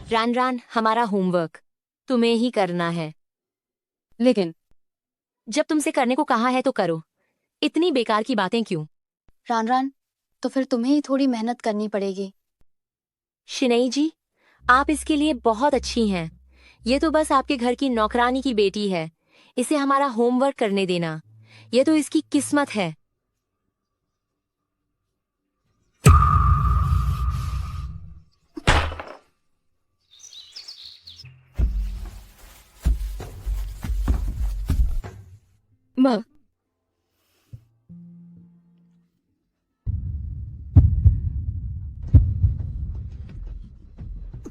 रान रान, हमारा होमवर्क तुम्हें ही करना है। लेकिन जब तुमसे करने को कहा है तो करो, इतनी बेकार की बातें क्यों? रान रान, तो फिर तुम्हें ही थोड़ी मेहनत करनी पड़ेगी। शिनई जी, आप इसके लिए बहुत अच्छी हैं। ये तो बस आपके घर की नौकरानी की बेटी है, इसे हमारा होमवर्क करने देना, ये तो इसकी किस्मत है। माँ,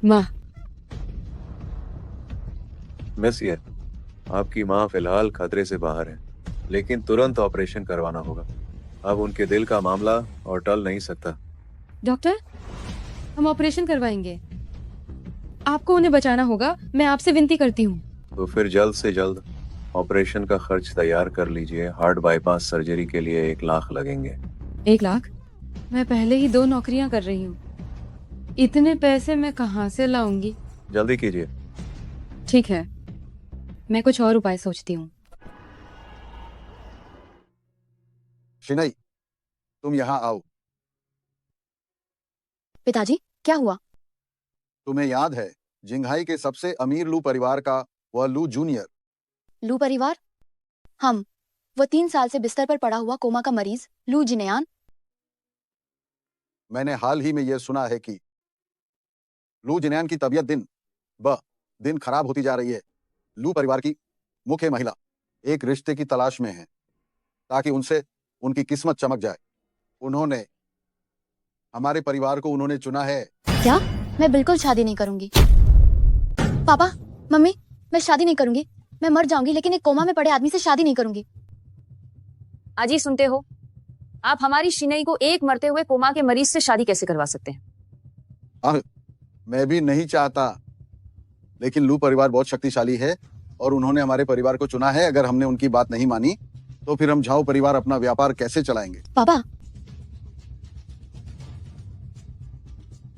माँ, मिस ये आपकी माँ फिलहाल खतरे से बाहर है, लेकिन तुरंत ऑपरेशन करवाना होगा। अब उनके दिल का मामला और टल नहीं सकता। डॉक्टर, हम ऑपरेशन करवाएंगे। आपको उन्हें बचाना होगा, मैं आपसे विनती करती हूँ। तो फिर जल्द से जल्द ऑपरेशन का खर्च तैयार कर लीजिए। हार्ट बाईपास सर्जरी के लिए 1 लाख लगेंगे। 1 लाख? मैं पहले ही 2 नौकरियां कर रही हूँ, इतने पैसे मैं कहाँ से लाऊंगी? जल्दी कीजिए। ठीक है, मैं कुछ और उपाय सोचती हूँ। शिनई, तुम यहाँ आओ। पिताजी, क्या हुआ? तुम्हें याद है जिंघाई के सबसे अमीर लू परिवार का वह लू जूनियर? लू परिवार? वो 3 साल से बिस्तर पर पड़ा हुआ कोमा का मरीज लू जिनयान। मैंने हाल ही में यह सुना है कि लू जिनयान की तबीयत दिन ब दिन खराब होती जा रही है। लू परिवार की मुख्य महिला एक रिश्ते की तलाश में है, ताकि उनसे उनकी किस्मत चमक जाए। उन्होंने हमारे परिवार को उन्होंने चुना है। क्या? मैं बिल्कुल शादी नहीं करूंगी। पापा, मम्मी, मैं शादी नहीं करूंगी। मैं मर जाऊंगी, लेकिन एक कोमा में पड़े आदमी से शादी नहीं करूंगी। अजी, सुनते हो? आप हमारी शिनई को एक मरते हुए कोमा के मरीज से शादी कैसे करवा सकते हैं? मैं भी नहीं चाहता, लेकिन लू परिवार बहुत शक्तिशाली है और उन्होंने हमारे परिवार को चुना है। अगर हमने उनकी बात नहीं मानी तो फिर हम झाओ परिवार अपना व्यापार कैसे चलाएंगे? पापा,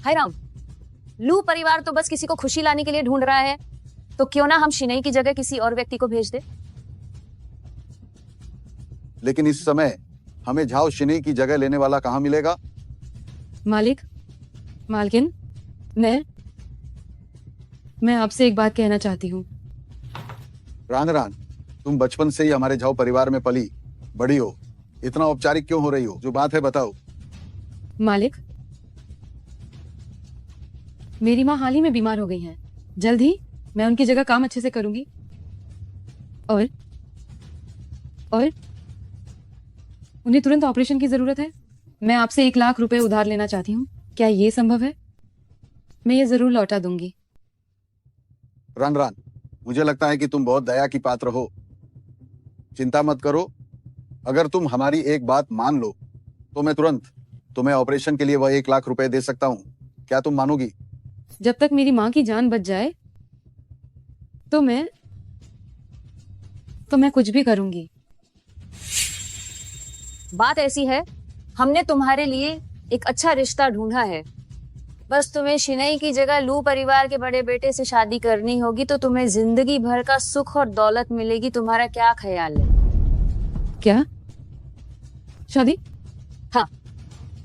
हाय राम, लू परिवार तो बस किसी को खुशी लाने के लिए ढूंढ रहा है, तो क्यों ना हम शिनई की जगह किसी और व्यक्ति को भेज दे? लेकिन इस समय हमें झाओ शिनई की जगह लेने वाला कहाँ मिलेगा? मालिक, मालकिन, मैं आपसे एक बात कहना चाहती हूँ। रान रान, तुम बचपन से ही हमारे झाओ परिवार में पली बड़ी हो, इतना औपचारिक क्यों हो रही हो? जो बात है बताओ। मालिक, मेरी माँ हाल ही में बीमार हो गई हैं। जल्द ही मैं उनकी जगह काम अच्छे से करूंगी और उन्हें तुरंत ऑपरेशन की जरूरत है। मैं आपसे 1 लाख रुपए उधार लेना चाहती हूँ, क्या ये संभव है? मैं ये जरूर लौटा दूंगी। रान रान, मुझे लगता है कि तुम बहुत दया की पात्र हो। चिंता मत करो, अगर तुम हमारी एक बात मान लो तो मैं तुरंत तुम्हें ऑपरेशन के लिए वह 1 लाख रुपए दे सकता हूँ। क्या तुम मानोगी? जब तक मेरी माँ की जान बच जाए तो मैं कुछ भी करूंगी। बात ऐसी है, हमने तुम्हारे लिए एक अच्छा रिश्ता ढूंढा है। बस तुम्हें शिनई की जगह लू परिवार के बड़े बेटे से शादी करनी होगी, तो तुम्हें जिंदगी भर का सुख और दौलत मिलेगी। तुम्हारा क्या ख्याल है? क्या? शादी? हाँ।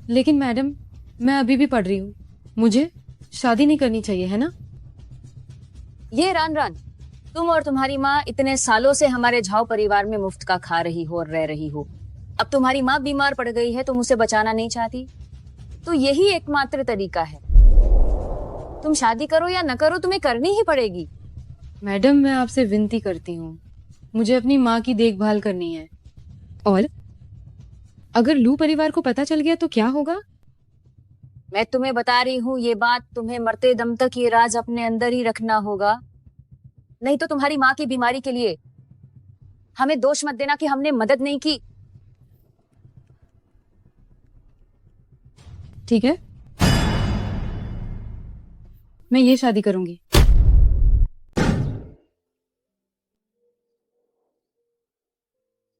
लेकिन मैडम, मैं अभी भी पढ़ रही हूँ, मुझे शादी नहीं करनी चाहिए, है ना? ये रान रान, तुम और तुम्हारी माँ इतने सालों से हमारे झाओ परिवार में मुफ्त का खा रही हो और रह रही हो। अब तुम्हारी माँ बीमार पड़ गई है, तुम उसे बचाना नहीं चाहती, तो यही एकमात्र तरीका है। तुम शादी करो या न करो, तुम्हें करनी ही पड़ेगी। मैडम, मैं आपसे विनती करती हूँ, मुझे अपनी माँ की देखभाल करनी है। और अगर लू परिवार को पता चल गया तो क्या होगा? मैं तुम्हें बता रही हूँ, ये बात तुम्हें मरते दम तक ये राज अपने अंदर ही रखना होगा, नहीं तो तुम्हारी माँ की बीमारी के लिए हमें दोष मत देना कि हमने मदद नहीं की। ठीक है, मैं ये शादी करूंगी।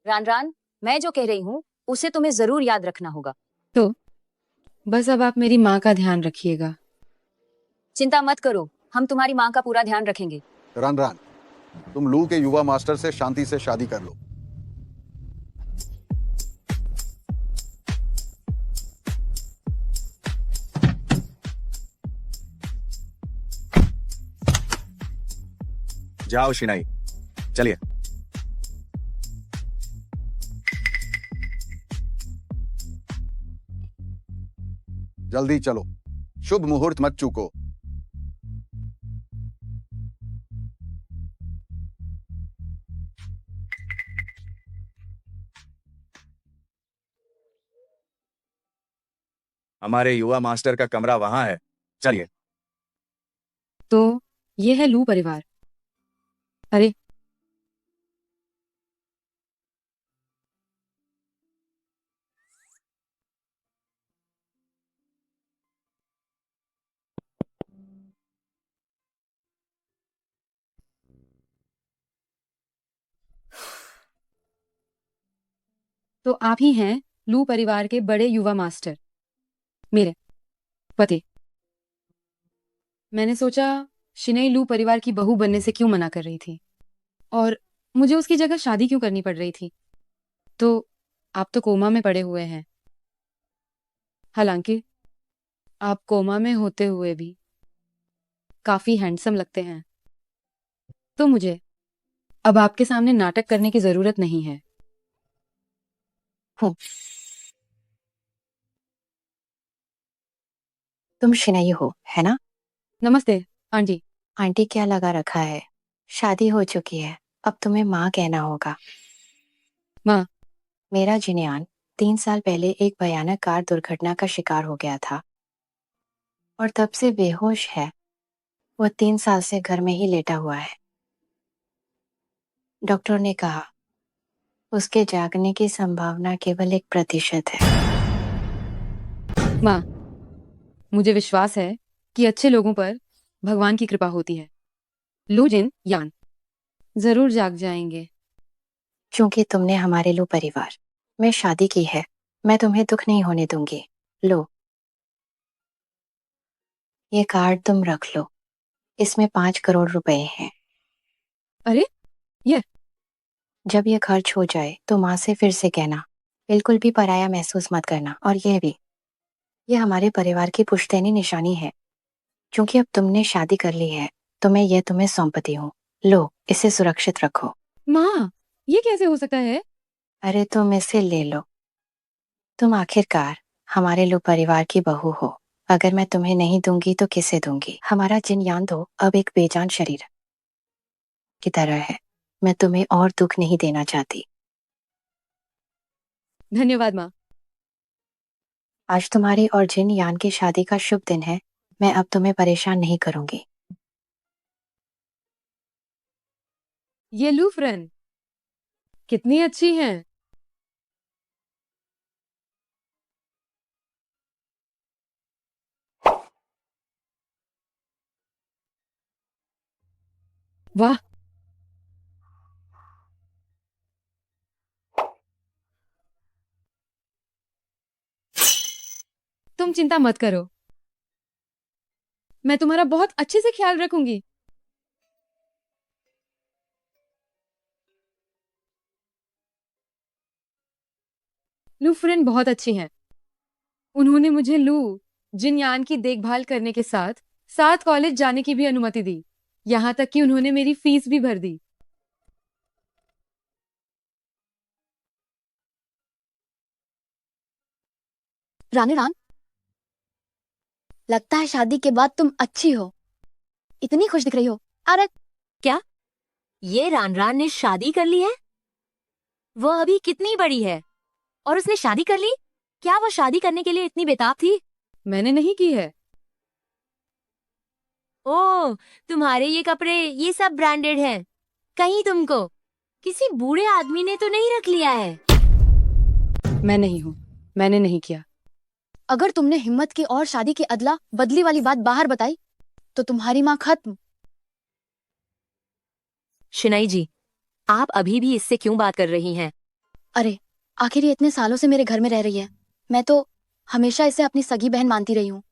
रान रान, मैं जो कह रही हूँ उसे तुम्हें जरूर याद रखना होगा। तो बस अब आप मेरी माँ का ध्यान रखिएगा। चिंता मत करो, हम तुम्हारी माँ का पूरा ध्यान रखेंगे। रन रन, तुम लू के युवा मास्टर से शांति से शादी कर लो। जाओ शिनाई, चलिए। जल्दी चलो, शुभ मुहूर्त मत चूको। हमारे युवा मास्टर का कमरा वहां है, चलिए। तो ये है लू परिवार। अरे, तो आप ही हैं लू परिवार के बड़े युवा मास्टर, मेरे पति। मैंने सोचा शिनई लू परिवार की बहू बनने से क्यों मना कर रही थी, और मुझे उसकी जगह शादी क्यों करनी पड़ रही थी। तो आप तो कोमा में पड़े हुए हैं। हालांकि आप कोमा में होते हुए भी काफी हैंडसम लगते हैं, तो मुझे अब आपके सामने नाटक करने की जरूरत नहीं है। तुम शिनई हो, है ना? नमस्ते आंटी। आंटी क्या लगा रखा है? शादी हो चुकी है, अब तुम्हें माँ कहना होगा। माँ। मेरा जिनयान 3 साल पहले एक भयानक कार दुर्घटना का शिकार हो गया था और तब से बेहोश है। वो 3 साल से घर में ही लेटा हुआ है। डॉक्टर ने कहा उसके जागने की संभावना केवल 1% है। माँ, मुझे विश्वास है कि अच्छे लोगों पर भगवान की कृपा होती है। लू जिन यान जरूर जाग जाएंगे। क्योंकि तुमने हमारे लो परिवार में शादी की है, मैं तुम्हें दुख नहीं होने दूंगी। लो, ये कार्ड तुम रख लो, इसमें 5 करोड़ रुपए हैं। अरे, ये जब ये खर्च हो जाए तो माँ से फिर से कहना, बिल्कुल भी पराया महसूस मत करना। और यह भी, ये हमारे परिवार की पुश्तैनी निशानी है। क्योंकि अब तुमने शादी कर ली है तो मैं ये तुम्हें सौंपती हूँ। लो, इसे सुरक्षित रखो। माँ, ये कैसे हो सकता है? अरे तुम इसे ले लो, तुम आखिरकार हमारे लो परिवार की बहू हो। अगर मैं तुम्हें नहीं दूंगी तो किसे दूंगी? हमारा जिन यान तो अब एक बेजान शरीर की तरह है। मैं तुम्हें और दुख नहीं देना चाहती। धन्यवाद माँ। आज तुम्हारी और जिन यान की शादी का शुभ दिन है। मैं अब तुम्हें परेशान नहीं करूंगी। ये लू फ्रेंड कितनी अच्छी हैं। वाह, तुम चिंता मत करो, मैं तुम्हारा बहुत अच्छे से ख्याल रखूंगी। लू फ्रेंड बहुत अच्छी हैं। उन्होंने मुझे लू जिनयान की देखभाल करने के साथ साथ कॉलेज जाने की भी अनुमति दी। यहाँ तक कि उन्होंने मेरी फीस भी भर दी। रानी रान, लगता है शादी के बाद तुम अच्छी हो। इतनी खुश दिख रही हो। अरे क्या ये रान ने शादी कर ली है? वो अभी कितनी बड़ी है और उसने शादी कर ली? क्या वो शादी करने के लिए इतनी बेताब थी? मैंने नहीं की है। ओह, तुम्हारे ये कपड़े ये सब ब्रांडेड हैं। कहीं तुमको किसी बूढ़े आदमी ने तो नहीं रख लिया है? मैं नहीं हूँ, मैंने नहीं किया। अगर तुमने हिम्मत की और शादी की अदला बदली वाली बात बाहर बताई तो तुम्हारी माँ खत्म। शिनाई जी, आप अभी भी इससे क्यों बात कर रही हैं? अरे, आखिर ये इतने सालों से मेरे घर में रह रही है। मैं तो हमेशा इसे अपनी सगी बहन मानती रही हूँ।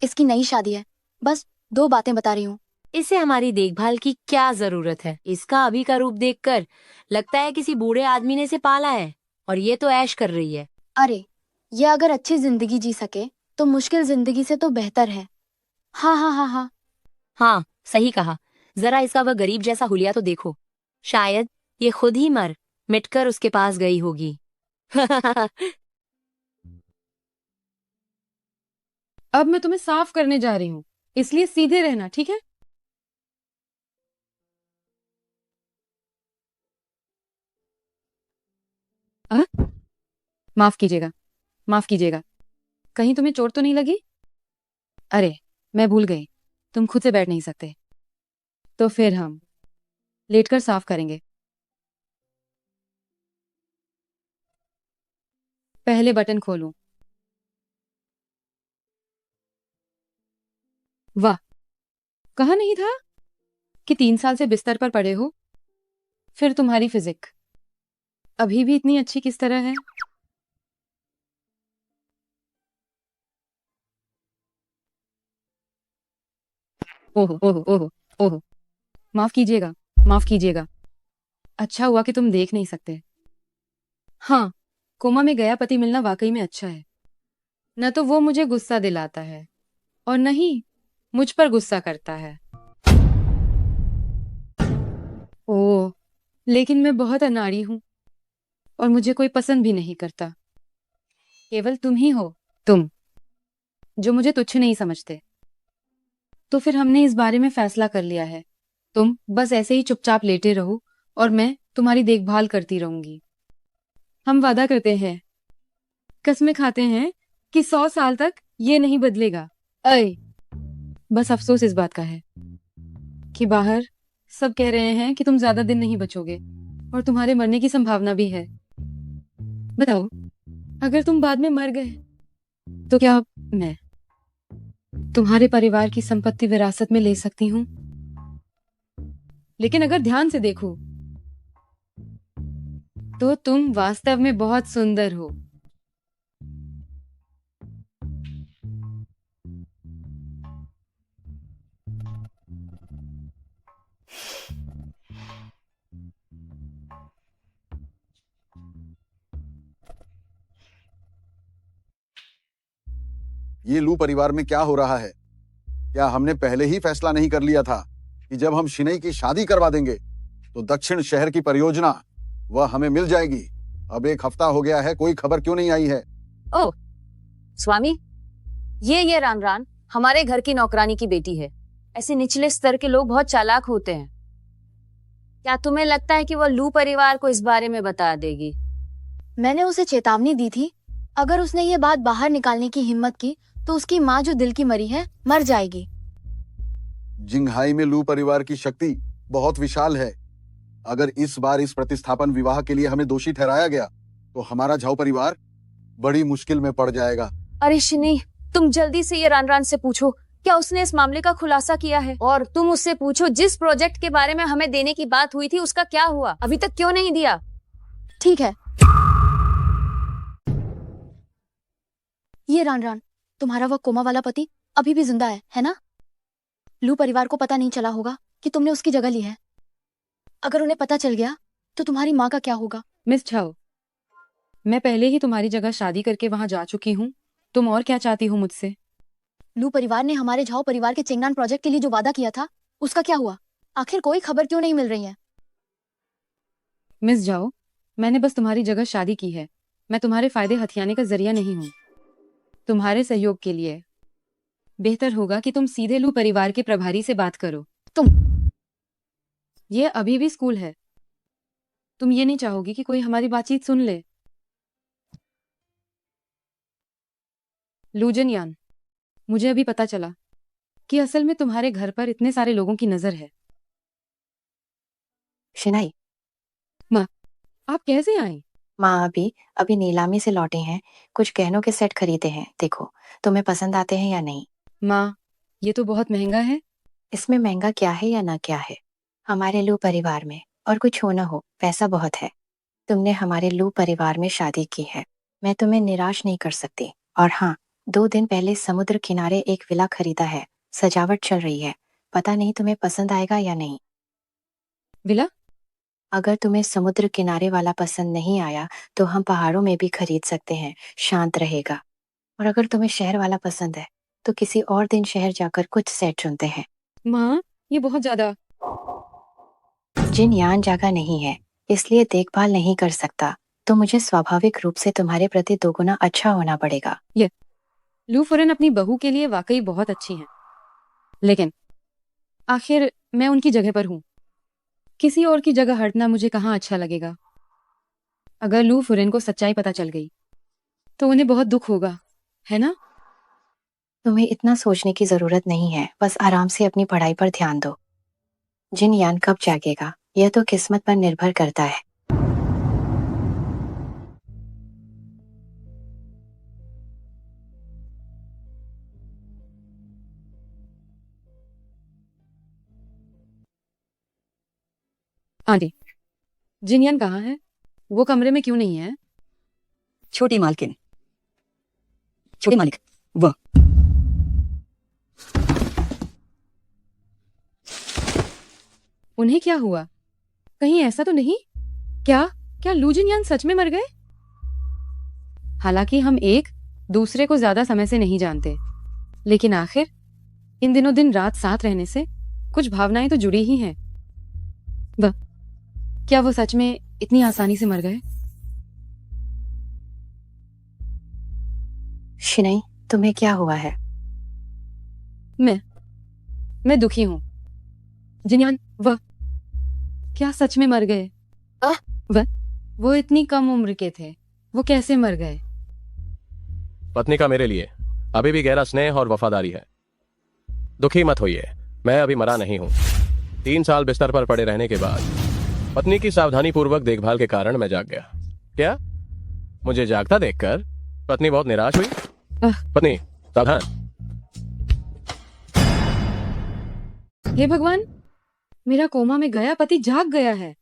इसकी नई शादी है, बस 2 बातें बता रही हूँ। इसे हमारी देखभाल की क्या जरूरत है? इसका अभी का रूप देखकर लगता है किसी बूढ़े आदमी ने इसे पाला है और ये तो ऐश कर रही है। अरे, ये अगर अच्छी जिंदगी जी सके तो मुश्किल जिंदगी से तो बेहतर है। हाँ हाँ हाँ हाँ। हाँ, सही कहा। जरा इसका वह गरीब जैसा हुलिया तो देखो। शायद ये खुद ही मिटकर उसके पास गई होगी। अब मैं तुम्हें साफ करने जा रही हूँ, इसलिए सीधे रहना, ठीक है? अ? माफ कीजिएगा, माफ कीजिएगा। कहीं तुम्हें चोट तो नहीं लगी? अरे, मैं भूल गई, तुम खुद से बैठ नहीं सकते। तो फिर हम लेटकर साफ करेंगे। पहले बटन खोलूं। वाह, कहा नहीं था कि 3 साल से बिस्तर पर पड़े हो? फिर तुम्हारी फिजिक अभी भी इतनी अच्छी किस तरह है? ओहो ओहो ओहो ओहो, माफ कीजिएगा, माफ कीजिएगा। अच्छा हुआ कि तुम देख नहीं सकते। हाँ, कोमा में गया पति मिलना वाकई में अच्छा है। न तो वो मुझे गुस्सा दिलाता है और न ही मुझ पर गुस्सा करता है। ओह, लेकिन मैं बहुत अनाड़ी हूं और मुझे कोई पसंद भी नहीं करता। केवल तुम ही हो, तुम जो मुझे तुच्छ नहीं समझते। तो फिर हमने इस बारे में फैसला कर लिया है। तुम बस ऐसे ही चुपचाप लेटे रहो और मैं तुम्हारी देखभाल करती रहूंगी। हम वादा करते हैं, कसमें खाते हैं कि 100 साल तक ये नहीं बदलेगा। अय, बस अफसोस इस बात का है कि बाहर सब कह रहे हैं कि तुम ज्यादा दिन नहीं बचोगे और तुम्हारे मरने की संभावना भी है। बताओ, अगर तुम बाद में मर गए तो क्या मैं तुम्हारे परिवार की संपत्ति विरासत में ले सकती हूँ? लेकिन अगर ध्यान से देखो तो तुम वास्तव में बहुत सुंदर हो। ये लू परिवार में क्या हो रहा है? क्या हमने पहले ही फैसला नहीं कर लिया था कि जब हम शिनई की शादी करवा देंगे तो दक्षिण शहर की परियोजना वह हमें मिल जाएगी? अब 1 हफ्ता हो गया है, कोई खबर क्यों नहीं आई है? ओह स्वामी, ये रान रान हमारे घर की नौकरानी की बेटी है। ऐसे निचले स्तर के लोग बहुत चालाक होते हैं। क्या तुम्हें लगता है कि वह लू परिवार को इस बारे में बता देगी? मैंने उसे चेतावनी दी थी, अगर उसने ये बात बाहर निकालने की हिम्मत की तो उसकी माँ जो दिल की मरी है मर जाएगी। जिंगहाई में लू परिवार की शक्ति बहुत विशाल है। अगर इस बार इस प्रतिस्थापन विवाह के लिए हमें दोषी ठहराया गया तो हमारा झाऊ परिवार बड़ी मुश्किल में पड़ जाएगा। अरे शिनी, तुम जल्दी से ये रान रान से पूछो क्या उसने इस मामले का खुलासा किया है, और तुम उससे पूछो जिस प्रोजेक्ट के बारे में हमें देने की बात हुई थी उसका क्या हुआ, अभी तक क्यों नहीं दिया? ठीक है। ये रान रान, तुम्हारा वह कोमा वाला पति अभी भी जिंदा है ना? लू परिवार को पता नहीं चला होगा कि तुमने उसकी जगह ली है। अगर उन्हें पता चल गया तो तुम्हारी माँ का क्या होगा? मिस छाओ, मैं पहले ही तुम्हारी जगह शादी करके वहां जा चुकी हूँ। तुम और क्या चाहती हो मुझसे? लू परिवार ने हमारे झाओ परिवार के चेंगनान प्रोजेक्ट के लिए जो वादा किया था उसका क्या हुआ? आखिर कोई खबर क्यों नहीं मिल रही है? मिस जाओ, मैंने बस तुम्हारी जगह शादी की है। मैं तुम्हारे फायदे हथियाने का जरिया नहीं हूँ। तुम्हारे सहयोग के लिए बेहतर होगा कि तुम सीधे लू परिवार के प्रभारी से बात करो। ये अभी भी स्कूल है। तुम ये नहीं चाहोगी कि कोई हमारी बातचीत सुन ले? लूजन यान, मुझे अभी पता चला कि असल में तुम्हारे घर पर इतने सारे लोगों की नजर है। शिनाई, आप कैसे आई? माँ अभी अभी नीलामी से लौटे हैं। कुछ गहनों के सेट खरीदे हैं। देखो, तुम्हें पसंद आते हैं या नहीं? माँ, ये तो बहुत महंगा है। इसमें महंगा क्या है या ना क्या है? हमारे लू परिवार में और कुछ हो ना हो पैसा बहुत है। तुमने हमारे लू परिवार में शादी की है, मैं तुम्हें निराश नहीं कर सकती। और हाँ, 2 दिन पहले समुद्र किनारे एक विला खरीदा है। सजावट चल रही है, पता नहीं तुम्हें पसंद आएगा या नहीं। विला? अगर तुम्हें समुद्र किनारे वाला पसंद नहीं आया तो हम पहाड़ों में भी खरीद सकते हैं, शांत रहेगा। और अगर तुम्हें शहर वाला पसंद है तो किसी और दिन शहर जाकर कुछ सेट चुनते हैं। माँ, ये बहुत ज्यादा। जिनयान जगह नहीं है, इसलिए देखभाल नहीं कर सकता, तो मुझे स्वाभाविक रूप से तुम्हारे प्रति दोगुना अच्छा होना पड़ेगा। लू फुरेन अपनी बहू के लिए वाकई बहुत अच्छी हैं, लेकिन आखिर मैं उनकी जगह पर हूँ। किसी और की जगह हटना मुझे कहाँ अच्छा लगेगा। अगर लू फुरेन को सच्चाई पता चल गई तो उन्हें बहुत दुख होगा, है ना? तुम्हें इतना सोचने की जरूरत नहीं है, बस आराम से अपनी पढ़ाई पर ध्यान दो। जिनयान कब जागेगा यह तो किस्मत पर निर्भर करता है। आंटी, जिनयान कहाँ है? वो कमरे में क्यों नहीं है? छोटी मालकिन, छोटी मालिक, वह उन्हें क्या हुआ? कहीं ऐसा तो नहीं? क्या क्या लू जिनयान सच में मर गए? हालांकि हम एक दूसरे को ज्यादा समय से नहीं जानते, लेकिन आखिर इन दिनों दिन रात साथ रहने से कुछ भावनाएं तो जुड़ी ही हैं। क्या वो सच में इतनी आसानी से मर गए? शिनई, तुम्हें क्या हुआ है? मैं दुखी हूँ। जिनयान, वह क्या सच में मर गए? वो इतनी कम उम्र के थे, वो कैसे मर गए? पत्नी का मेरे लिए अभी भी गहरा स्नेह और वफादारी है। दुखी मत होइए, मैं अभी मरा नहीं हूं। 3 साल बिस्तर पर पड़े रहने के बाद पत्नी की सावधानी पूर्वक देखभाल के कारण मैं जाग गया। क्या मुझे जागता देखकर पत्नी बहुत निराश हुई? पत्नी सावधान। हे भगवान, मेरा कोमा में गया पति जाग गया है।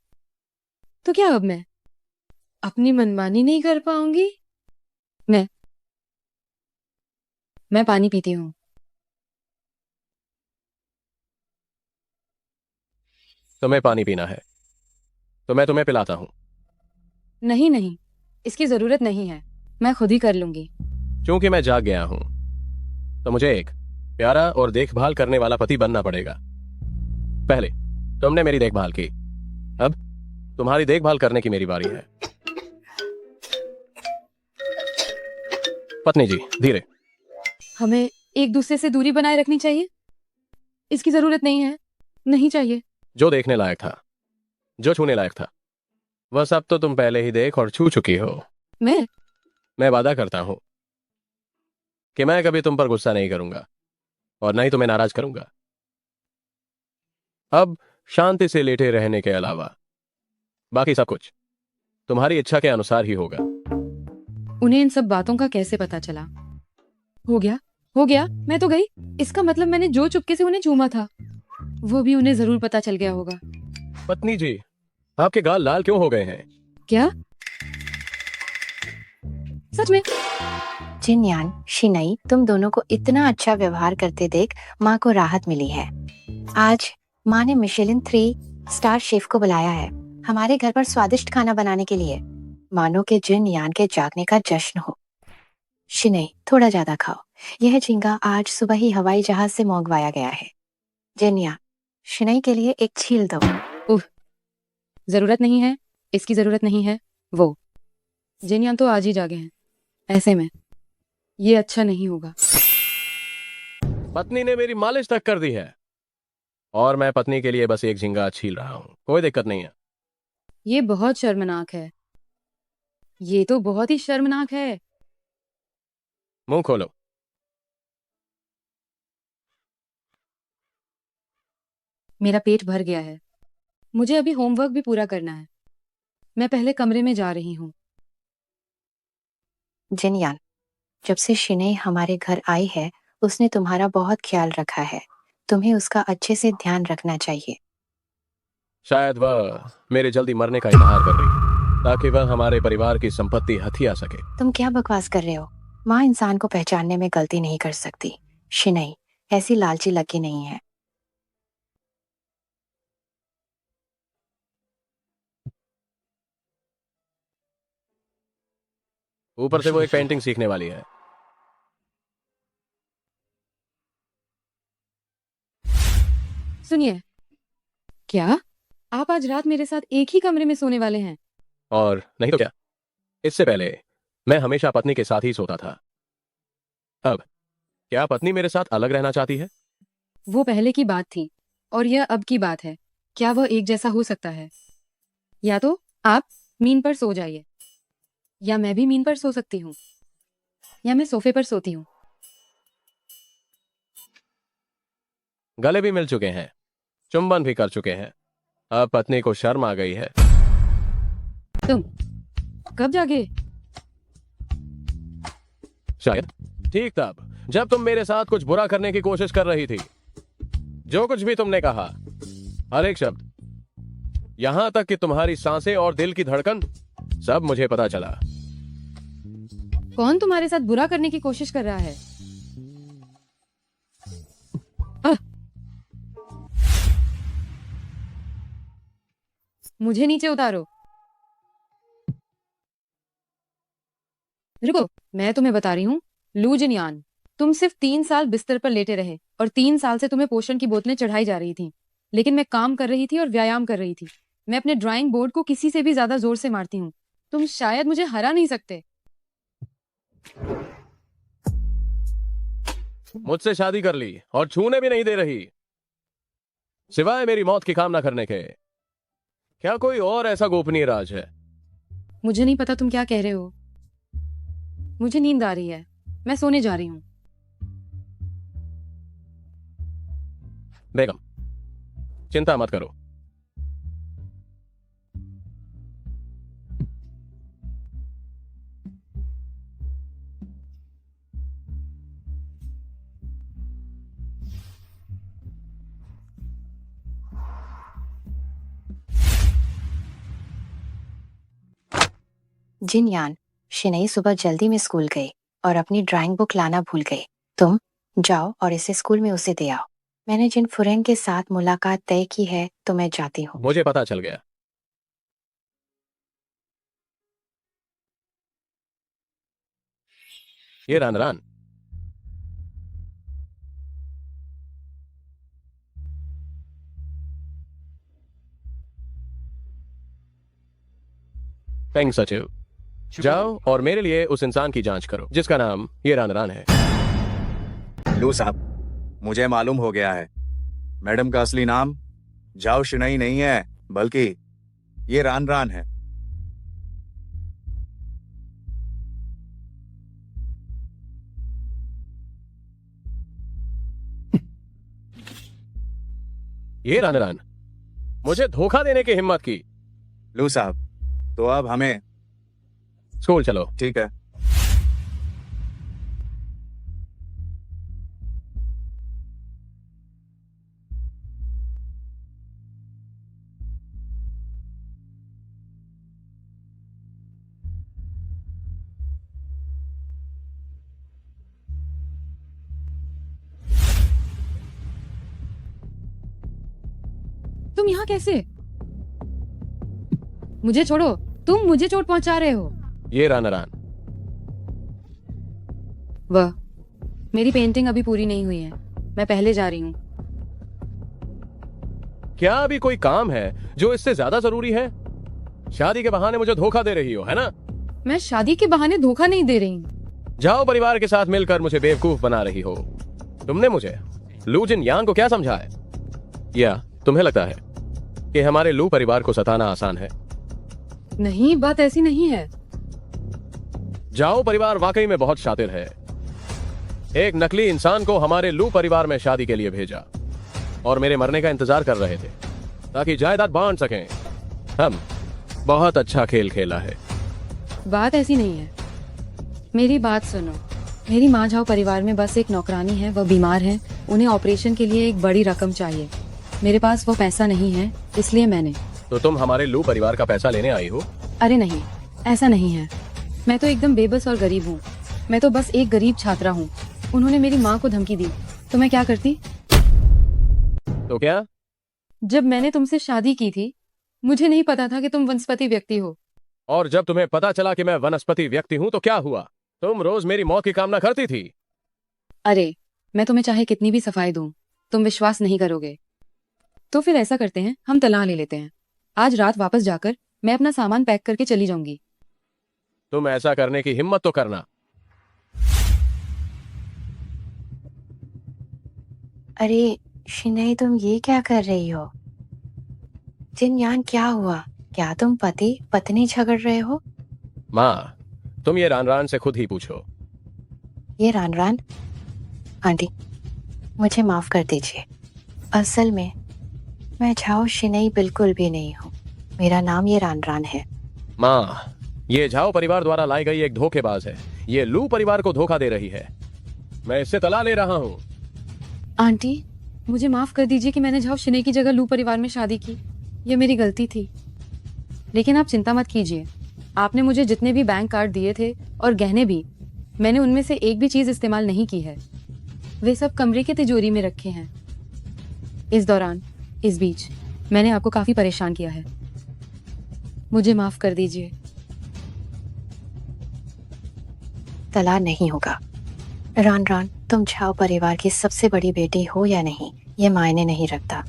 तो क्या अब मैं अपनी मनमानी नहीं कर पाऊंगी? मैं पानी पीती हूँ। तुम्हें पानी पीना है तो मैं तुम्हें पिलाता हूं। नहीं, इसकी जरूरत नहीं है, मैं खुद ही कर लूंगी। क्योंकि मैं जाग गया हूं तो मुझे एक प्यारा और देखभाल करने वाला पति बनना पड़ेगा। पहले तुमने मेरी देखभाल की, अब तुम्हारी देखभाल करने की मेरी बारी है। पत्नी जी, धीरे। हमें एक दूसरे से दूरी बनाए रखनी चाहिए। इसकी जरूरत नहीं है, नहीं चाहिए। जो देखने लायक था, जो छूने लायक था, वह सब तो तुम पहले ही देख और छू चुकी हो। मैं वादा करता हूं कि मैं कभी तुम पर गुस्सा नहीं करूंगा और न ही तुम्हें नाराज करूंगा। अब शांति से लेटे रहने के अलावा बाकी सब कुछ तुम्हारी इच्छा के अनुसार ही होगा। उन्हें इन सब बातों का कैसे पता चला? हो गया, मैं तो गई। इसका मतलब मैंने जो चुपके से उन्हें चूमा था वो भी उन्हें जरूर पता चल गया होगा। पत्नी जी, आपके गाल लाल क्यों हो गए हैं? क्या सच में? जिनयान, शिनई, तुम दोनों को इतना अच्छा व्यवहार करते देख माँ को राहत मिली है। आज माँ ने मिशेलिन 3 स्टार शेफ को बुलाया है हमारे घर पर स्वादिष्ट खाना बनाने के लिए, मानो के जिनयान के जागने का जश्न हो। शिनई, थोड़ा ज्यादा खाओ, यह झींगा आज सुबह ही हवाई जहाज से मंगवाया गया है। जिनयान, शिनई के लिए एक छील दो। जरूरत नहीं है, इसकी जरूरत नहीं है। वो जिनयान तो आज ही जागे हैं, ऐसे में ये अच्छा नहीं होगा। पत्नी ने मेरी मालिश तक कर दी है और मैं पत्नी के लिए बस एक झींगा छील रहा हूं। कोई दिक्कत नहीं है। ये बहुत शर्मनाक है, ये तो बहुत ही शर्मनाक है। मुंह खोलो। मेरा पेट भर गया है, मुझे अभी होमवर्क भी पूरा करना है। मैं पहले कमरे में जा रही हूँ। जिनयान, जब से शिनई हमारे घर आई है उसने तुम्हारा बहुत ख्याल रखा है, तुम्हें उसका अच्छे से ध्यान रखना चाहिए। शायद वह मेरे जल्दी मरने का इंतजार कर रही है ताकि वह हमारे परिवार की संपत्ति हथिया सके। तुम क्या बकवास कर रहे हो? माँ इंसान को पहचानने में गलती नहीं कर सकती। शिनई ऐसी लालची लगी नहीं है। ऊपर से वो एक पेंटिंग सीखने वाली है। सुनिए, क्या आप आज रात मेरे साथ एक ही कमरे में सोने वाले हैं? और नहीं तो क्या, इससे पहले मैं हमेशा पत्नी के साथ ही सोता था। अब क्या पत्नी मेरे साथ अलग रहना चाहती है? वो पहले की बात थी और यह अब की बात है। क्या वह एक जैसा हो सकता है? या तो आप मीन पर सो जाइए, या मैं भी मीन पर सो सकती हूँ, या मैं सोफे पर सोती हूँ। गले भी मिल चुके हैं, चुंबन भी कर चुके हैं। अब पत्नी को शर्म आ गई है। तुम कब जागे? शायद ठीक तब जब तुम मेरे साथ कुछ बुरा करने की कोशिश कर रही थी। जो कुछ भी तुमने कहा, हर एक शब्द, यहां तक कि तुम्हारी सांसें और दिल की धड़कन, सब मुझे पता चला। कौन तुम्हारे साथ बुरा करने की कोशिश कर रहा है? मुझे नीचे उतारो। रुको, मैं तुम्हें बता रही हूँ। लू जिनयान, तुम सिर्फ 3 साल बिस्तर पर लेटे रहे और 3 साल से तुम्हें पोषण की बोतलें चढ़ाई जा रही थी, लेकिन मैं काम कर रही थी और व्यायाम कर रही थी। मैं अपने ड्राइंग बोर्ड को किसी से भी ज्यादा जोर से मारती हूँ। तुम शायद मुझे हरा नहीं सकते। मुझसे शादी कर ली और छूने भी नहीं दे रही, सिवाय मेरी मौत की कामना करने के। क्या कोई और ऐसा गोपनीय राज है? मुझे नहीं पता तुम क्या कह रहे हो। मुझे नींद आ रही है, मैं सोने जा रही हूँ। बेगम, चिंता मत करो। जिनयान, शिनई सुबह जल्दी में स्कूल गई और अपनी ड्राइंग बुक लाना भूल गई। तुम जाओ और इसे स्कूल में उसे दे आओ। मैंने जिन फुरेंग के साथ मुलाकात तय की है, तो मैं जाती हूँ। मुझे पता चल गया। ये रानरान, पेंग सचिव, जाओ और मेरे लिए उस इंसान की जांच करो जिसका नाम ये रानरान है। लू साहब, मुझे मालूम हो गया है। मैडम का असली नाम जाओ शिनई नहीं है, बल्कि ये रान रान है। ये रानरान मुझे धोखा देने की हिम्मत की। लू साहब, तो अब हमें स्कूल चलो। ठीक है। तुम यहाँ कैसे? मुझे छोड़ो, तुम मुझे चोट पहुंचा रहे हो। ये रानरान, वह मेरी पेंटिंग अभी पूरी नहीं हुई है, मैं पहले जा रही हूँ। क्या अभी कोई काम है जो इससे ज्यादा जरूरी है? शादी के बहाने मुझे धोखा दे रही हो, है ना? मैं शादी के बहाने धोखा नहीं दे रही हूँ। जाओ परिवार के साथ मिलकर मुझे बेवकूफ बना रही हो। तुमने मुझे लू जिनयान को क्या समझा है? या तुम्हें लगता है कि हमारे लू परिवार को सताना आसान है? नहीं, बात ऐसी नहीं है। जाओ परिवार वाकई में बहुत शातिर है। एक नकली इंसान को हमारे लू परिवार में शादी के लिए भेजा और मेरे मरने का इंतजार कर रहे थे ताकि जायदाद बांट सकें। हम बहुत अच्छा खेल खेला है। बात ऐसी नहीं है। मेरी बात सुनो। मेरी माँ झाओ परिवार में बस एक नौकरानी है, वह बीमार है, उन्हें ऑपरेशन के लिए एक बड़ी रकम चाहिए। मेरे पास वो पैसा नहीं है, इसलिए मैंने। तो तुम हमारे लू परिवार का पैसा लेने आई हो? अरे नहीं, ऐसा नहीं है। मैं तो एकदम बेबस और गरीब हूँ। मैं तो बस एक गरीब छात्रा हूँ। उन्होंने मेरी माँ को धमकी दी, तो मैं क्या करती? तो क्या? जब मैंने तुमसे शादी की थी, मुझे नहीं पता था कि तुम वनस्पति व्यक्ति हो। और जब तुम्हें पता चला कि मैं वनस्पति व्यक्ति हूं तो क्या हुआ? तुम रोज मेरी मौत की कामना करती थी। अरे, मैं तुम्हें चाहे कितनी भी सफाई दूं, तुम विश्वास नहीं करोगे। तो फिर ऐसा करते हैं, हम तलाक ले लेते हैं। आज रात वापस जाकर मैं अपना सामान पैक करके चली जाऊंगी। तुम ऐसा करने की हिम्मत तो करना। अरे शिनई, तुम ये क्या कर रही हो? जिनयान, क्या हुआ? क्या तुम पति पत्नी झगड़ रहे हो? माँ, तुम ये रान से खुद ही पूछो। ये रान आंटी, मुझे माफ कर दीजिए। असल में मैं झाओ शिनई बिल्कुल भी नहीं हूँ। मेरा नाम ये रान है। माँ, ये झाओ परिवार द्वारा लाई गई एक धोखेबाज है। ये लू परिवार को धोखा दे रही है। मैं इससे तलाक ले रहा हूँ। आंटी, मुझे माफ कर दीजिए कि मैंने झाओ शिने की जगह लू परिवार में शादी की। ये मेरी गलती थी। लेकिन आप चिंता मत कीजिए। आपने मुझे जितने भी बैंक कार्ड दिए थे और गहने भी, मैंने उनमें से एक भी चीज इस्तेमाल नहीं की है। वे सब कमरे के तिजोरी में रखे हैं। इस बीच मैंने आपको काफी परेशान किया है। मुझे माफ कर दीजिए। तलाक नहीं होगा। रान, तुम झाओ परिवार की सबसे बड़ी बेटी हो या नहीं, ये मायने नहीं रखता।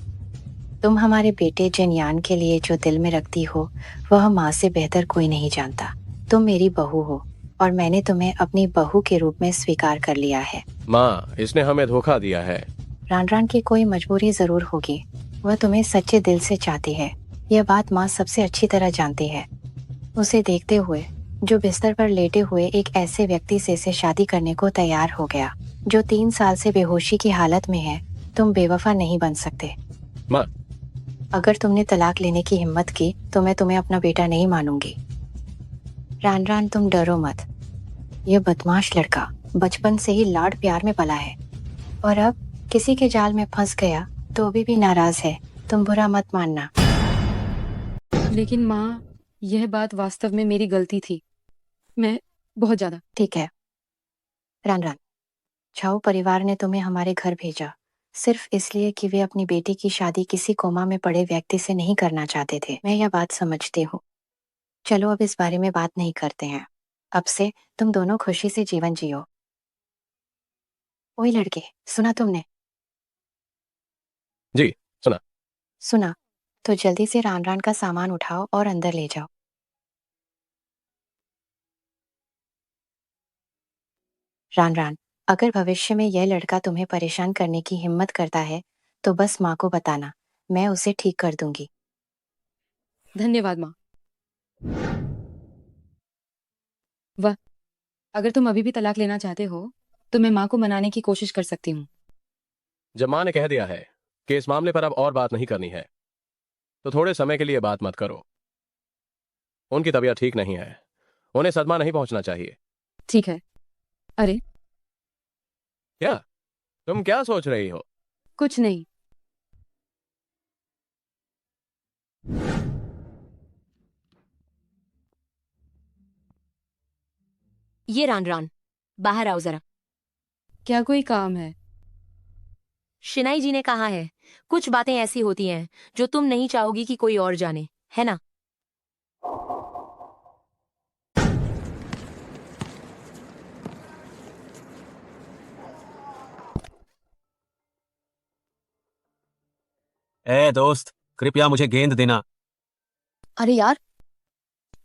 तुम हमारे बेटे जिनयान के लिए जो दिल में रखती हो, वह माँ से बेहतर कोई नहीं जानता। तुम मेरी बहू हो और मैंने तुम्हें अपनी बहू के रूप में स्वीकार कर लिया है। माँ, इसने हमें धोखा दिया है। रान की कोई मजबूरी जरूर होगी। वह तुम्हें सच्चे दिल से चाहती है। यह बात माँ सबसे अच्छी तरह जानती है। उसे देखते हुए, जो बिस्तर पर लेटे हुए एक ऐसे व्यक्ति से शादी करने को तैयार हो गया जो 3 साल से बेहोशी की हालत में है, तुम बेवफा नहीं बन सकते। माँ, अगर तुमने तलाक लेने की हिम्मत की तो मैं तुम्हें अपना बेटा नहीं मानूंगी। रान, तुम डरो मत। यह बदमाश लड़का बचपन से ही लाड प्यार में पला है और अब किसी के जाल में फंस गया तो अभी भी नाराज है। तुम बुरा मत मानना। लेकिन माँ, यह बात वास्तव में मेरी गलती थी। मैं बहुत ज्यादा। ठीक है रान, झाओ परिवार ने तुम्हें हमारे घर भेजा सिर्फ इसलिए कि वे अपनी बेटी की शादी किसी कोमा में पड़े व्यक्ति से नहीं करना चाहते थे। मैं यह बात समझती हूँ। चलो अब इस बारे में बात नहीं करते हैं। अब से तुम दोनों खुशी से जीवन जियो। ओए लड़के, सुना तुमने? जी, सुना तो जल्दी से रान का सामान उठाओ और अंदर ले जाओ। रान, अगर भविष्य में यह लड़का तुम्हें परेशान करने की हिम्मत करता है तो बस माँ को बताना, मैं उसे ठीक कर दूंगी। धन्यवाद माँ। वाह, अगर तुम अभी भी तलाक लेना चाहते हो तो मैं माँ को मनाने की कोशिश कर सकती हूँ। जब माँ ने कह दिया है कि इस मामले पर अब और बात नहीं करनी है, तो थोड़े समय के लिए बात मत करो। उनकी तबीयत ठीक नहीं है। उन्हें सदमा नहीं पहुंचना चाहिए। ठीक है। अरे, क्या तुम क्या सोच रही हो? कुछ नहीं। ये रान, बाहर आओ जरा। क्या कोई काम है? शिनाई जी ने कहा है, कुछ बातें ऐसी होती हैं जो तुम नहीं चाहोगी कि कोई और जाने, है ना? ए दोस्त, कृपया मुझे गेंद देना। अरे यार,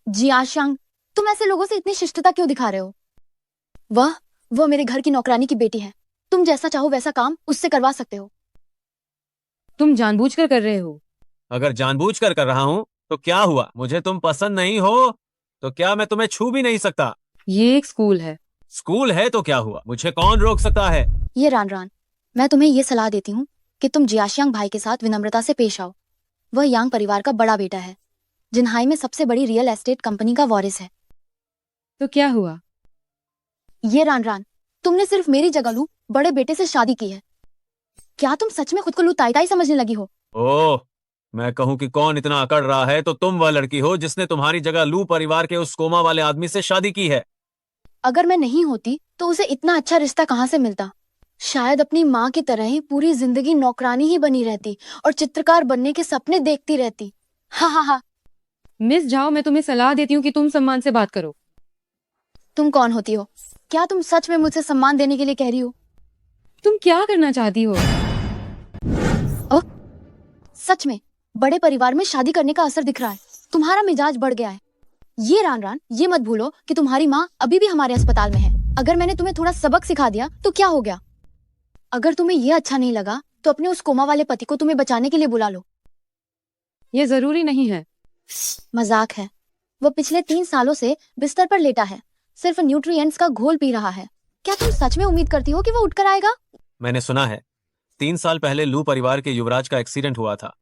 जी आशांग, तुम ऐसे लोगों से इतनी शिष्टता क्यों दिखा रहे हो? वह मेरे घर की नौकरानी की बेटी है। तुम जैसा चाहो वैसा काम उससे करवा सकते हो। तुम जानबूझकर कर रहे हो। अगर जानबूझकर कर रहा हूँ तो क्या हुआ? मुझे तुम पसंद नहीं हो तो क्या मैं तुम्हें छू भी नहीं सकता? ये एक स्कूल है। स्कूल है तो क्या हुआ? मुझे कौन रोक सकता है? ये रान, मैं तुम्हें ये सलाह देती हूँ कि तुम जियाशियांग भाई के साथ विनम्रता से पेश आओ। वह यांग परिवार का बड़ा बेटा है, जिन्हाई में सबसे बड़ी रियल एस्टेट कंपनी का वारिस है। तो क्या हुआ? ये रान, तुमने सिर्फ मेरी जगह लू बड़े बेटे से शादी की है। क्या तुम सच में खुद को लू ताई समझने लगी हो? ओह, मैं कहूँ कि कौन इतना अकड़ रहा है तो तुम वह लड़की हो जिसने तुम्हारी जगह लू परिवार के उस कोमा वाले आदमी से शादी की है। अगर मैं नहीं होती तो उसे इतना अच्छा रिश्ता कहाँ से मिलता? शायद अपनी माँ की तरह ही पूरी जिंदगी नौकरानी ही बनी रहती और चित्रकार बनने के सपने देखती रहती। हा हा हा। मिस जाओ, मैं तुम्हें सलाह देती हूँ कि तुम सम्मान से बात करो। तुम कौन होती हो? क्या तुम सच में मुझसे सम्मान देने के लिए कह रही हो? तुम क्या करना चाहती हो? सच में बड़े परिवार में शादी करने का असर दिख रहा है। तुम्हारा मिजाज बढ़ गया है। ये रान रान, ये मत भूलो कि तुम्हारी माँ अभी भी हमारे अस्पताल में है। अगर मैंने तुम्हें थोड़ा सबक सिखा दिया तो क्या हो गया? अगर तुम्हें ये अच्छा नहीं लगा तो अपने उस कोमा वाले पति को तुम्हें बचाने के लिए बुला लो। ये जरूरी नहीं है। मजाक है। वो पिछले 3 सालों से बिस्तर पर लेटा है, सिर्फ न्यूट्रिएंट्स का घोल पी रहा है। क्या तुम सच में उम्मीद करती हो कि वो उठकर आएगा? मैंने सुना है 3 साल पहले लू परिवार के युवराज का एक्सीडेंट हुआ था।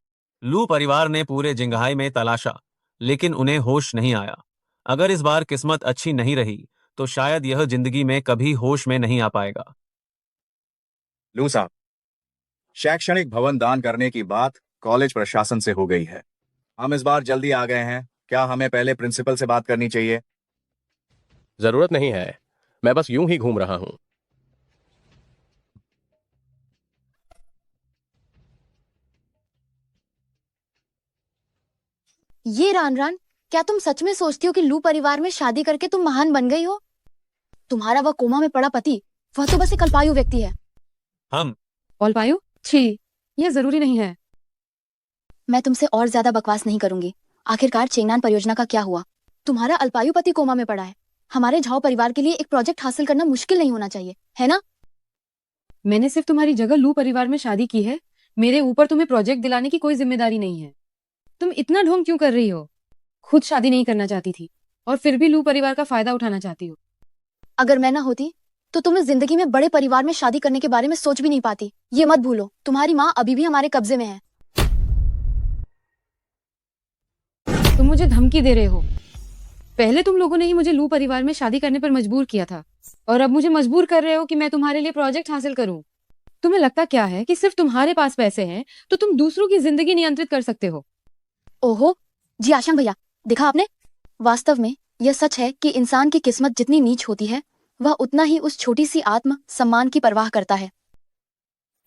लू परिवार ने पूरे जिंगहाई में तलाशा, लेकिन उन्हें होश नहीं आया। अगर इस बार किस्मत अच्छी नहीं रही तो शायद यह जिंदगी में कभी होश में नहीं आ पाएगा। लू साहब, शैक्षणिक भवन दान करने की बात कॉलेज प्रशासन से हो गई है। हम इस बार जल्दी आ गए हैं। क्या हमें पहले प्रिंसिपल से बात करनी चाहिए? जरूरत नहीं है, मैं बस यूं ही घूम रहा हूं। ये रान रान, क्या तुम सच में सोचती हो कि लू परिवार में शादी करके तुम महान बन गई हो? तुम्हारा वह कोमा में पड़ा पति, वह तो बस एक अल्पायु व्यक्ति है। हम अल्पायु? छी, ये जरूरी नहीं है। मैं तुमसे और ज्यादा बकवास नहीं करूंगी। आखिरकार चेंगनान परियोजना का क्या हुआ? तुम्हारा अल्पायु पति कोमा में पड़ा है। हमारे झाओ परिवार के लिए एक प्रोजेक्ट हासिल करना मुश्किल नहीं होना चाहिए, है ना? मैंने सिर्फ तुम्हारी जगह लू परिवार में शादी की है। मेरे ऊपर तुम्हें प्रोजेक्ट दिलाने की कोई जिम्मेदारी नहीं है। तुम इतना ढोंग क्यों कर रही हो? खुद शादी नहीं करना चाहती थी और फिर भी लू परिवार का फायदा उठाना चाहती हो। अगर मैं ना होती तो तुम इस जिंदगी में बड़े परिवार में शादी करने के बारे में सोच भी नहीं पाती। ये मत भूलो, तुम्हारी माँ अभी भी हमारे कब्जे में है। तुम मुझे धमकी दे रहे हो। पहले तुम लोगों ने ही मुझे लू परिवार में शादी करने पर मजबूर किया था और अब मुझे मजबूर कर रहे हो कि मैं तुम्हारे लिए प्रोजेक्ट हासिल करूं। तुम्हें लगता क्या है कि सिर्फ तुम्हारे पास पैसे हैं तो तुम दूसरों की जिंदगी नियंत्रित कर सकते हो? ओहो जी आशंक भैया, देखा आपने? वास्तव में यह सच है कि इंसान की किस्मत जितनी नीच होती है वह उतना ही उस छोटी सी आत्म सम्मान की परवाह करता है।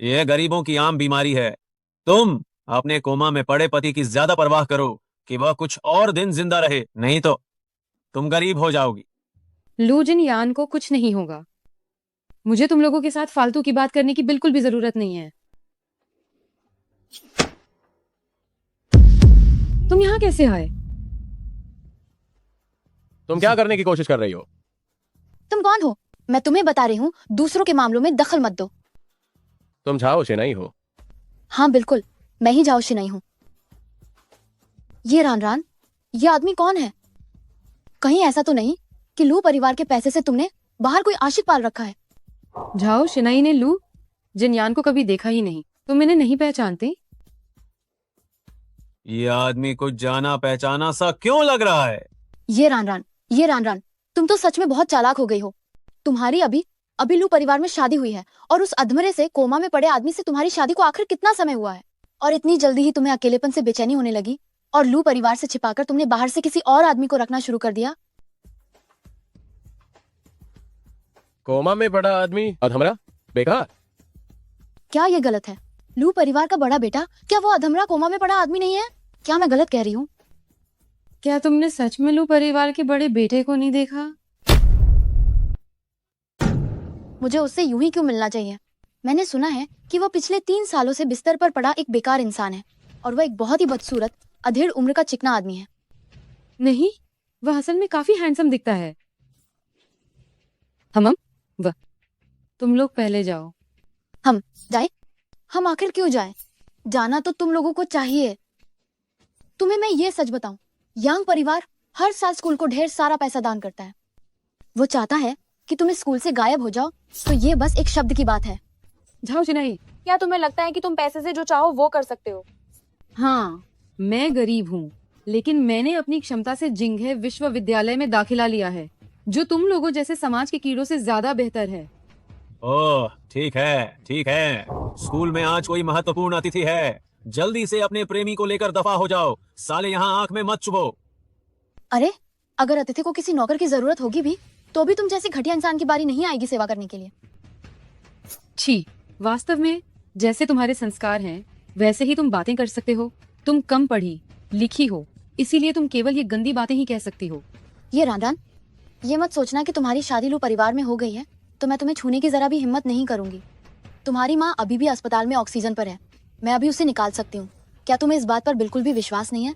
यह गरीबों की आम बीमारी है। तुम अपने कोमा में पड़े पति की ज्यादा परवाह करो कि वह कुछ और दिन जिंदा रहे, नहीं तो तुम गरीब हो जाओगी। लू जिन यान को कुछ नहीं होगा। मुझे तुम लोगों के साथ फालतू की बात करने की बिल्कुल भी जरूरत नहीं है। तुम यहाँ कैसे आए? तुम क्या करने की कोशिश कर रही हो? तुम कौन हो? मैं तुम्हें बता रही हूँ, दूसरों के मामलों में दखल मत दो। तुम झाओ शिनाई हो? हाँ बिल्कुल, मैं ही जाओ शिनाई हूँ। ये रान रान, ये आदमी कौन है? कहीं ऐसा तो नहीं कि लू परिवार के पैसे से तुमने बाहर कोई आशिक पाल रखा है? झाओ शिनाई ने लू जिनयान को कभी देखा ही नहीं। तुम इन्हें नहीं पहचानती? ये आदमी कुछ जाना पहचाना सा क्यों लग रहा है? ये रान रान, ये रान रान, तुम तो सच में बहुत चालाक हो गई हो। तुम्हारी अभी लू परिवार में शादी हुई है और उस अधमरे से कोमा में पड़े आदमी से तुम्हारी शादी को आखिर कितना समय हुआ है? और इतनी जल्दी ही तुम्हें अकेलेपन से बेचैनी होने लगी और लू परिवार से छिपाकर तुमने बाहर से किसी और आदमी को रखना शुरू कर दिया। कोमा में बड़ा आदमी अधमरा बेकार? क्या ये गलत है? लू परिवार का बड़ा बेटा, क्या वो अधमरा कोमा में पड़ा आदमी नहीं है? क्या मैं गलत कह रही हूँ? क्या तुमने सच में लू परिवार के बड़े बेटे को नहीं देखा? मुझे उससे यूं ही क्यों मिलना चाहिए? मैंने सुना है कि वो पिछले 3 सालों से बिस्तर पर पड़ा एक बेकार इंसान है और वह एक बहुत ही बदसूरत अधेड़ उम्र का चिकना आदमी है। नहीं, वह असल में काफी हैंडसम दिखता है। हम वह तुम लोग पहले जाओ। हम जाए? हम आखिर क्यों जाए? जाना तो तुम लोगों को चाहिए। तुम्हें मैं ये सच बताऊं, यांग परिवार हर साल स्कूल को ढेर सारा पैसा दान करता है। वो चाहता है कि तुम इस स्कूल से गायब हो जाओ, तो ये बस एक शब्द की बात है। जाओ चिनाई। क्या तुम्हें लगता है कि तुम पैसे से जो चाहो वो कर सकते हो? हाँ, मैं गरीब हूँ, लेकिन मैंने अपनी क्षमता से जिंघे विश्वविद्यालय में दाखिला लिया है, जो तुम लोगों जैसे समाज के कीड़ों से ज्यादा बेहतर है। ओह, ठीक है, ठीक है। स्कूल में आज कोई महत्वपूर्ण अतिथि है। जल्दी से अपने प्रेमी को लेकर दफा हो जाओ। साले यहाँ आंख में मत चुभो। अरे, अगर अतिथि को किसी नौकर की जरूरत होगी भी तो भी तुम जैसे घटिया इंसान की बारी नहीं आएगी सेवा करने के लिए। छी, वास्तव में जैसे तुम्हारे संस्कार हैं वैसे ही तुम बातें कर सकते हो। तुम कम पढ़ी लिखी हो, इसीलिए तुम केवल ये गंदी बातें ही कह सकती हो। ये रानरान, ये मत सोचना कि तुम्हारी शादी लू परिवार में हो गई है तो मैं तुम्हें छूने की जरा भी हिम्मत नहीं करूंगी। तुम्हारी माँ अभी भी अस्पताल में ऑक्सीजन पर है, मैं अभी उसे निकाल सकती हूँ। क्या तुम्हें इस बात पर बिल्कुल भी विश्वास नहीं है?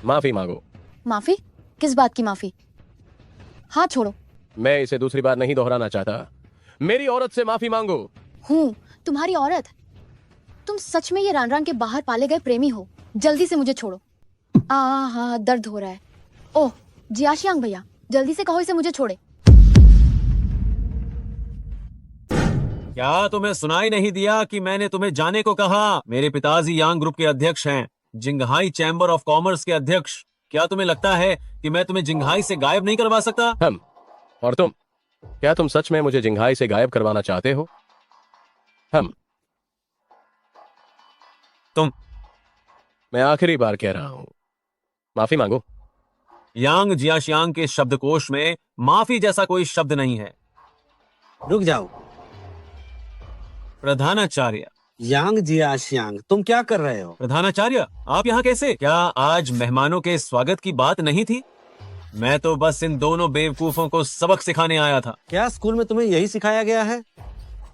माफी मांगो। माफी? किस बात की माफी? हाथ छोड़ो। मैं इसे दूसरी बार नहीं दोहराना चाहता। मेरी औरत से माफी मांगो। हूँ तुम्हारी औरत? तुम सच में ये रानरान के बाहर पाले गए प्रेमी हो? जल्दी से मुझे छोड़ो। हाँ, दर्द हो रहा है। ओह जियाशियांग भैया, जल्दी से कहो इसे मुझे छोड़े। क्या तुम्हें सुनाई नहीं दिया कि मैंने तुम्हें जाने को कहा? मेरे पिताजी यांग ग्रुप के अध्यक्ष हैं, जिंगहाई चैम्बर ऑफ कॉमर्स के अध्यक्ष। क्या तुम्हें लगता है कि मैं तुम्हें जिंगहाई से गायब नहीं करवा सकता? हम और तुम, क्या तुम सच में मुझे जिंगहाई से गायब करवाना चाहते हो? हम तुम मैं आखिरी बार कह रहा हूं, माफी मांगो। यांग जियाशियांग के शब्दकोश में माफी जैसा कोई शब्द नहीं है। रुक जाओ। प्रधानाचार्य। यांग जियाशियांग, तुम क्या कर रहे हो? प्रधानाचार्य, आप यहाँ कैसे? क्या आज मेहमानों के स्वागत की बात नहीं थी? मैं तो बस इन दोनों बेवकूफों को सबक सिखाने आया था। क्या स्कूल में तुम्हें यही सिखाया गया है?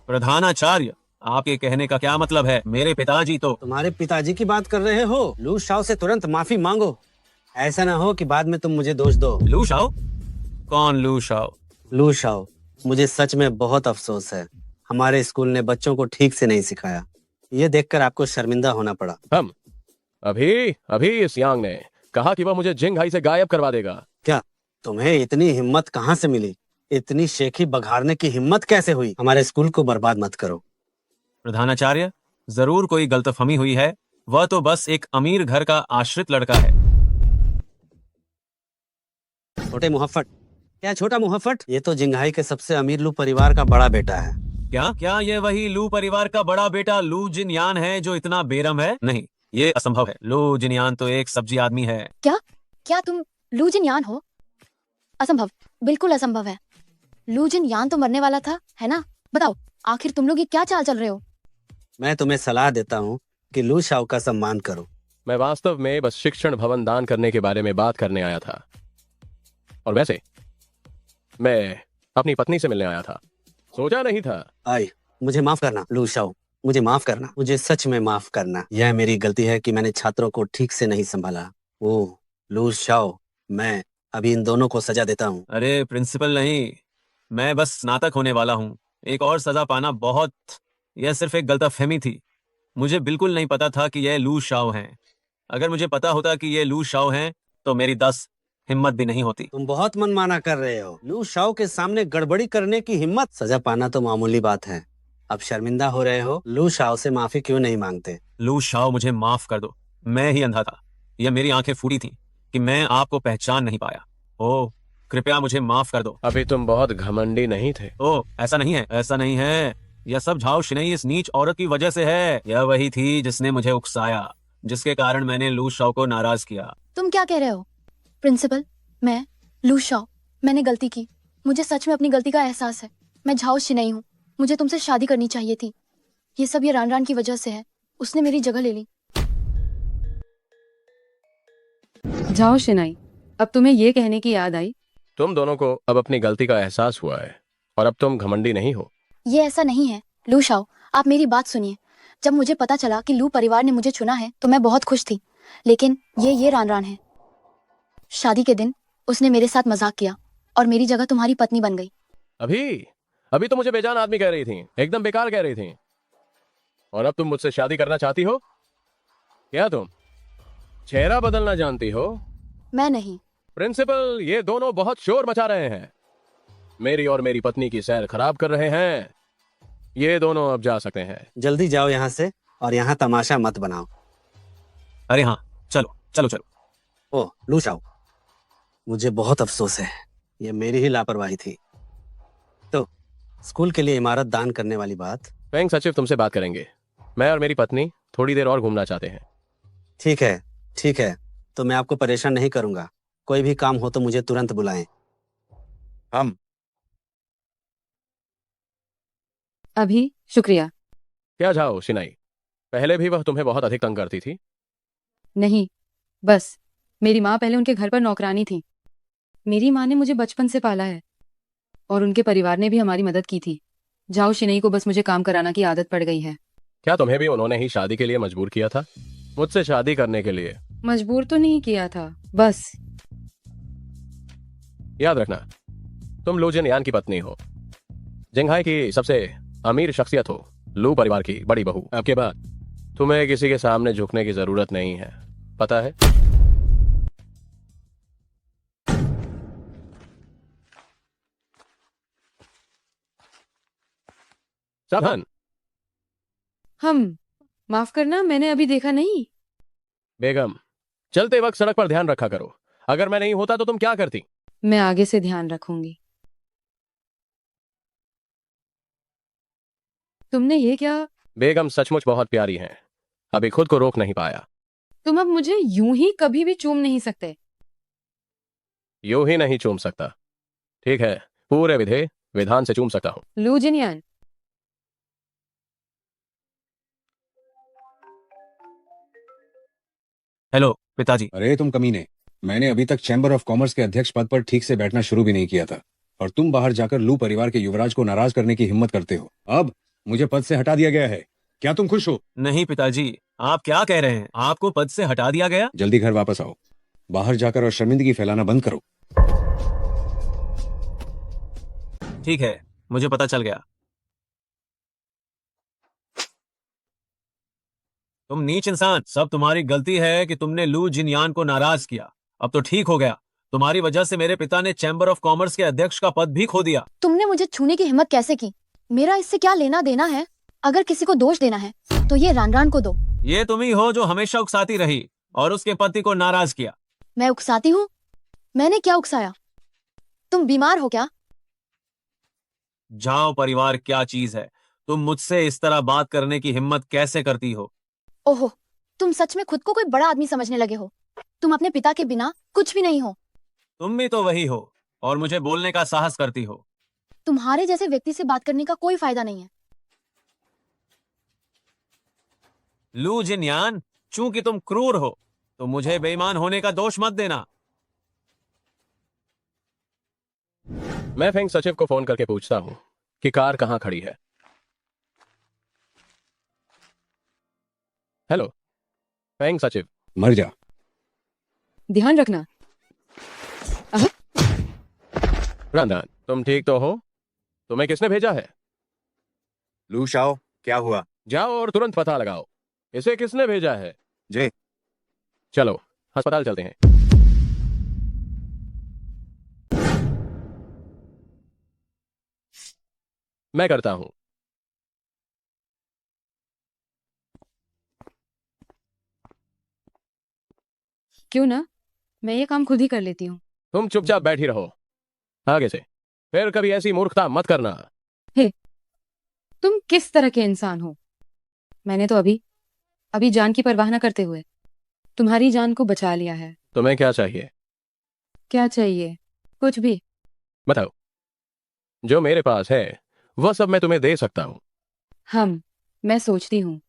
प्रधानाचार्य, आपके कहने का क्या मतलब है? मेरे पिताजी तो... तुम्हारे पिताजी की बात कर रहे हो? लू शाओ से तुरंत माफी मांगो। ऐसा ना हो कि बाद में तुम मुझे दोष दो। लू शाओ? कौन लू शाओ? लू शाओ, मुझे सच में बहुत अफसोस है, हमारे स्कूल ने बच्चों को ठीक से नहीं सिखाया। ये देखकर आपको शर्मिंदा होना पड़ा। हम अभी इस यांग ने कहा कि वह मुझे जिंगहाई से गायब करवा देगा। क्या तुम्हें इतनी हिम्मत कहाँ से मिली? इतनी शेखी बघाड़ने की हिम्मत कैसे हुई? हमारे स्कूल को बर्बाद मत करो। प्रधानाचार्य, जरूर कोई गलतफहमी हुई है। वह तो बस एक अमीर घर का आश्रित लड़का है। छोटे मुहफ्फट। क्या छोटा मुहफ्फट? ये तो जिंगहाई के सबसे अमीर लू परिवार का बड़ा बेटा है। क्या ये वही लू परिवार का बड़ा बेटा लू जिनयान है जो इतना बेरम है? नहीं, ये असंभव है। लू जिनयान तो एक सब्जी आदमी है। क्या तुम लू जिनयान हो? असंभव, बिल्कुल असंभव है। लू जिनयान तो मरने वाला था, है ना? बताओ, आखिर तुम लोग ये क्या चाल चल रहे हो? मैं तुम्हें सलाह देता हूँ कि लू शाओ का सम्मान करो। मैं वास्तव में बस शिक्षण भवन दान करने के बारे में बात करने आया था, और वैसे मैं अपनी पत्नी से मिलने आया था, सोचा नहीं था। आई, मुझे माफ करना लू शाओ, मुझे माफ करना, मुझे सच में माफ करना। यह मेरी गलती है कि मैंने छात्रों को ठीक से नहीं संभाला। ओह लू शाओ, मैं अभी इन दोनों को सजा देता हूँ। अरे प्रिंसिपल नहीं, मैं बस स्नातक होने वाला हूँ। एक और सजा पाना बहुत... यह सिर्फ एक गलतफहमी थी। मुझे बिल्कुल नहीं पता था कि यह लू शाओ हैं। अगर मुझे पता होता कि ये लू शाओ हैं तो मेरी 10 हिम्मत भी नहीं होती। तुम बहुत मनमाना कर रहे हो। लू शाओ के सामने गड़बड़ी करने की हिम्मत? सजा पाना तो मामूली बात है, अब शर्मिंदा हो रहे हो। लू शाओ से माफी क्यों नहीं मांगते? लू शाओ, मुझे माफ कर दो। मैं ही अंधा था, यह मेरी आंखें फूटी थी कि मैं आपको पहचान नहीं पाया। ओह कृपया मुझे माफ कर दो। अभी तुम बहुत घमंडी नहीं थे। ओह ऐसा नहीं है, ऐसा नहीं है। यह सब झाओ शिनई इस नीच औरत की वजह से है। यह वही थी जिसने मुझे उकसाया, जिसके कारण मैंने लू शाओ को नाराज किया। तुम क्या कह रहे हो? प्रिंसिपल, मैं लू शाओ, मैंने गलती की। मुझे सच में अपनी गलती का एहसास है। मैं झाओ शिनई हूँ, मुझे तुमसे शादी करनी चाहिए थी। ये सब ये रानरान की वजह से है, उसने मेरी जगह ले ली। जाओ शिनाई, अब तुम्हें ये कहने की याद आई? तुम दोनों को अब अपनी गलती का एहसास हुआ है और अब तुम घमंडी नहीं हो। ये ऐसा नहीं है। लू शाओ, आप मेरी बात सुनिए। जब मुझे पता चला कि लू परिवार ने मुझे चुना है तो मैं बहुत खुश थी, लेकिन ये रानरान है। शादी के दिन उसने मेरे साथ मजाक किया और मेरी जगह तुम्हारी पत्नी बन गई। अभी तो मुझे बेजान आदमी कह रही थी, एकदम बेकार कह रही थी, और अब तुम मुझसे शादी करना चाहती हो? क्या तुम चेहरा बदलना जानती हो? मैं नहीं। प्रिंसिपल, ये दोनों बहुत शोर मचा रहे हैं, मेरी और मेरी पत्नी की सैर खराब कर रहे हैं। ये दोनों अब जा सकते हैं। जल्दी जाओ यहाँ से और यहाँ तमाशा मत बनाओ। अरे हाँ, चलो चलो चलो। ओह लू शाओ, मुझे बहुत अफसोस है, ये मेरी ही लापरवाही थी। तो स्कूल के लिए इमारत दान करने वाली बात? बैंक सचिव तुमसे बात करेंगे। मैं और मेरी पत्नी थोड़ी देर और घूमना चाहते हैं। ठीक है, तो मैं आपको परेशान नहीं करूंगा। कोई भी काम हो तो मुझे तुरंत बुलाएं। हम अभी शुक्रिया। क्या जाओ शिनाई, पहले भी वह तुम्हें बहुत अधिक तंग करती थी? नहीं, बस मेरी माँ पहले उनके घर पर नौकरानी थी। मेरी माँ ने मुझे बचपन से पाला है और उनके परिवार ने भी हमारी मदद की थी। जाओ, शिनई को बस मुझे काम कराना की आदत पड़ गई है। क्या तुम्हें भी उन्होंने ही शादी के लिए मजबूर किया था? मुझसे शादी करने के लिए? मजबूर तो नहीं किया था, बस। याद रखना, तुम लू जिनयान की पत्नी हो, जिंगहाई की सबसे अमीर शख्सियत हो, लू परिवार की बड़ी बहू। आपके बाद तुम्हें किसी के सामने झुकने की जरूरत नहीं है, पता है? सावधान। हम माफ करना, मैंने अभी देखा नहीं। बेगम, चलते वक्त सड़क पर ध्यान रखा करो। अगर मैं नहीं होता तो तुम क्या करती? मैं आगे से ध्यान रखूंगी। तुमने ये क्या? बेगम सचमुच बहुत प्यारी हैं, अभी खुद को रोक नहीं पाया। तुम अब मुझे यूं ही कभी भी चूम नहीं सकते। यूं ही नहीं चूम सकता, ठीक है, पूरे विधान से चूम सकता हूं। लू जिनयान, हेलो पिताजी। अरे तुम कमीने, मैंने अभी तक चैम्बर ऑफ कॉमर्स के अध्यक्ष पद पर ठीक से बैठना शुरू भी नहीं किया था और तुम बाहर जाकर लू परिवार के युवराज को नाराज करने की हिम्मत करते हो। अब मुझे पद से हटा दिया गया है, क्या तुम खुश हो? नहीं पिताजी, आप क्या कह रहे हैं? आपको पद से हटा दिया गया? जल्दी घर वापस आओ, बाहर जाकर और शर्मिंदगी फैलाना बंद करो। ठीक है, मुझे पता चल गया। तुम नीच इंसान, सब तुम्हारी गलती है कि तुमने लू जिनयान को नाराज किया। अब तो ठीक हो गया, तुम्हारी वजह से मेरे पिता ने चैम्बर ऑफ कॉमर्स के अध्यक्ष का पद भी खो दिया। तुमने मुझे छूने की हिम्मत कैसे की? मेरा इससे क्या लेना देना है? अगर किसी को दोष देना है तो ये रान को दो। ये तुम ही हो जो हमेशा उकसाती रही और उसके पति को नाराज किया। मैं उकसाती हूँ? मैंने क्या उकसाया? तुम बीमार हो क्या? जाओ, परिवार क्या चीज है? तुम मुझसे इस तरह बात करने की हिम्मत कैसे करती हो? ओहो, तुम सच में खुद को कोई बड़ा आदमी समझने लगे हो। तुम अपने पिता के बिना कुछ भी नहीं हो। तुम भी तो वही हो और मुझे बोलने का साहस करती हो। तुम्हारे जैसे व्यक्ति से बात करने का कोई फायदा नहीं है। लू जिनयान, चूंकि तुम क्रूर हो तो मुझे बेईमान होने का दोष मत देना। मैं फेंग सचिव को फोन करके पूछता हूं कि कार कहां खड़ी है। हेलो फेंग सचिव। मर जा। ध्यान रखना। रंदान, तुम ठीक तो हो? तुम्हें किसने भेजा है? लू शाओ, क्या हुआ? जाओ और तुरंत पता लगाओ, इसे किसने भेजा है। जे, चलो अस्पताल चलते हैं। मैं करता हूं। क्यों ना, मैं ये काम खुद ही कर लेती हूँ। तुम चुपचाप बैठी रहो, आगे से फिर कभी ऐसी मूर्खता मत करना। हे, तुम किस तरह के इंसान हो? मैंने तो अभी जान की परवाह न करते हुए तुम्हारी जान को बचा लिया है। तुम्हें क्या चाहिए? क्या चाहिए? कुछ भी। बताओ, जो मेरे पास है वह सब मैं तुम्हें दे सकता हूं। मैं सोचती हूँ।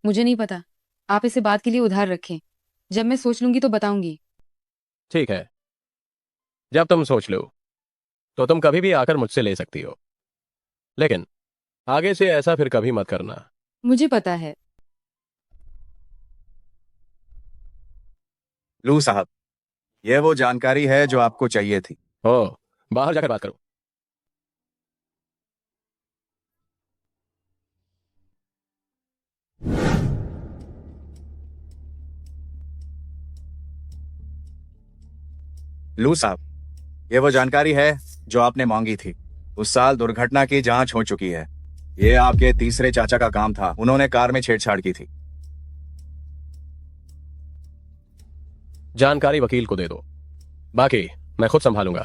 मुझे नहीं पता, आप इसे बात के लिए उधार रखें। जब मैं सोच लूंगी तो बताऊंगी। ठीक है, जब तुम सोच लो तो तुम कभी भी आकर मुझसे ले सकती हो, लेकिन आगे से ऐसा फिर कभी मत करना। मुझे पता है। लू साहब, यह वो जानकारी है जो आपको चाहिए थी। ओ, बाहर जाकर बात करो। लू साहब, यह वो जानकारी है जो आपने मांगी थी। उस साल दुर्घटना की जांच हो चुकी है। ये आपके तीसरे चाचा का काम था, उन्होंने कार में छेड़छाड़ की थी। जानकारी वकील को दे दो, बाकी मैं खुद संभालूंगा।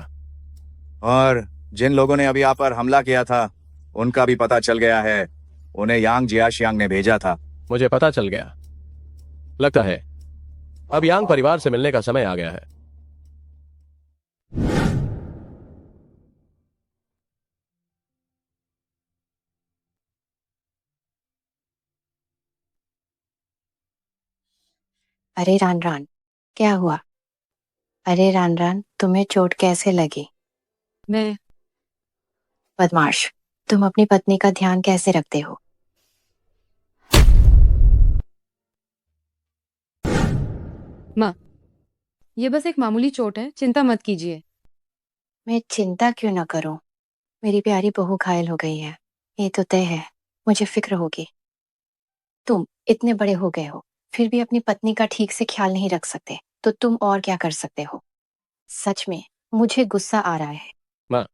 और जिन लोगों ने अभी आप पर हमला किया था उनका भी पता चल गया है। उन्हें यांग जियाशियांग ने भेजा था। मुझे पता चल गया। लगता है अब यांग परिवार से मिलने का समय आ गया है। अरे रान रान, क्या हुआ? अरे रान रान, तुम्हें चोट कैसे लगी? मैं बदमाश, तुम अपनी पत्नी का ध्यान कैसे रखते हो? माँ, ये बस एक मामूली चोट है, चिंता मत कीजिए। मैं चिंता क्यों न करूं? मेरी प्यारी बहू घायल हो गई है, ये तो तय है। मुझे फिक्र होगी। तुम इतने बड़े हो गए हो, फिर भी अपनी पत्नी का ठीक से ख्याल नहीं रख सकते, तो तुम और क्या कर सकते हो? सच में मुझे गुस्सा आ रहा है। माँ।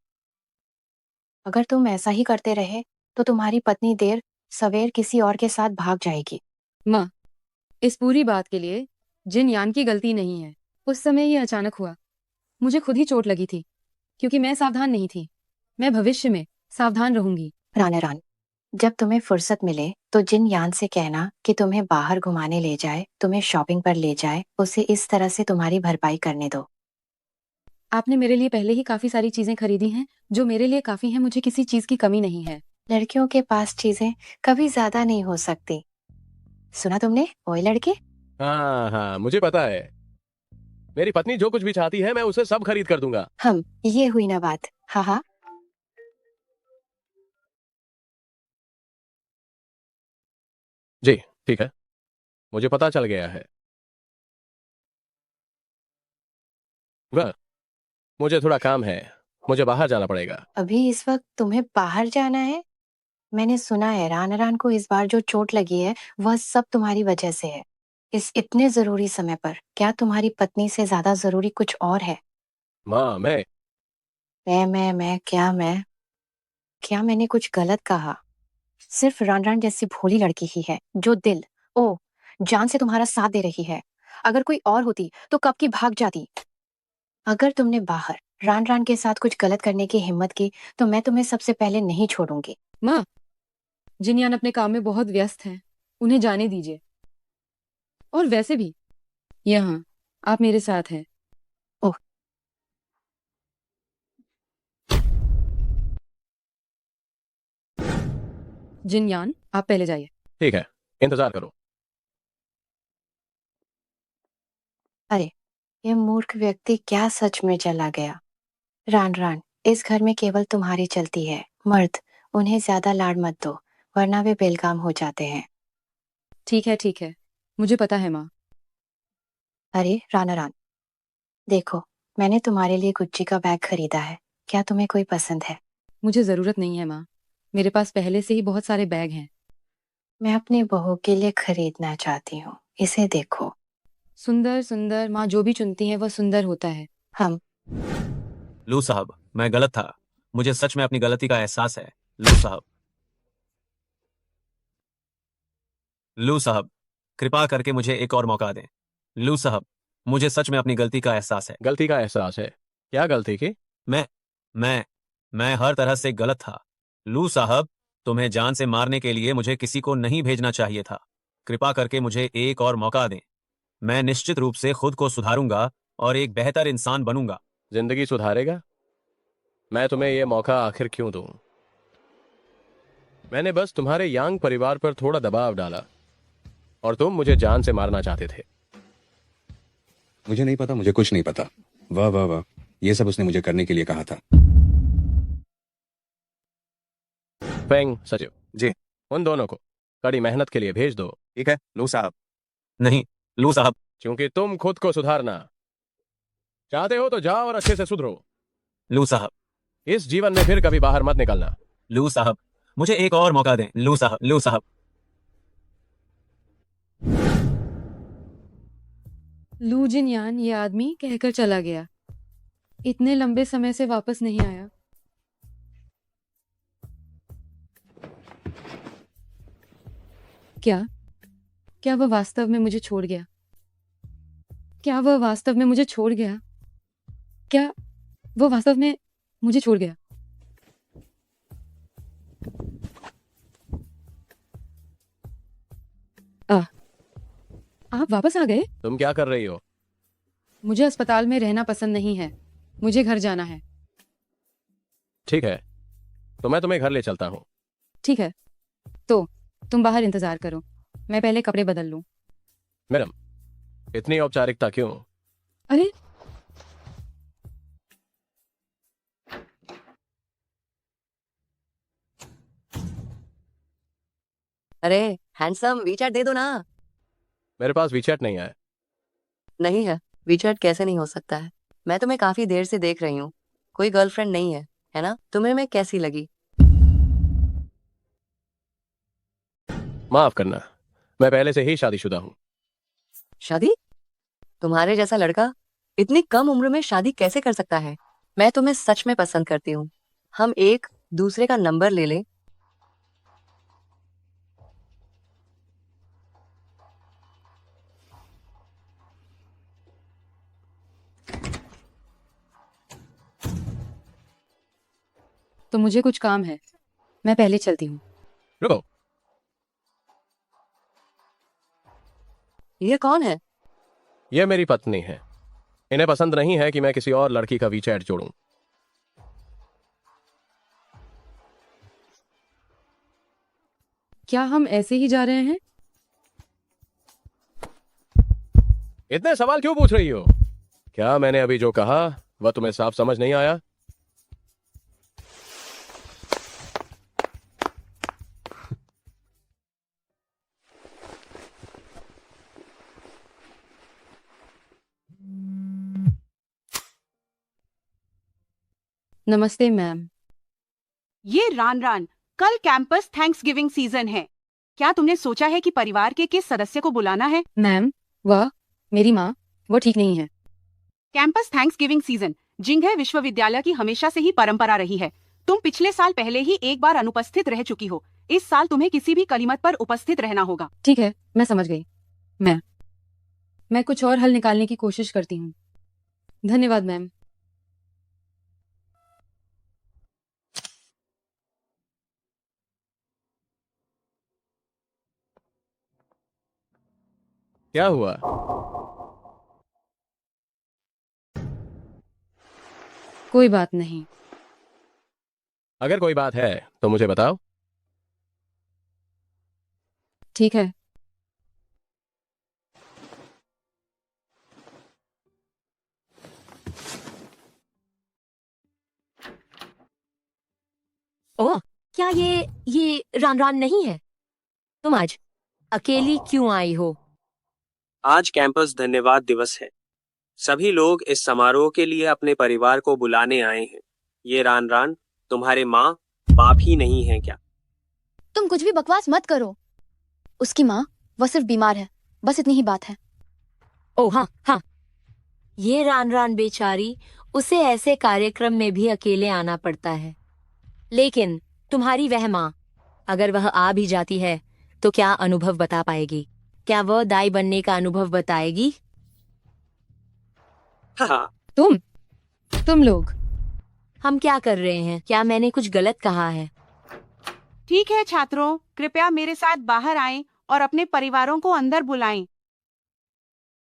अगर तुम ऐसा ही करते रहे तो तुम्हारी पत्नी देर सवेर किसी और के साथ भाग जाएगी। माँ, इस पूरी बात के लिए जिन यान की गलती नहीं है। उस समय ये अचानक हुआ। मुझे खुद ही चोट लगी थी, क्योंकि मैं सावधान नहीं थी। मैं भविष्य में सावधान रहूंगी। रान, जब तुम्हें फुर्सत मिले तो जिन यान से कहना कि तुम्हें बाहर घुमाने ले जाए, तुम्हें शॉपिंग पर ले जाए, उसे इस तरह से तुम्हारी भरपाई करने दो। आपने मेरे लिए पहले ही काफी सारी चीजें खरीदी हैं, जो मेरे लिए काफी हैं। मुझे किसी चीज की कमी नहीं है। लड़कियों के पास चीजें कभी ज्यादा नहीं हो सकती। सुना तुमने, ओए लड़के? हाँ हाँ, मुझे पता है। मेरी पत्नी जो कुछ भी चाहती है मैं उसे सब खरीद कर दूंगा। ये हुई ना बात। हाँ हाँ। जी ठीक है, मुझे पता चल गया है। वह, मुझे थोड़ा काम है, मुझे बाहर जाना पड़ेगा। अभी इस वक्त तुम्हें बाहर जाना है? मैंने सुना है रान को इस बार जो चोट लगी है वह सब तुम्हारी वजह से है। इस इतने जरूरी समय पर क्या तुम्हारी पत्नी से ज्यादा जरूरी कुछ और है? माँ, क्या मैंने कुछ गलत कहा? सिर्फ रान जैसी भोली लड़की ही है जो दिल ओ जान से तुम्हारा साथ दे रही है। अगर कोई और होती तो कब की भाग जाती। अगर तुमने बाहर रान के साथ कुछ गलत करने की हिम्मत की तो मैं तुम्हें सबसे पहले नहीं छोड़ूंगी। माँ, जिनयान अपने काम में बहुत व्यस्त हैं, उन्हें जाने दीजिए। और वैसे भी यहाँ आप मेरे साथ हैं। ओह, जिनयान, आप पहले जाइए। ठीक है, इंतजार करो। अरे ये मूर्ख व्यक्ति क्या सच में चला गया? रान, इस घर में केवल तुम्हारी चलती है। मर्द, उन्हें ज्यादा लाड मत दो, वरना वे बेलगाम हो जाते हैं। ठीक है, मुझे पता है माँ। अरे रान, देखो, मैंने तुम्हारे लिए गुच्ची का बैग खरीदा है। क्या तुम्हें कोई पसंद है? मुझे जरूरत नहीं है माँ, मेरे पास पहले से ही बहुत सारे बैग हैं। मैं अपनी बहू के लिए खरीदना चाहती हूँ, इसे देखो। सुंदर सुंदर, माँ जो भी चुनती है वह सुंदर होता है। लू साहब, मैं गलत था। मुझे सच में अपनी गलती का एहसास है। लू साहब, कृपा करके मुझे एक और मौका दें। लू साहब, मुझे सच में अपनी गलती का एहसास है। गलती का एहसास है? क्या गलती की? मैं हर तरह से गलत था। लू साहब, तुम्हें जान से मारने के लिए मुझे किसी को नहीं भेजना चाहिए था। कृपा करके मुझे एक और मौका दें। मैं निश्चित रूप से खुद को सुधारूंगा और एक बेहतर इंसान बनूंगा। जिंदगी सुधारेगा? मैं तुम्हें यह मौका आखिर क्यों दूं? मैंने बस तुम्हारे यांग परिवार पर थोड़ा दबाव डाला और तुम मुझे जान से मारना चाहते थे। मुझे नहीं पता, मुझे कुछ नहीं पता। वाह वाह वाह, ये सब उसने मुझे करने के लिए कहा था। फेंग, सचिव जी। उन दोनों को कड़ी मेहनत के लिए भेज दो। ठीक है लू साहब। नहीं लू साहब। क्योंकि तुम खुद को सुधारना चाहते हो तो जाओ और अच्छे से सुधरो। लू साहब। इस जीवन में फिर कभी बाहर मत निकलना। लू साहब, मुझे एक और मौका दें। लू साहब। लू जिनयान, ये आदमी कहकर चला गया, इतने लंबे समय से वापस नहीं आया। क्या वह वास्तव में मुझे छोड़ गया? क्या वह वास्तव में मुझे छोड़ गया? क्या वह वास्तव में मुझे छोड़ गया? आप वापस आ गए? तुम क्या कर रही हो? मुझे अस्पताल में रहना पसंद नहीं है, मुझे घर जाना है। ठीक है, तो मैं तुम्हें घर ले चलता हूँ। ठीक है, तो तुम बाहर इंतजार करो, मैं पहले कपड़े बदल लूं। मैडम, इतनी औपचारिकता क्यों? अरे अरे हैंडसम वीचैट दे दो ना। मेरे पास वीचैट नहीं है। नहीं है? वीचैट कैसे नहीं हो सकता है? मैं तुम्हें काफी देर से देख रही हूँ। कोई गर्लफ्रेंड नहीं है ना? तुम्हें मैं कैसी लगी? माफ करना, मैं पहले से ही शादीशुदा हूँ। शादी? तुम्हारे जैसा लड़का इतनी कम उम्र में शादी कैसे कर सकता है? मैं तुम्हें सच में पसंद करती हूँ। हम एक दूसरे का नंबर ले लें। तो मुझे कुछ काम है, मैं पहले चलती हूँ। रुको, ये कौन है? ये मेरी पत्नी है। इन्हें पसंद नहीं है कि मैं किसी और लड़की का वीचैट जोड़ूं। क्या हम ऐसे ही जा रहे हैं? इतने सवाल क्यों पूछ रही हो? क्या मैंने अभी जो कहा वह तुम्हें साफ समझ नहीं आया? नमस्ते मैम। ये रान रान, कल कैंपस थैंक्सगिविंग सीजन है। क्या तुमने सोचा है कि परिवार के किस सदस्य को बुलाना है? मैम, वह मेरी माँ, वो ठीक नहीं है। कैंपस थैंक्सगिविंग सीजन जिंघे विश्वविद्यालय की हमेशा से ही परंपरा रही है। तुम पिछले साल पहले ही एक बार अनुपस्थित रह चुकी हो। इस साल तुम्हें किसी भी कलीमत पर उपस्थित रहना होगा। ठीक है, मैं समझ गई। मैं कुछ और हल निकालने की कोशिश करती हूँ। धन्यवाद मैम। क्या हुआ? कोई बात नहीं। अगर कोई बात है तो मुझे बताओ। ठीक है। ओह, क्या ये रान रान नहीं है? तुम आज अकेली क्यों आई हो? आज कैंपस धन्यवाद दिवस है। सभी लोग इस समारोह के लिए अपने परिवार को बुलाने आए हैं। ये रान रान तुम्हारे माँ बाप ही नहीं है क्या? तुम कुछ भी बकवास मत करो। उसकी माँ, वह सिर्फ बीमार है, बस इतनी ही बात है। ओह हाँ हाँ, ये रान रान बेचारी, उसे ऐसे कार्यक्रम में भी अकेले आना पड़ता है। लेकिन तुम्हारी वह माँ, अगर वह आ भी जाती है तो क्या अनुभव बता पाएगी? क्या वह दाई बनने का अनुभव बताएगी? हाँ। तुम लोग हम क्या कर रहे हैं? क्या मैंने कुछ गलत कहा है? ठीक है छात्रों, कृपया मेरे साथ बाहर आएं और अपने परिवारों को अंदर बुलाएं।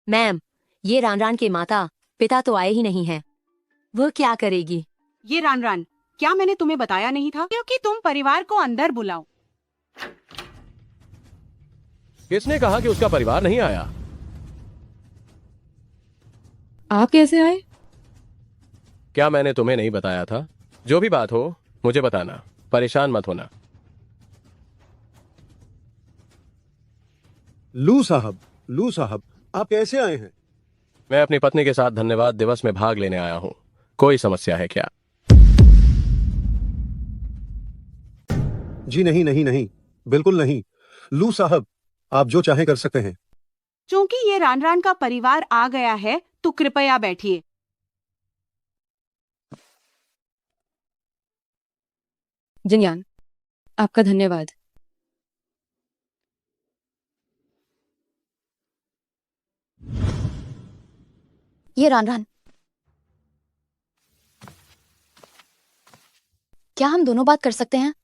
मैम, ये रान रान के माता पिता तो आए ही नहीं हैं। वह क्या करेगी? ये रान रान, क्या मैंने तुम्हें बताया नहीं था क्योंकि तुम परिवार को अंदर बुलाओ। किसने कहा कि उसका परिवार नहीं आया? आप कैसे आए? क्या मैंने तुम्हें नहीं बताया था? जो भी बात हो मुझे बताना, परेशान मत होना। लू साहब, आप कैसे आए हैं? मैं अपनी पत्नी के साथ धन्यवाद दिवस में भाग लेने आया हूँ। कोई समस्या है क्या? जी नहीं, बिल्कुल नहीं। लू साहब, आप जो चाहें कर सकते हैं। क्योंकि ये रान रान का परिवार आ गया है तो कृपया बैठिए। जिनयान, आपका धन्यवाद। ये रान रान, क्या हम दोनों बात कर सकते हैं?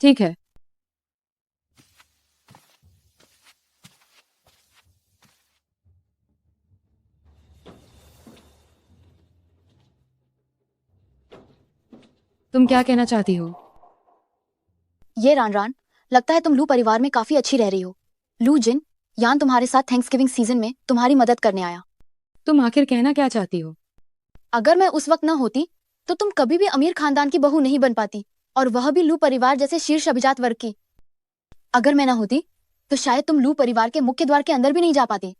ठीक है। तुम क्या कहना चाहती हो? ये रान रान, लगता है तुम लू परिवार में काफी अच्छी रह रही हो। लू जिन, यान तुम्हारे साथ थैंक्सगिविंग सीजन में तुम्हारी मदद करने आया। तुम आखिर कहना क्या चाहती हो? अगर मैं उस वक्त न होती तो तुम कभी भी अमीर खानदान की बहू नहीं बन पाती, और वह भी लू परिवार जैसे शीर्ष अभिजात वर्ग की। अगर मैं न होती तो शायद तुम लू परिवार के मुख्य द्वार के अंदर भी नहीं जा पाते।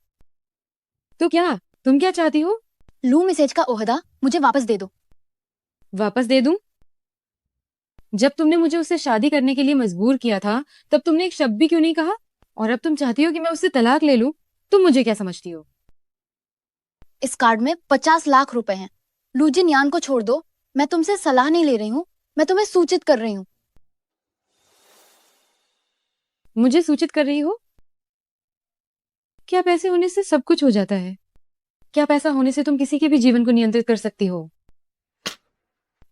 तो क्या तुम क्या चाहती हो? लू मिसेज का ओहदा मुझे वापस दे दो। वापस दे दूं? जब तुमने मुझे उससे शादी करने के लिए मजबूर किया था तब तुमने एक शब्द भी क्यों नहीं कहा? और अब तुम चाहती हो कि मैं उससे तलाक ले लूं? तुम मुझे क्या समझती हो? इस कार्ड में 50 लाख रुपए हैं। लू जिनयान को छोड़ दो। मैं तुमसे सलाह नहीं ले रही हूँ, मैं तुम्हें सूचित कर रही हूँ। मुझे सूचित कर रही हो? क्या पैसे होने से सब कुछ हो जाता है? क्या पैसा होने से तुम किसी के भी जीवन को नियंत्रित कर सकती हो?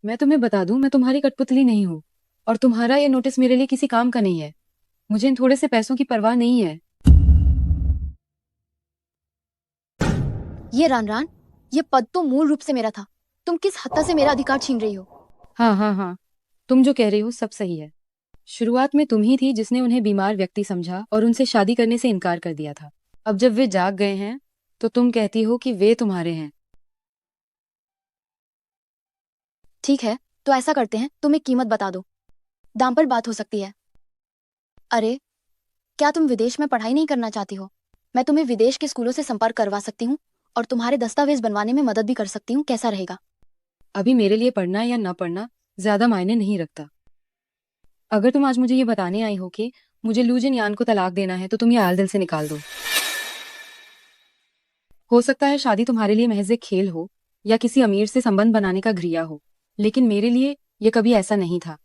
मैं तुम्हें बता दूं, मैं तुम्हारी कठपुतली नहीं हूं, और तुम्हारा ये नोटिस मेरे लिए किसी काम का नहीं है। मुझे इन थोड़े से पैसों की परवाह नहीं है। ये रान, ये पद तो मूल रूप से मेरा था। तुम किस हद से मेरा अधिकार छीन रही हो? हाँ, तुम जो कह रही हो सब सही है। शुरुआत में तुम ही थी जिसने उन्हें बीमार व्यक्ति समझा और उनसे शादी करने से इनकार कर दिया था। अब जब वे जाग गए हैं तो तुम कहती हो कि वे तुम्हारे हैं। ठीक है, तो ऐसा करते हैं, तुम एक कीमत बता दो। दाम पर बात हो सकती है। अरे, क्या तुम विदेश में पढ़ाई नहीं करना चाहती हो? मैं तुम्हें विदेश के स्कूलों से संपर्क करवा सकती हूँ और तुम्हारे दस्तावेज बनवाने में मदद भी कर सकती हूँ। कैसा रहेगा? अभी मेरे लिए पढ़ना या न पढ़ना ज्यादा मायने नहीं रखता। अगर तुम आज मुझे ये बताने आई हो कि मुझे लू जिनयान को तलाक देना है तो तुम ये आल दिल से निकाल दो। हो सकता है शादी तुम्हारे लिए महज एक खेल हो या किसी अमीर से संबंध बनाने का घिरिया हो, लेकिन मेरे लिए ये कभी ऐसा नहीं था।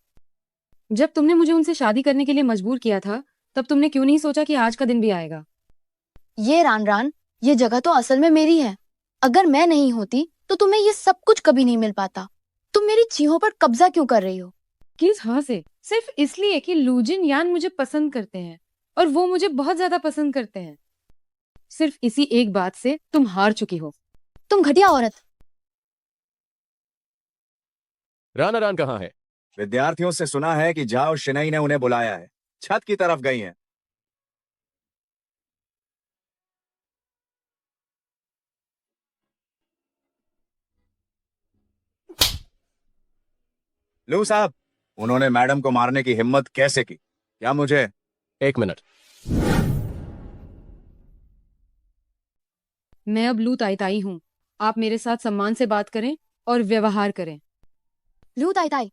जब तुमने मुझे उनसे शादी करने के लिए मजबूर किया था तब तुमने क्यों नहीं सोचा कि आज का दिन भी आएगा? ये रान, ये जगह तो असल में मेरी है। अगर मैं नहीं होती तो तुम्हें ये सब कुछ कभी नहीं मिल पाता। तुम मेरी चीहों पर कब्जा क्यों कर रही हो? किस हाँ से? सिर्फ इसलिए कि लू जिनयान मुझे पसंद करते हैं और वो मुझे बहुत ज्यादा पसंद करते हैं। सिर्फ इसी एक बात से तुम हार चुकी हो। तुम घटिया औरत। रान कहाँ है? विद्यार्थियों से सुना है कि जाओ शिनई ने उन्हें बुलाया है। छत की तरफ गई हैं। लू साहब, उन्होंने मैडम को मारने की हिम्मत कैसे की? क्या मुझे? 1 मिनट। मैं अब लू ताई हूँ। आप मेरे साथ सम्मान से बात करें और व्यवहार करें। लू ताई,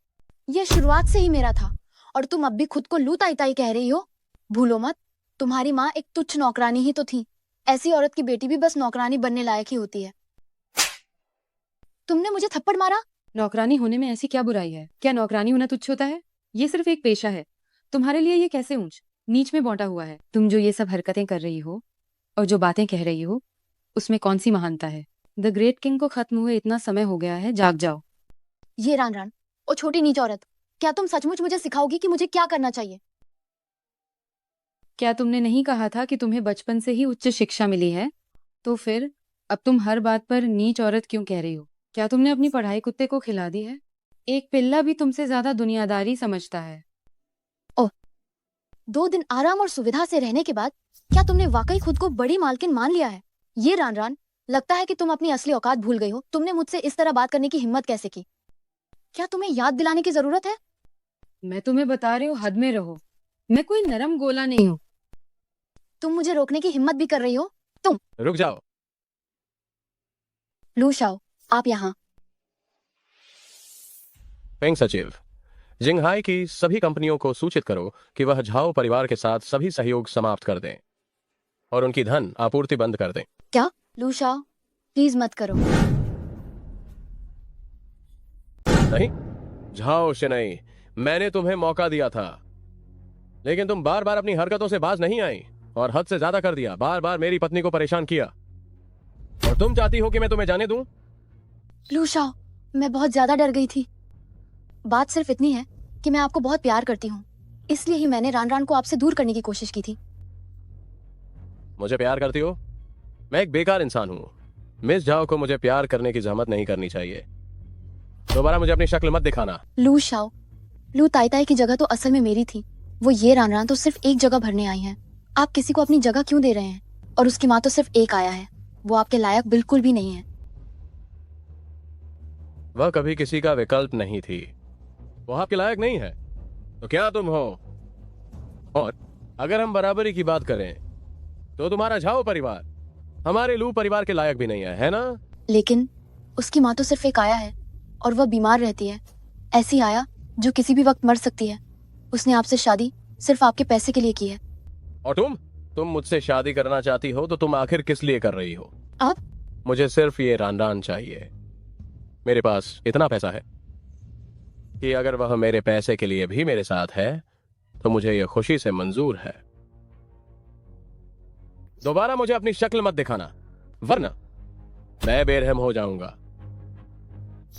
ये शुरुआत से ही मेरा था और तुम अब भी खुद को लू ताई कह रही हो। भूलो मत, तुम्हारी माँ एक तुच्छ नौकरानी ही तो थी। ऐसी औरत की बेटी भी बस नौकरानी बनने लायक ही होती है। तुमने मुझे थप्पड़ मारा। नौकरानी होने में ऐसी क्या बुराई है? क्या नौकरानी होना तुच्छ होता है? ये सिर्फ एक पेशा है। तुम्हारे लिए ये कैसे ऊंच नीच में बांटा हुआ है? तुम जो ये सब हरकतें कर रही हो और जो बातें कह रही हो उसमें कौन सी महानता है? द ग्रेट किंग को खत्म हुए इतना समय हो गया है, जाग जाओ। ये रान, ओ छोटी नीच औरत, क्या तुम सचमुच मुझे सिखाओगी कि मुझे क्या करना चाहिए? क्या तुमने नहीं कहा था कि तुम्हें बचपन से ही उच्च शिक्षा मिली है? तो फिर अब तुम हर बात पर नीच औरत क्यों कह रही हो? क्या तुमने अपनी पढ़ाई कुत्ते को खिला दी है? एक पिल्ला भी तुमसे ज्यादा दुनियादारी समझता है। ओह, 2 दिन आराम और सुविधा से रहने के बाद क्या तुमने वाकई खुद को बड़ी मालकिन मान लिया है? ये रान, लगता है कि तुम अपनी असली औकात भूल गई हो। तुमने मुझसे इस तरह बात करने की हिम्मत कैसे की? क्या तुम्हें याद दिलाने की जरूरत है? मैं तुम्हें बता रही हूँ, हद में रहो। मैं कोई नरम गोला नहीं हूँ। तुम मुझे रोकने की हिम्मत भी कर रही हो? तुम रुक जाओ। लू शाओ, आप यहाँ। पेंग सचिव, जिंगहाई की सभी कंपनियों को सूचित करो कि वह झाओ परिवार के साथ सभी सहयोग समाप्त कर दें और उनकी धन आपूर्ति बंद कर दें। क्या? लू शाओ, प्लीज मत करो। नहीं, झाओ शिनई, मैंने तुम्हें मौका दिया था, लेकिन तुम बार बार अपनी हरकतों से बाज नहीं आई और हद से ज्यादा कर दिया। बार बार मेरी पत्नी को परेशान किया और तुम चाहती हो कि मैं तुम्हें जाने दूं? लू शाओ, मैं बहुत ज्यादा डर गई थी। बात सिर्फ इतनी है कि मैं आपको बहुत प्यार करती हूँ, इसलिए ही मैंने रान को आपसे दूर करने की कोशिश की थी। मुझे प्यार करती हो? मैं एक बेकार इंसान हूँ। मिस झाओ को मुझे प्यार करने की जहमत नहीं करनी चाहिए। दोबारा मुझे अपनी शक्ल मत दिखाना। लू शाओ, लू ताई की जगह तो असल में मेरी थी। वो ये रान तो सिर्फ एक जगह भरने आई हैं आप किसी को अपनी जगह क्यों दे रहे हैं? और उसकी माँ तो सिर्फ एक आया है, वो आपके लायक बिल्कुल भी नहीं है। वह कभी किसी का विकल्प नहीं थी, वो आपके लायक नहीं है तो क्या तुम हो? और अगर हम बराबरी की बात करें तो तुम्हारा झाओ परिवार हमारे लू परिवार के लायक भी नहीं है ना? लेकिन उसकी माँ तो सिर्फ एक आया है और वह बीमार रहती है, ऐसी आया जो किसी भी वक्त मर सकती है। उसने आपसे शादी सिर्फ आपके पैसे के लिए की है। और तुम मुझसे शादी करना चाहती हो तो तुम आखिर किस लिए कर रही हो? अब मुझे सिर्फ ये रान चाहिए। मेरे पास इतना पैसा है कि अगर वह मेरे पैसे के लिए भी मेरे साथ है तो मुझे यह खुशी से मंजूर है। दोबारा मुझे अपनी शक्ल मत दिखाना वरना मैं बेरहम हो जाऊंगा।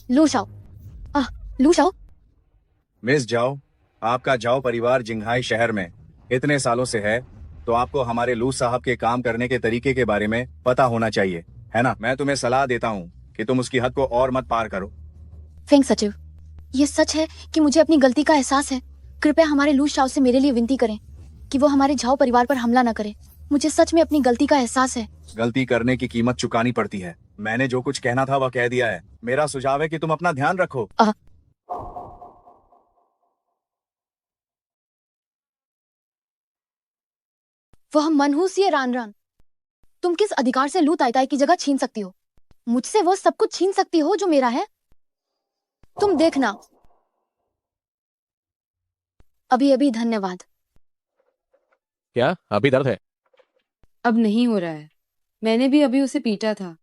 लू शाओ, लू शाओ। मिस जाओ, आपका जाओ परिवार जिंघाई शहर में इतने सालों से है तो आपको हमारे लू साहब के काम करने के तरीके के बारे में पता होना चाहिए, है ना? मैं तुम्हें सलाह देता हूँ कि तुम उसकी हद को और मत पार करो। फेंग सचिव, ये सच है कि मुझे अपनी गलती का एहसास है। कृपया हमारे लू शाओ से मेरे लिए विनती करें कि वो हमारे झाओ परिवार पर हमला न करे। मुझे सच में अपनी गलती का एहसास है। गलती करने की कीमत चुकानी पड़ती है। मैंने जो कुछ कहना था वह कह दिया है। मेरा सुझाव है कि तुम अपना ध्यान रखो। वह मनहूस ये रान, तुम किस अधिकार से लू ताई की जगह छीन सकती हो? मुझसे वो सब कुछ छीन सकती हो जो मेरा है? तुम देखना। अभी अभी धन्यवाद। क्या अभी दर्द है? अब नहीं हो रहा है, मैंने भी अभी उसे पीटा था।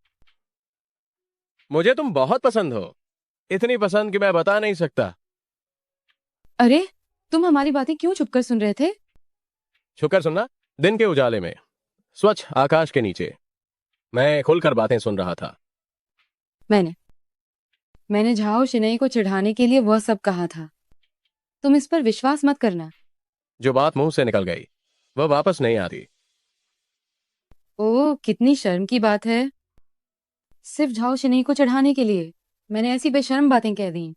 मुझे तुम बहुत पसंद हो, इतनी पसंद कि मैं बता नहीं सकता। अरे तुम हमारी बातें क्यों छुपकर सुन रहे थे? छुपकर सुनना? दिन के उजाले में, स्वच्छ आकाश के नीचे मैं खुलकर बातें सुन रहा था। मैंने झाओ शिनई को चिढ़ाने के लिए वह सब कहा था। तुम इस पर विश्वास मत करना। जो बात मुंह से निकल गई वह वापस नहीं आती। ओह, कितनी शर्म की बात है। सिर्फ झाओ शिनई को चिढ़ाने के लिए मैंने ऐसी बेशर्म बातें कह दी।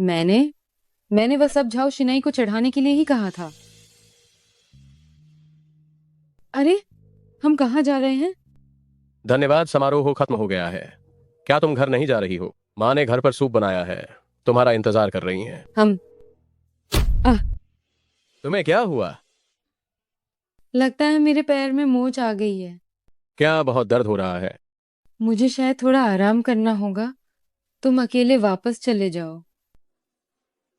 मैंने वह सब झाओ शिनई को चिढ़ाने के लिए ही कहा था। अरे हम कहाँ जा रहे हैं? धन्यवाद समारोह खत्म हो गया है। क्या तुम घर नहीं जा रही हो? माँ ने घर पर सूप बनाया है, तुम्हारा इंतजार कर रही हैं। तुम्हें क्या हुआ? लगता है मेरे पैर में मोच आ गई है। क्या बहुत दर्द हो रहा है? मुझे शायद थोड़ा आराम करना होगा। तुम अकेले वापस चले जाओ।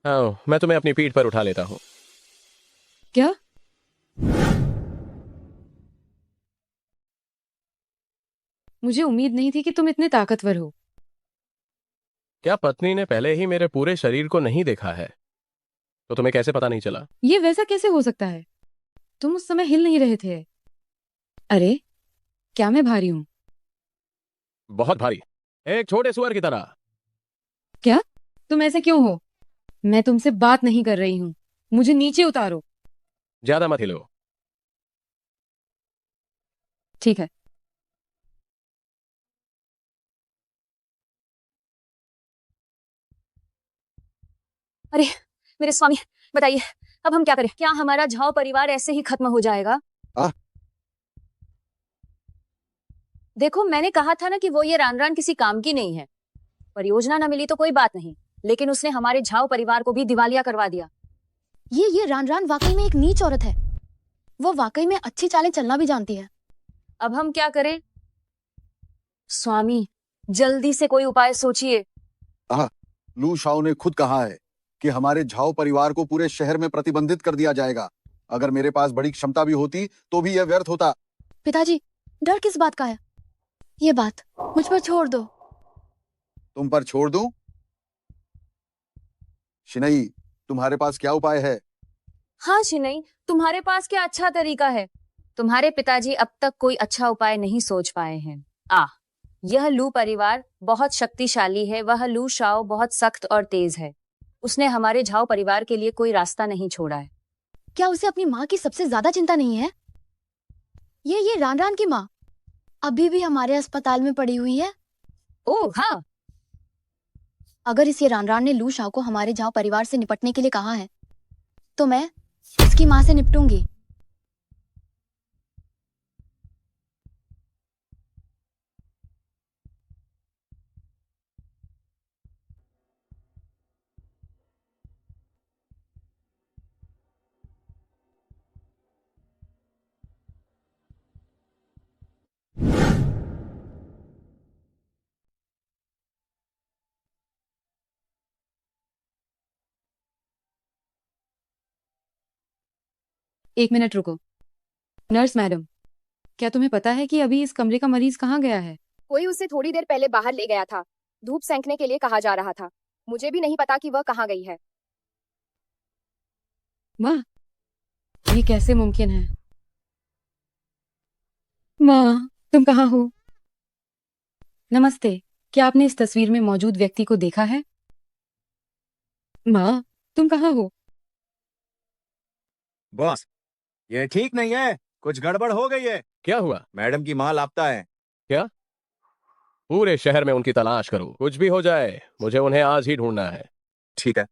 आओ, मैं तुम्हें अपनी पीठ पर उठा लेता हूँ। क्या? मुझे उम्मीद नहीं थी कि तुम इतने ताकतवर हो। क्या पत्नी ने पहले ही मेरे पूरे शरीर को नहीं देखा है तो तुम्हें कैसे पता नहीं चला? ये वैसा कैसे हो सकता है? तुम उस समय हिल नहीं रहे थे। अरे क्या मैं भारी हूं? बहुत भारी, एक छोटे सुअर की तरह। क्या? तुम ऐसे क्यों हो? मैं तुमसे बात नहीं कर रही हूं, मुझे नीचे उतारो। ज्यादा मत हिलो। ठीक है। अरे मेरे स्वामी, बताइए अब हम क्या करें? क्या हमारा झाओ परिवार ऐसे ही खत्म हो जाएगा? देखो, मैंने कहा था ना कि वो ये रान किसी काम की नहीं है। परियोजना ना मिली तो कोई बात नहीं, लेकिन उसने हमारे झाओ परिवार को भी दिवालिया करवा दिया। ये रान वाकई में एक नीच औरत है। वो वाकई में अच्छी चालें चलना भी जानती है। अब हम क्या करें? स्वामी, जल्दी से कोई उपाय सोचिए। लू शाओ ने खुद कहा है कि हमारे झाओ परिवार को पूरे शहर में प्रतिबंधित कर दिया जाएगा। अगर मेरे पास बड़ी क्षमता भी होती तो भी यह व्यर्थ होता। पिताजी, डर किस बात का है? ये बात मुझ पर छोड़ दो। तुम पर छोड़ दूं? शिनई, तुम्हारे पास क्या उपाय है? हाँ शिनई, तुम्हारे पास क्या अच्छा तरीका है? तुम्हारे पिताजी अब तक कोई अच्छा उपाय नहीं सोच पाए हैं। यह लू परिवार बहुत शक्तिशाली है। वह लू शाओ बहुत सख्त और तेज है। उसने हमारे झाओ परिवार के लिए कोई रास्ता नहीं छोड़ा है। क्या उसे अपनी माँ की सबसे ज्यादा चिंता नहीं है? ये रान की माँ अभी भी हमारे अस्पताल में पड़ी हुई है। ओह हाँ। अगर इस ये रान ने लू शाओ को हमारे झाओ परिवार से निपटने के लिए कहा है तो मैं उसकी माँ से निपटूंगी। एक मिनट रुको। नर्स मैडम, क्या तुम्हें पता है कि अभी इस कमरे का मरीज कहाँ गया है? कोई उसे थोड़ी देर पहले बाहर ले गया था। धूप सेंकने के लिए कहा जा रहा था। मुझे भी नहीं पता कि वह कहाँ गई है। माँ, ये कैसे मुमकिन है? माँ, तुम कहाँ हो? नमस्ते, क्या आपने इस तस्वीर में मौजूद व्यक्ति को देखा है? माँ, तुम कहाँ हो? बॉस, ये ठीक नहीं है, कुछ गड़बड़ हो गई है। क्या हुआ? मैडम की माँ लापता है। क्या? पूरे शहर में उनकी तलाश करो, कुछ भी हो जाए मुझे उन्हें आज ही ढूंढना है। ठीक है।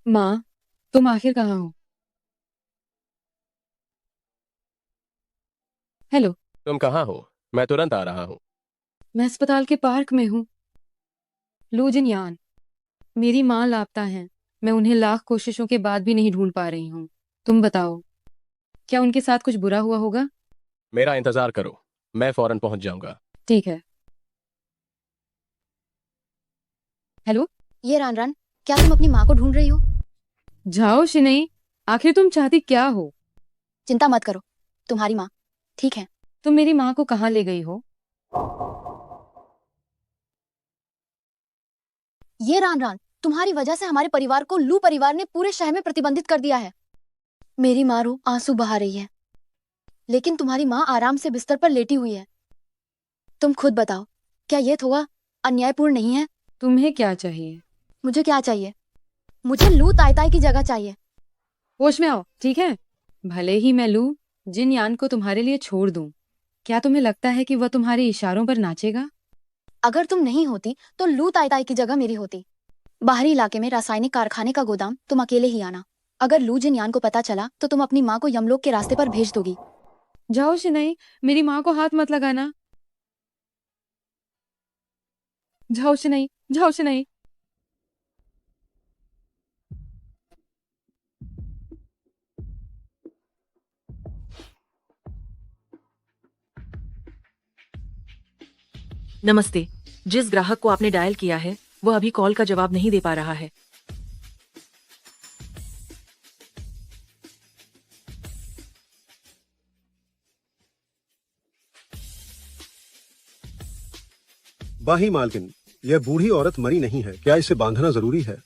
माँ, तुम आखिर कहाँ हो? हेलो, तुम कहाँ हो? मैं तुरंत आ रहा हूँ। मैं अस्पताल के पार्क में हूँ। लू जिनयान, मेरी माँ लापता है। मैं उन्हें लाख कोशिशों के बाद भी नहीं ढूंढ पा रही हूँ। तुम बताओ, क्या उनके साथ कुछ बुरा हुआ होगा? मेरा इंतजार करो, मैं फौरन पहुंच जाऊंगा। ठीक है। हेलो, ये रान, क्या तुम अपनी माँ को ढूंढ रही हो? जाओ शिनई, आखिर तुम चाहती क्या हो? चिंता मत करो, तुम्हारी माँ ठीक है। तुम मेरी माँ को कहाँ ले गई हो? ये रान, तुम्हारी वजह से हमारे परिवार को लू परिवार ने पूरे शहर में प्रतिबंधित कर दिया है। मेरी माँ रो आंसू बहा रही है, लेकिन तुम्हारी माँ आराम से बिस्तर पर लेटी हुई है। तुम खुद बताओ, क्या यह थोड़ा अन्यायपूर्ण नहीं है? तुम्हें क्या चाहिए? मुझे क्या चाहिए? मुझे लू ताई की जगह चाहिए। होश में आओ, ठीक है? भले ही मैं लू जिनयान को तुम्हारे लिए छोड़ दूं, क्या तुम्हें लगता है कि वह तुम्हारे इशारों पर नाचेगा? अगर तुम नहीं होती तो लू ताई की जगह मेरी होती। बाहरी इलाके में रासायनिक कारखाने का गोदाम तुम अकेले ही आना। अगर लू जिनयान को पता चला तो तुम अपनी माँ को यमलोक के रास्ते पर भेज दोगी। जाओ शिनई, मेरी माँ को हाथ मत लगाना। जाओ शिनई, जाओ शिनई। नमस्ते, जिस ग्राहक को आपने डायल किया है वह अभी कॉल का जवाब नहीं दे पा रहा है। वाही मालकिन, यह बूढ़ी औरत मरी नहीं है, क्या इसे बांधना जरूरी है?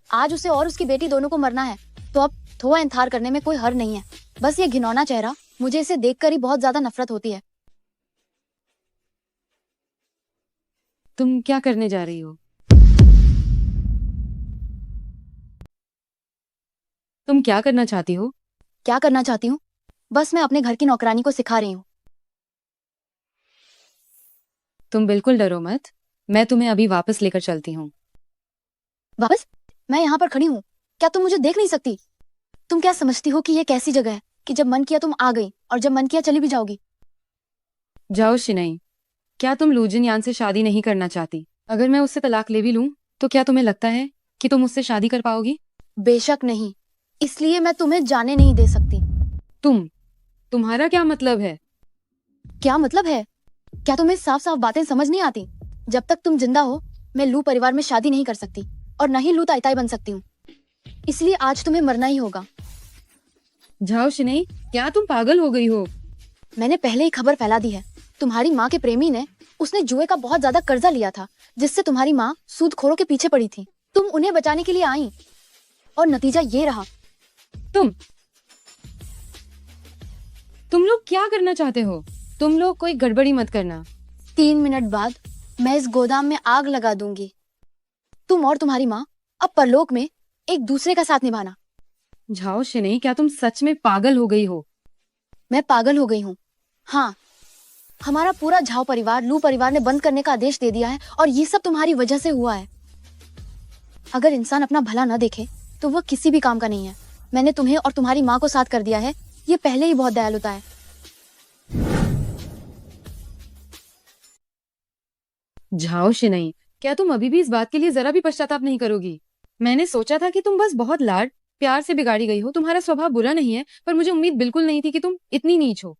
आज उसे और उसकी बेटी दोनों को मरना है, तो अब थोड़ा इंतजार करने में कोई हर नहीं है। बस ये घिनौना चेहरा, मुझे इसे देखकर ही बहुत ज्यादा नफरत होती है। तुम क्या करने जा रही हो? तुम क्या करना चाहती हो? क्या करना चाहती हूँ? बस मैं अपने घर की नौकरानी को सिखा रही हूँ। तुम बिल्कुल डरो मत, मैं तुम्हें अभी वापस लेकर चलती हूँ। वापस? मैं यहाँ पर खड़ी हूँ, क्या तुम मुझे देख नहीं सकती? तुम क्या समझती हो कि ये कैसी जगह है कि जब मन किया तुम आ गई और जब मन किया चली भी जाओगी? जाओ शिनई, क्या तुम लू जिनयान से शादी नहीं करना चाहती? अगर मैं उससे तलाक ले भी लूं, तो क्या तुम्हें लगता है कि तुम उससे शादी कर पाओगी? बेशक नहीं, इसलिए मैं तुम्हें जाने नहीं दे सकती। तुम्हारा क्या मतलब है? क्या मतलब है? क्या तुम्हें साफ साफ बातें समझ नहीं आती? जब तक तुम जिंदा हो, मैं लू परिवार में शादी नहीं कर सकती और न ही लू ताई बन सकती हूँ। इसलिए आज तुम्हें मरना ही होगा। जाओ शिनई, क्या तुम पागल हो गई हो? मैंने पहले ही खबर फैला दी है। तुम्हारी माँ के प्रेमी ने उसने जुए का बहुत ज्यादा कर्जा लिया था, जिससे तुम्हारी माँ सूदखोरों के पीछे पड़ी थी। तुम उन्हें बचाने के लिए आई और नतीजा ये रहा। तुम लोग क्या करना चाहते हो? तुम लोग कोई गड़बड़ी मत करना। 3 मिनट बाद मैं इस गोदाम में आग लगा दूंगी। तुम और तुम्हारी माँ अब परलोक में एक दूसरे का साथ निभाना। जाओ शिनई, क्या तुम सच में पागल हो गई हो? मैं पागल हो गई हूँ, हाँ। हमारा पूरा झाओ परिवार लू परिवार ने बंद करने का आदेश दे दिया है और ये सब तुम्हारी वजह से हुआ है। अगर इंसान अपना भला न देखे तो वह किसी भी काम का नहीं है। मैंने तुम्हें और तुम्हारी माँ को साथ कर दिया है, ये पहले ही बहुत दयालुता है। जाओ शिनई, क्या तुम अभी भी इस बात के लिए जरा भी पश्चाताप नहीं करोगी? मैंने सोचा था कि तुम बस बहुत लाड प्यार से बिगाड़ी गई हो। तुम्हारा स्वभाव बुरा नहीं है, पर मुझे उम्मीद बिल्कुल नहीं थी कि तुम इतनी नीच हो।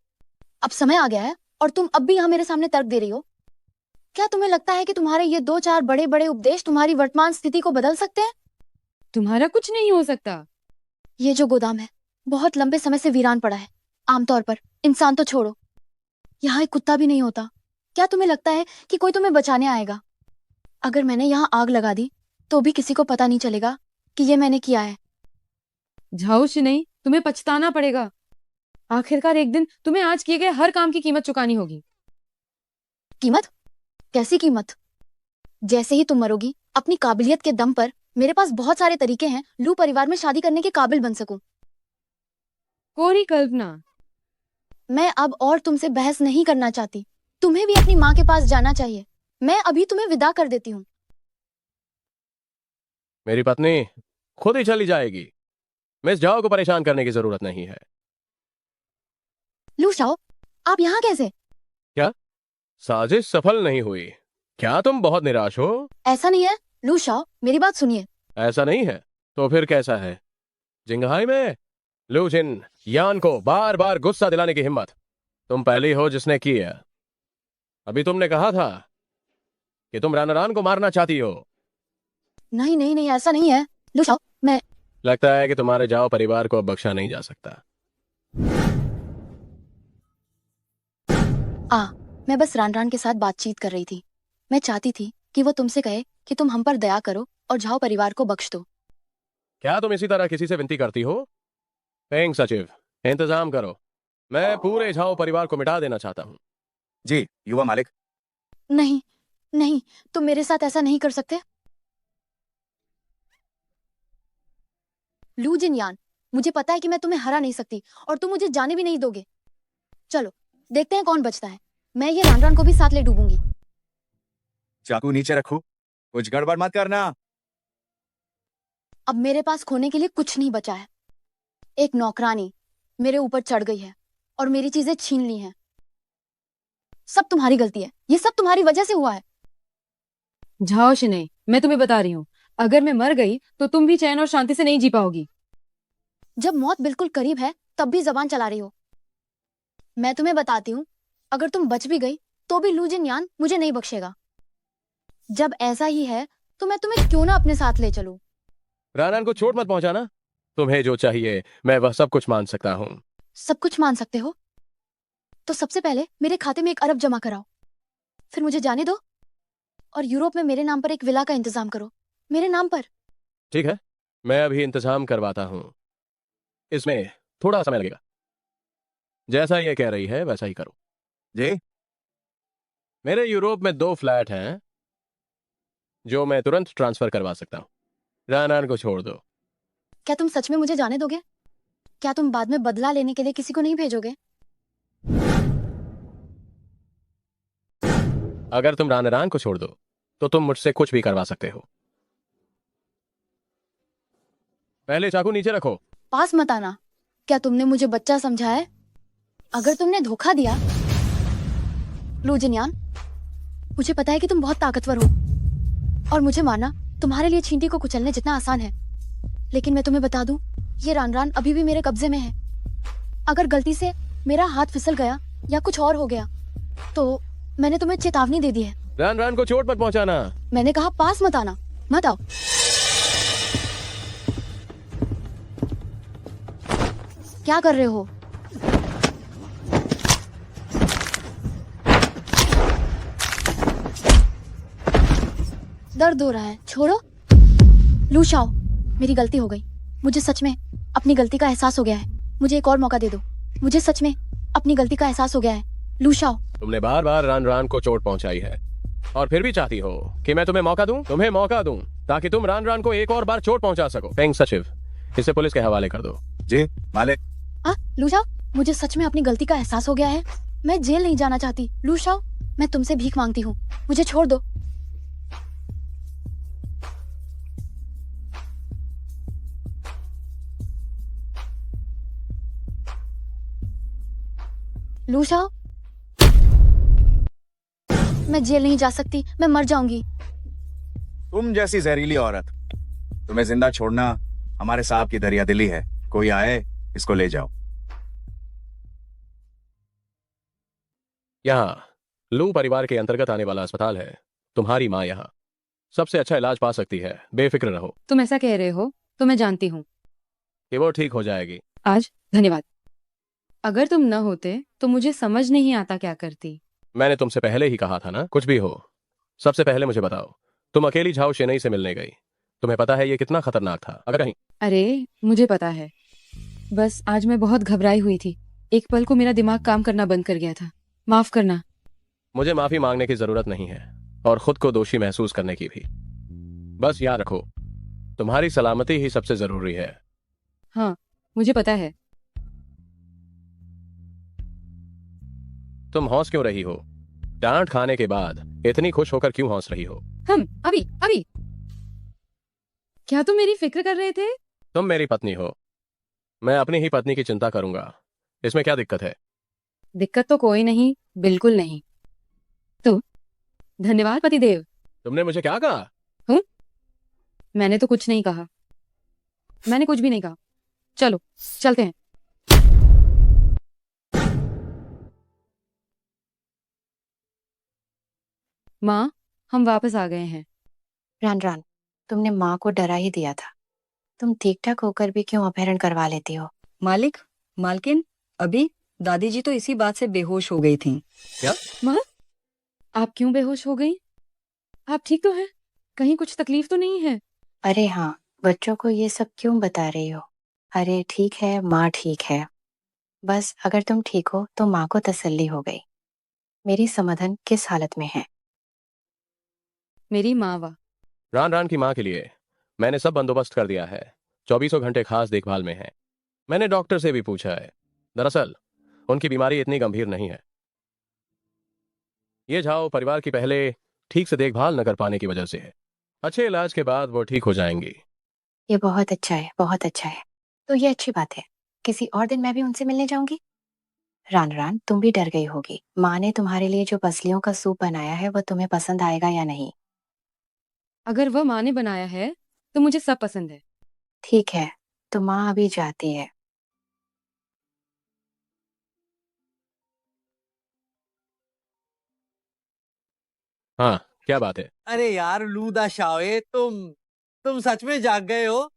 अब समय आ गया है और तुम अब भी यहाँ मेरे सामने तर्क दे रही हो। क्या तुम्हें लगता है कि तुम्हारे ये 2-4 बड़े बड़े उपदेश तुम्हारी वर्तमान स्थिति को बदल सकते हैं? तुम्हारा कुछ नहीं हो सकता। ये जो गोदाम है बहुत लंबे समय से वीरान पड़ा है। आमतौर पर इंसान तो छोड़ो, यहाँ एक कुत्ता भी नहीं होता। क्या तुम्हें लगता है कि कोई तुम्हें बचाने आएगा? अगर मैंने यहाँ आग लगा दी तो भी किसी को पता नहीं चलेगा कि ये मैंने किया है। जाओ शिनई, तुम्हें पछताना पड़ेगा। आखिरकार एक दिन तुम्हें आज किए गए हर काम की कीमत चुकानी होगी। कीमत? कैसी कीमत? जैसे ही तुम मरोगी, अपनी काबिलियत के दम पर मेरे पास बहुत सारे तरीके हैं लू परिवार में शादी करने के काबिल बन सकूं। कोरी कल्पना। मैं अब और तुमसे बहस नहीं करना चाहती। तुम्हें भी अपनी माँ के पास जाना चाहिए। मैं अभी तुम्हें विदा कर देती हूँ। मेरी पत्नी खुद ही चली जाएगी। मिस जाओ को परेशान करने की जरूरत नहीं है। लू शाओ, आप यहाँ कैसे? क्या साजिश सफल नहीं हुई? क्या तुम बहुत निराश हो? ऐसा नहीं है लू शाओ, मेरी बात सुनिए। ऐसा नहीं है तो फिर कैसा है? जिंगहाई में लू जिन यान को बार बार गुस्सा दिलाने की हिम्मत तुम पहली हो जिसने की है। अभी तुमने कहा था कि तुम रानारान को मारना चाहती हो। नहीं नहीं नहीं, ऐसा नहीं है लू शाओ। मैं लगता है कि तुम्हारे जाओ परिवार को अब बख्शा नहीं जा सकता। मैं बस रानरान के साथ बातचीत कर रही थी। मैं चाहती थी कि वो तुमसे कहे कि तुम हम पर दया करो और झाओ परिवार को बख्श दो। क्या तुम इसी तरह किसी से विनती करती हो? पेंग सचिव, इंतजाम करो। मैं पूरे झाओ परिवार को मिटा देना चाहता हूँ। जी युवा मालिक। नहीं नहीं, तुम मेरे साथ ऐसा नहीं कर सकते। लू जिनयान, मुझे पता है कि मैं तुम्हें हरा नहीं सकती और तुम मुझे जाने भी नहीं दोगे। चलो देखते हैं कौन बचता है। मैं ये रानरान को भी साथ ले डूबूंगी। चाकू नीचे रखो, कुछ गड़बड़ मत करना। अब मेरे पास खोने के लिए कुछ नहीं बचा है। एक नौकरानी मेरे ऊपर चढ़ गई है और मेरी चीजें छीन ली हैं। सब तुम्हारी गलती है, ये सब तुम्हारी वजह से हुआ है। जाओ शिनई, मैं तुम्हें बता रही हूँ, अगर मैं मर गई तो तुम भी चैन और शांति से नहीं जी पाओगी। जब मौत बिल्कुल करीब है तब भी जबान चला रही हो। मैं तुम्हें बताती हूँ, अगर तुम बच भी गई तो भी लू जिनयान मुझे नहीं बख्शेगा। जब ऐसा ही है तो मैं तुम्हें क्यों ना अपने साथ ले चलूं। रानान को चोट मत पहुंचाना। तुम्हें जो चाहिए मैं वह सब कुछ मान सकता हूँ। सब कुछ मान सकते हो तो सबसे पहले मेरे खाते में 1 अरब जमा कराओ, फिर मुझे जाने दो और यूरोप में मेरे नाम पर एक विला का इंतजाम करो। मेरे नाम पर। ठीक है, मैं अभी इंतजाम करवाता हूँ। इसमें थोड़ा समय लगेगा। जैसा ये कह रही है वैसा ही करो। जी। मेरे यूरोप में 2 फ्लैट हैं जो मैं तुरंत ट्रांसफर करवा सकता हूँ। रानान को छोड़ दो। क्या तुम सच में मुझे जाने दोगे? क्या तुम बाद में बदला लेने के लिए किसी को नहीं भेजोगे? अगर तुम रानारान को छोड़ दो तो तुम मुझसे कुछ भी करवा सकते हो। पहले चाकू नीचे रखो। पास मत आना। क्या तुमने मुझे बच्चा समझा है? अगर तुमने धोखा दिया लू जिनयान, मुझे पता है कि तुम बहुत ताकतवर हो और मुझे मारना तुम्हारे लिए चींटी को कुचलने जितना आसान है। लेकिन मैं तुम्हें बता दूं, ये रानरान अभी भी मेरे कब्जे में है। अगर गलती से मेरा हाथ फिसल गया या कुछ और हो गया तो मैंने तुम्हें चेतावनी दे दी है। रानरान को चोट मत पहुंचाना। मैंने कहा पास मत आना, मत आओ। क्या कर रहे हो? दर्द हो रहा है, छोड़ो। लू शाओ, मेरी गलती हो गई। मुझे सच में अपनी गलती का एहसास हो गया है। मुझे एक और मौका दे दो। मुझे सच में अपनी गलती का एहसास हो गया है। लू शाओ। तुमने बार बार रानरान को चोट पहुंचाई है और फिर भी चाहती हो कि मैं तुम्हें मौका दूं ताकि तुम रानरान को एक और बार चोट पहुंचा सको। पेंग सचिव, इसे पुलिस के हवाले कर दो। जी मालिक। लू शाओ, मुझे सच में अपनी गलती का एहसास हो गया है। मैं जेल नहीं जाना चाहती। लू शाओ, मैं तुमसे भीख मांगती हूँ, मुझे छोड़ दो। लू शाओ, मैं जेल नहीं जा सकती, मैं मर जाऊंगी। तुम जैसी जहरीली औरत, तुम्हें जिंदा छोड़ना हमारे साहब की दरिया दिली है। कोई आए, इसको ले जाओ। यहाँ लू परिवार के अंतर्गत आने वाला अस्पताल है। तुम्हारी माँ यहाँ सबसे अच्छा इलाज पा सकती है, बेफिक्र रहो। तुम ऐसा कह रहे हो तो मैं जानती हूँ। कि वो ठीक हो जाएगी। आज धन्यवाद। अगर तुम न होते तो मुझे समझ नहीं आता क्या करती। मैंने तुमसे पहले ही कहा था ना, कुछ भी हो सबसे पहले मुझे बताओ, तुम अकेली झाओ शेनई से मिलने गई, तुम्हें पता है ये कितना खतरनाक था। अगर कहीं अरे मुझे पता है, बस आज मैं बहुत घबराई हुई थी। एक पल को मेरा दिमाग काम करना बंद कर गया था। माफ करना। मुझे माफी मांगने की जरूरत नहीं है और खुद को दोषी महसूस करने की भी। बस याद रखो, तुम्हारी सलामती ही सबसे जरूरी है। हाँ मुझे पता है। तुम हंस क्यों रही हो? डांट खाने के बाद इतनी खुश होकर क्यों हंस रही हो? अभी क्या तुम मेरी फिक्र कर रहे थे? तुम मेरी पत्नी हो, मैं अपनी ही पत्नी की चिंता करूंगा, इसमें क्या दिक्कत है? दिक्कत तो कोई नहीं, बिल्कुल नहीं। तो धन्यवाद पतिदेव। तुमने मुझे क्या कहा? मैंने तो कुछ नहीं कहा, मैंने कुछ भी नहीं कहा। चलो चलते हैं। माँ, हम वापस आ गए हैं। रान रान, तुमने माँ को डरा ही दिया था। तुम ठीक ठाक होकर भी क्यों अपहरण करवा लेती हो? मालिक, मालकिन, अभी दादी जी तो इसी बात से बेहोश हो गई थी। क्या? माँ, आप क्यों बेहोश हो गई? आप ठीक तो हैं? कहीं कुछ तकलीफ तो नहीं है? अरे हाँ, बच्चों को ये सब क्यों बता रही हो? अरे ठीक है, माँ ठीक है। बस अगर तुम ठीक हो तो माँ को तसल्ली हो गई। मेरी समाधान किस हालत में है? मेरी माँ वा। रान रान की माँ के लिए मैंने सब बंदोबस्त कर दिया है, 24 घंटे खास देखभाल में है। मैंने डॉक्टर से भी पूछा है, दरअसल उनकी बीमारी इतनी गंभीर नहीं है। ये झाओ परिवार की पहले ठीक से देखभाल न कर पाने की वजह से है। अच्छे इलाज के बाद वो ठीक हो जाएंगी। ये बहुत अच्छा है, बहुत अच्छा है। तो ये अच्छी बात है। किसी और दिन मैं भी उनसे मिलने जाऊंगी। रान रान, तुम भी डर गई होगी। माँ ने तुम्हारे लिए जो पसलियों का सूप बनाया है वो तुम्हें पसंद आएगा या नहीं? अगर वह माँ ने बनाया है तो मुझे सब पसंद है। ठीक है, तो माँ अभी जाती है। हाँ, क्या बात है? अरे यार लूदा शाओए, तुम सच में जाग गए हो?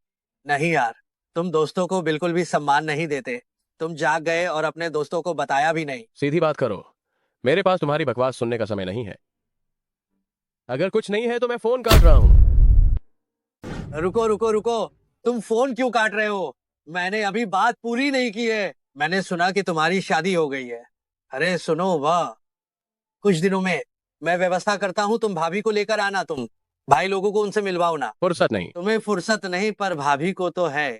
नहीं यार, तुम दोस्तों को बिल्कुल भी सम्मान नहीं देते। तुम जाग गए और अपने दोस्तों को बताया भी नहीं। सीधी बात करो, मेरे पास तुम्हारी बकवास सुनने का समय नहीं है। अगर कुछ नहीं है तो मैं फोन काट रहा हूँ। रुको रुको रुको, तुम फोन क्यों काट रहे हो? मैंने अभी बात पूरी नहीं की है। मैंने सुना कि तुम्हारी शादी हो गई है। अरे सुनो, वाह, कुछ दिनों में मैं व्यवस्था करता हूँ, तुम भाभी को लेकर आना। तुम भाई लोगों को उनसे मिलवाओ ना। फुर्सत नहीं। तुम्हें फुर्सत नहीं पर भाभी को तो है।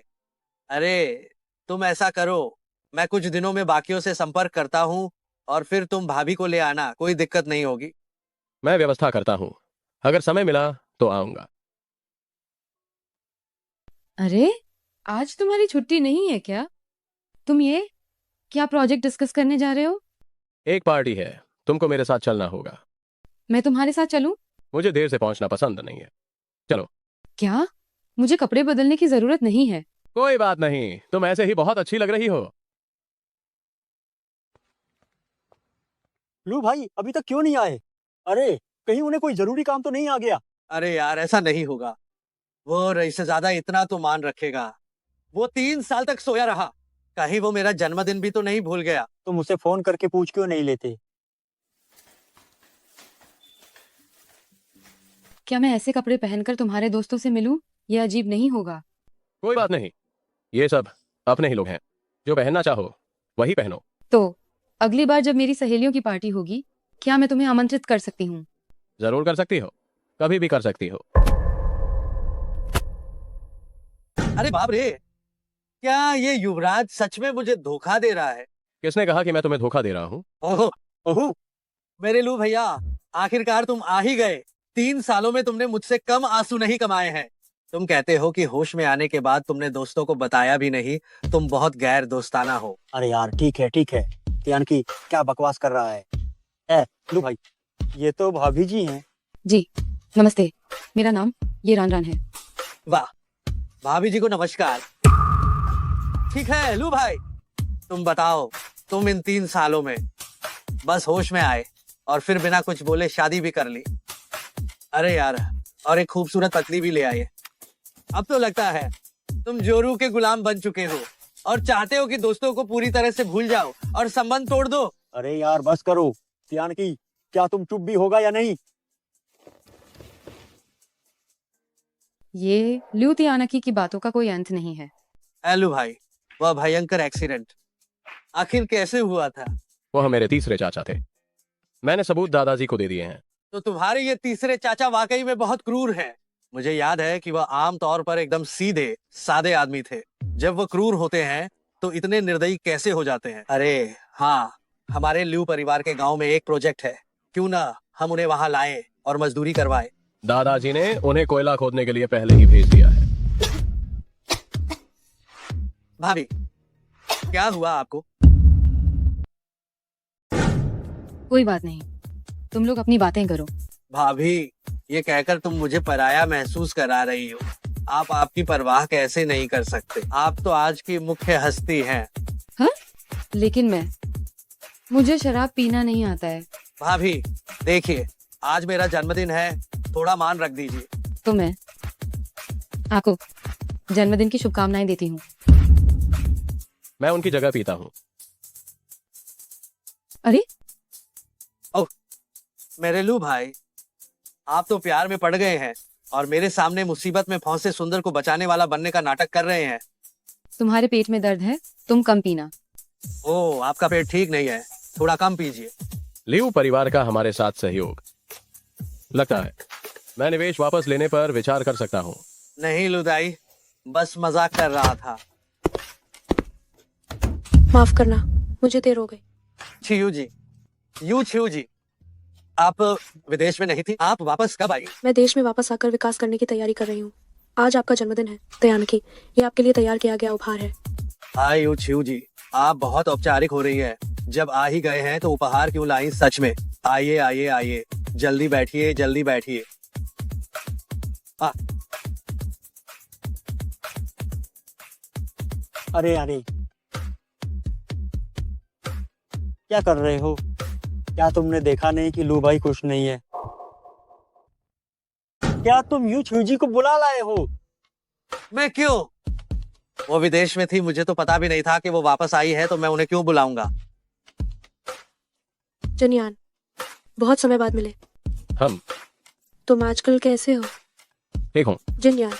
अरे तुम ऐसा करो, मैं कुछ दिनों में बाकियों से संपर्क करता हूँ और फिर तुम भाभी को ले आना, कोई दिक्कत नहीं होगी। मैं व्यवस्था करता हूँ, अगर समय मिला तो आऊंगा। अरे आज तुम्हारी छुट्टी नहीं है क्या? तुम ये क्या प्रोजेक्ट डिस्कस करने जा रहे हो? एक पार्टी है, तुमको मेरे साथ चलना होगा। मैं तुम्हारे साथ चलूं? मुझे देर से पहुंचना पसंद नहीं है। चलो। क्या? मुझे कपड़े बदलने की जरूरत नहीं है। कोई बात नहीं, तुम ऐसे ही बहुत अच्छी लग रही हो। लू भाई अभी तक क्यों नहीं आए? अरे कहीं उन्हें कोई जरूरी काम तो नहीं आ गया? अरे यार ऐसा नहीं होगा, वो इससे ज्यादा इतना तो मान रखेगा। वो 3 साल तक सोया रहा, कहीं वो मेरा जन्मदिन भी तो नहीं भूल गया। तुम उसे फोन करके पूछ क्यों नहीं लेते? क्या मैं ऐसे कपड़े पहनकर तुम्हारे दोस्तों से मिलूं? यह अजीब नहीं होगा? कोई बात नहीं, ये सब अपने ही लोग हैं, जो पहनना चाहो वही पहनो। तो अगली बार जब मेरी सहेलियों की पार्टी होगी, क्या मैं तुम्हें आमंत्रित कर सकती हूँ? जरूर कर सकती हो, कभी भी कर सकती हो। अरे बाप रे, क्या ये युवराज सच में मुझे धोखा दे रहा है? किसने कहा कि मैं तुम्हें धोखा दे रहा हूँ? ओहो ओहो, मेरे लू भैया, आखिरकार तुम आ ही गए। 3 सालों में तुमने मुझसे कम आंसू नहीं कमाए हैं। तुम कहते हो कि होश में आने के बाद तुमने दोस्तों को बताया भी नहीं, तुम बहुत गैर दोस्ताना हो। अरे यार ठीक है, यानी क्या बकवास कर रहा है? लू भाई, ये तो भाभी जी हैं। जी नमस्ते, मेरा नाम ये रान रान है। वाह, भाभी जी को नमस्कार। ठीक है लू भाई, तुम बताओ, तुम इन 3 सालों में बस होश में आए और फिर बिना कुछ बोले शादी भी कर ली। अरे यार, और एक खूबसूरत पत्नी भी ले आए। अब तो लगता है तुम जोरू के गुलाम बन चुके हो और चाहते हो कि दोस्तों को पूरी तरह से भूल जाओ और संबंध तोड़ दो। अरे यार बस करो। तियानकी, क्या तुम चुप भी होगा या नहीं? ये लू तियानकी की बातों का कोई अंत नहीं है। एलू भाई, वह भयंकर एक्सीडेंट आखिर कैसे हुआ था? वह मेरे तीसरे चाचा थे। मैंने सबूत दादाजी को दे दिए हैं। तो तुम्हारे ये तीसरे चाचा वाकई में बहुत क्रूर हैं। मुझे याद है कि वह आम तौर पर एकदम सीधे सादे आदमी थे। जब वह क्रूर होते हैं तो इतने निर्दयी कैसे हो जाते हैं? अरे हाँ, हमारे ल्यू परिवार के गांव में एक प्रोजेक्ट है, क्यों ना हम उन्हें वहां लाएं और मजदूरी करवाएं। दादाजी ने उन्हें कोयला खोदने के लिए पहले ही भेज दिया है। भाभी, क्या हुआ आपको? कोई बात नहीं, तुम लोग अपनी बातें करो। भाभी, ये कहकर तुम मुझे पराया महसूस करा रही हो। आप आपकी परवाह कैसे नहीं कर सकते? आप तो आज की मुख्य हस्ती हैं। हाँ? लेकिन मुझे शराब पीना नहीं आता है। भाभी देखिए, आज मेरा जन्मदिन है, थोड़ा मान रख दीजिए। तो मैं आपको जन्मदिन की शुभकामनाएं देती हूँ। मैं उनकी जगह पीता हूँ। अरे ओह, मेरे लू भाई, आप तो प्यार में पड़ गए हैं और मेरे सामने मुसीबत में फंसे सुंदर को बचाने वाला बनने का नाटक कर रहे हैं। तुम्हारे पेट में दर्द है, तुम कम पीना। ओह, आपका पेट ठीक नहीं है, थोड़ा कम पीजिए। लियू परिवार का हमारे साथ सहयोग, लगता है मैं निवेश वापस लेने पर विचार कर सकता हूँ। नहीं लुदाई, बस मजाक कर रहा था। माफ करना, मुझे देर हो गई। छियू जी, आप विदेश में नहीं थी, आप वापस कब आई? मैं देश में वापस आकर विकास करने की तैयारी कर रही हूँ। आज आपका जन्मदिन है दयानकी, ये आपके लिए तैयार किया गया उपहार है। हाय यू छियू जी, आप बहुत औपचारिक हो रही है। जब आ ही गए हैं तो उपहार क्यों लाई? सच में आइए आइए आइए, जल्दी बैठिए जल्दी बैठिए। अरे अरे, क्या कर रहे हो? क्या तुमने देखा नहीं कि लू भाई खुश नहीं है? क्या तुम यू छूजी को बुला लाए हो? मैं क्यों? वो विदेश में थी, मुझे तो पता भी नहीं था कि वो वापस आई है, तो मैं उन्हें क्यों बुलाऊंगा? जनियान, बहुत समय बाद मिले। हम तुम आजकल कैसे हो? ठीक हूँ। जनियान,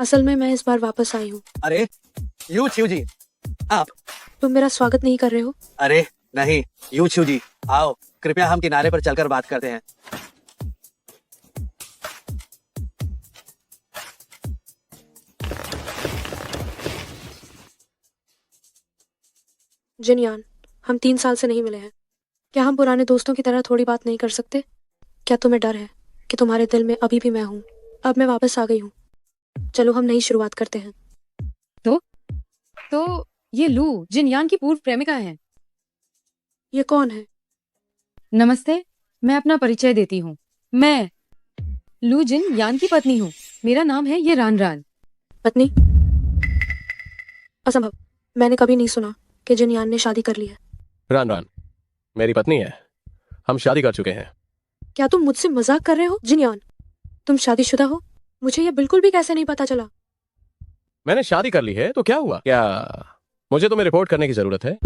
असल में मैं इस बार वापस आई हूँ। अरे यू छियू जी, आप? तुम मेरा स्वागत नहीं कर रहे हो? अरे नहीं यू छियू जी, आओ कृपया हम किनारे पर चलकर बात करते हैं। जनियान, हम 3 साल से नहीं मिले हैं। क्या हम पुराने दोस्तों की तरह थोड़ी बात नहीं कर सकते? क्या तुम्हें डर है कि तुम्हारे दिल में अभी भी मैं हूँ? अब मैं वापस आ गई हूँ, चलो हम नई शुरुआत करते हैं। तो ये लू जिनयान की पूर्व प्रेमिका है। ये कौन है? नमस्ते, मैं अपना परिचय देती हूँ। मैं लू जिन यान की पत्नी हूँ। मेरा नाम है ये रान रान। पत्नी? असंभव, मैंने कभी नहीं सुना कि जिनयान ने शादी कर ली है। रान रान मेरी पत्नी है, हम शादी कर चुके हैं। क्या तुम मुझसे मजाक कर रहे हो जिनयान? तुम शादीशुदा हो? मुझे ये बिल्कुल भी कैसे नहीं पता चला। मैंने शादी कर ली है तो क्या हुआ? क्या मुझे तुम्हें रिपोर्ट करने की जरूरत है?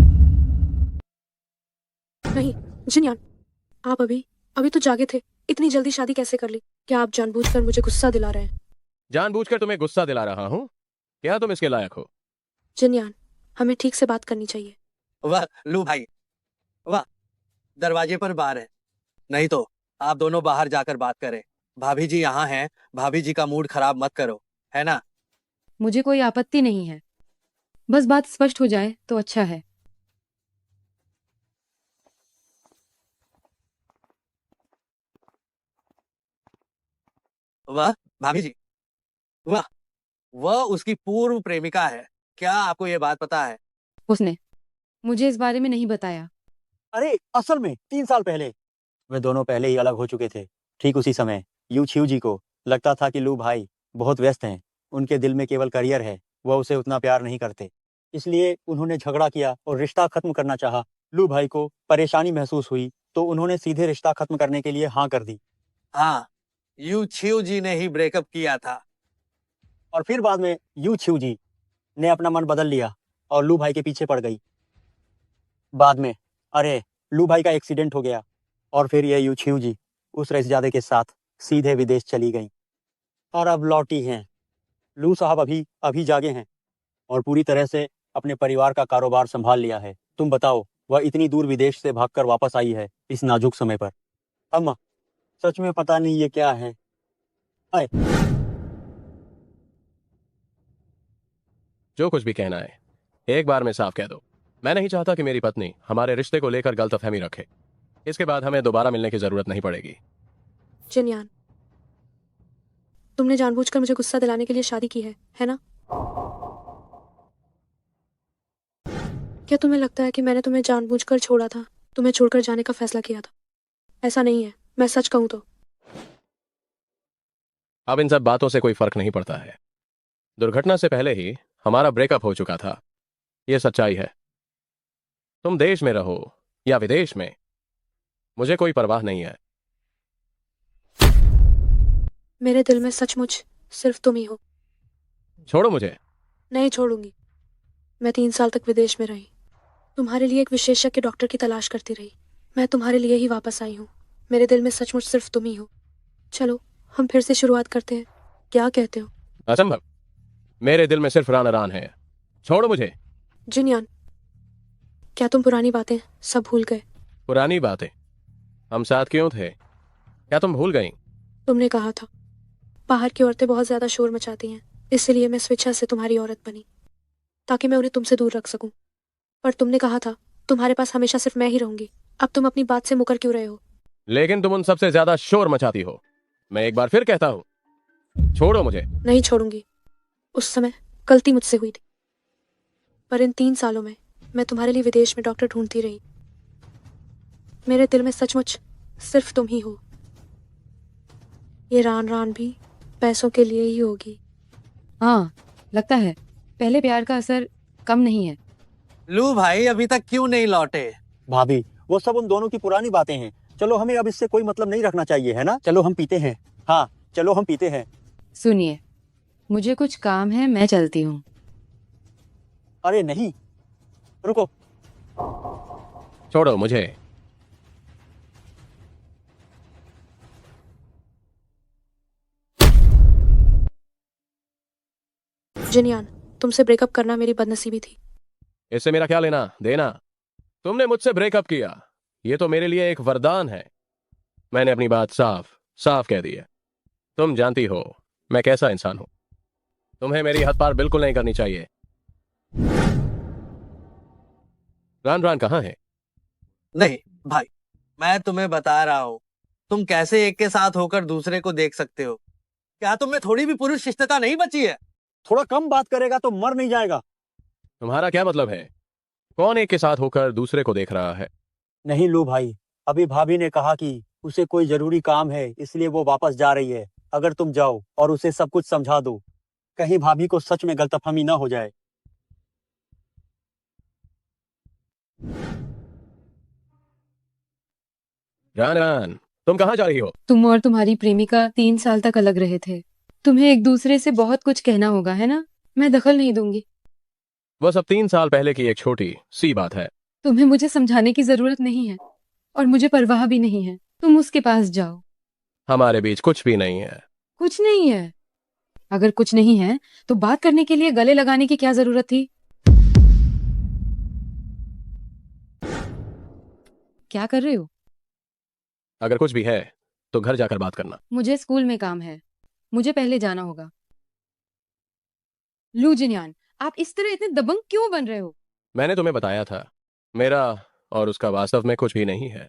नहीं जिनयान, आप अभी तो जागे थे, इतनी जल्दी शादी कैसे कर ली? क्या आप जानबूझकर मुझे गुस्सा दिला रहे हैं? जानबूझकर तुम्हें गुस्सा दिला रहा हूँ? क्या तुम इसके लायक हो? जिनयान, हमें ठीक से बात करनी चाहिए। वाह लू भाई, वाह, दरवाजे पर बार है। नहीं तो आप दोनों बाहर जाकर बात करें। भाभी जी यहाँ हैं, भाभी जी का मूड खराब मत करो, है ना? मुझे कोई आपत्ति नहीं है, बस बात स्पष्ट हो जाए तो अच्छा है। वाह भाभी जी, वाह, वह उसकी पूर्व प्रेमिका है। क्या आपको ये बात पता है? उसने मुझे इस बारे में नहीं बताया। अरे असल में 3 साल पहले वे दोनों पहले ही अलग हो चुके थे। ठीक उसी समय यू छियू जी को लगता था कि लू भाई बहुत व्यस्त हैं, उनके दिल में केवल करियर है, वह उसे उतना प्यार नहीं करते। इसलिए उन्होंने झगड़ा किया और रिश्ता खत्म करना चाहा। लू भाई को परेशानी महसूस हुई तो उन्होंने सीधे रिश्ता खत्म करने के लिए हाँ कर दी। हाँ, यू छियू जी ने ही ब्रेकअप किया था। और फिर बाद में यू छिऊ जी ने अपना मन बदल लिया और लू भाई के पीछे पड़ गई। बाद में अरे लू भाई का एक्सीडेंट हो गया और फिर ये यू छिऊ जी उस रईसजादे के साथ सीधे विदेश चली गई और अब लौटी हैं। लू साहब अभी अभी जागे हैं और पूरी तरह से अपने परिवार का कारोबार संभाल लिया है। तुम बताओ, वह इतनी दूर विदेश से भागकर वापस आई है इस नाजुक समय पर। अम्मा, सच में पता नहीं ये क्या है। आए। जो कुछ भी कहना है एक बार में साफ कह दो। मैं नहीं चाहता कि मेरी पत्नी हमारे रिश्ते को लेकर गलतफहमी रखे। इसके बाद हमें दोबारा मिलने की जरूरत नहीं पड़ेगी। जिनयान, तुमने जानबूझकर मुझे गुस्सा दिलाने के लिए शादी की है ना? क्या तुम्हें लगता है कि मैंने तुम्हें जानबूझकर छोड़ा था, तुम्हें छोड़कर जाने का फैसला किया था? ऐसा नहीं है, मैं सच कहूं तो। अब इन सब बातों से कोई फर्क नहीं पड़ता है। दुर्घटना से पहले ही हमारा ब्रेकअप हो चुका था, यह सच्चाई है। तुम देश में रहो या विदेश में, मुझे कोई परवाह नहीं है। मेरे दिल में सचमुच सिर्फ तुम ही हो। छोड़ो मुझे। नहीं छोड़ूंगी। मैं 3 साल तक विदेश में रही, तुम्हारे लिए एक विशेषज्ञ डॉक्टर की तलाश करती रही। मैं तुम्हारे लिए ही वापस आई हूँ। मेरे दिल में सचमुच सिर्फ तुम ही हो। चलो हम फिर से शुरुआत करते हैं, क्या कहते हो? असंभव, मेरे दिल में सिर्फ रान रान है। छोड़ो मुझे। जिनयान, क्या तुम पुरानी बातें सब भूल गए? पुरानी बातें? हम साथ क्यों थे, क्या तुम भूल गई? तुमने कहा था बाहर की औरतें बहुत ज्यादा शोर मचाती हैं, इसलिए मैं स्वेच्छा से तुम्हारी औरत बनी ताकि मैं उन्हें तुमसे दूर रख सकूं। पर तुमने कहा था तुम्हारे पास हमेशा सिर्फ मैं ही रहूंगी। अब तुम अपनी बात से मुकर क्यों रहे हो? लेकिन तुम उन सबसे ज्यादा शोर मचाती हो। मैं एक बार फिर कहता हूँ, छोड़ो मुझे। नहीं छोड़ूंगी। उस समय गलती मुझसे हुई थी, पर इन 3 सालों में मैं तुम्हारे लिए विदेश में डॉक्टर ढूंढती रही। मेरे दिल में सचमुच सिर्फ तुम ही हो। ये रान रान भी पैसों के लिए ही होगी। हाँ, लगता है पहले प्यार का असर कम नहीं है। लू भाई अभी तक क्यों नहीं लौटे? भाभी, वो सब उन दोनों की पुरानी बातें हैं। चलो हमें अब इससे कोई मतलब नहीं रखना चाहिए, है ना? चलो हम पीते हैं। हाँ चलो हम पीते हैं। सुनिए, मुझे कुछ काम है, मैं चलती हूँ। अरे नहीं, रुको। छोड़ो मुझे। जिनयान, तुमसे ब्रेकअप करना मेरी बदनसीबी थी। इससे मेरा क्या लेना देना? तुमने मुझसे ब्रेकअप किया, यह तो मेरे लिए एक वरदान है। मैंने अपनी बात साफ साफ कह दी है। तुम जानती हो मैं कैसा इंसान हूं। तुम्हें मेरी हद पार बिल्कुल नहीं करनी चाहिए। रान रान कहाँ है? नहीं भाई, मैं तुम्हें बता रहा हूँ, तुम कैसे एक के साथ होकर दूसरे को देख सकते हो? क्या तुम में थोड़ी भी पुरुष शिष्टता नहीं बची है? थोड़ा कम बात करेगा तो मर नहीं जाएगा। तुम्हारा क्या मतलब है? कौन एक के साथ होकर दूसरे को देख रहा है? नहीं लू भाई, अभी भाभी ने कहा कि उसे कोई जरूरी काम है, इसलिए वो वापस जा रही है। अगर तुम जाओ और उसे सब कुछ समझा दो, कहीं भाभी को सच में गलतफहमी ना हो जाए। रान रान, तुम कहाँ जा रही हो? तुम और तुम्हारी प्रेमिका 3 साल तक अलग रहे थे। तुम्हें एक दूसरे से बहुत कुछ कहना होगा, है ना? मैं दखल नहीं दूंगी। वह सब 3 साल पहले की एक छोटी सी बात है। तुम्हें मुझे समझाने की जरूरत नहीं है और मुझे परवाह भी नहीं है। तुम उसके पास जाओ। हमारे बीच कुछ भी नहीं है। कुछ नहीं है? अगर कुछ नहीं है तो बात करने के लिए गले लगाने की क्या जरूरत थी? क्या कर रहे हो? अगर कुछ भी है तो घर जाकर बात करना। मुझे स्कूल में काम है, मुझे पहले जाना होगा। लू जिनयान, आप इस तरह इतने दबंग क्यों बन रहे हो? मैंने तुम्हें बताया था, मेरा और उसका वास्तव में कुछ भी नहीं है।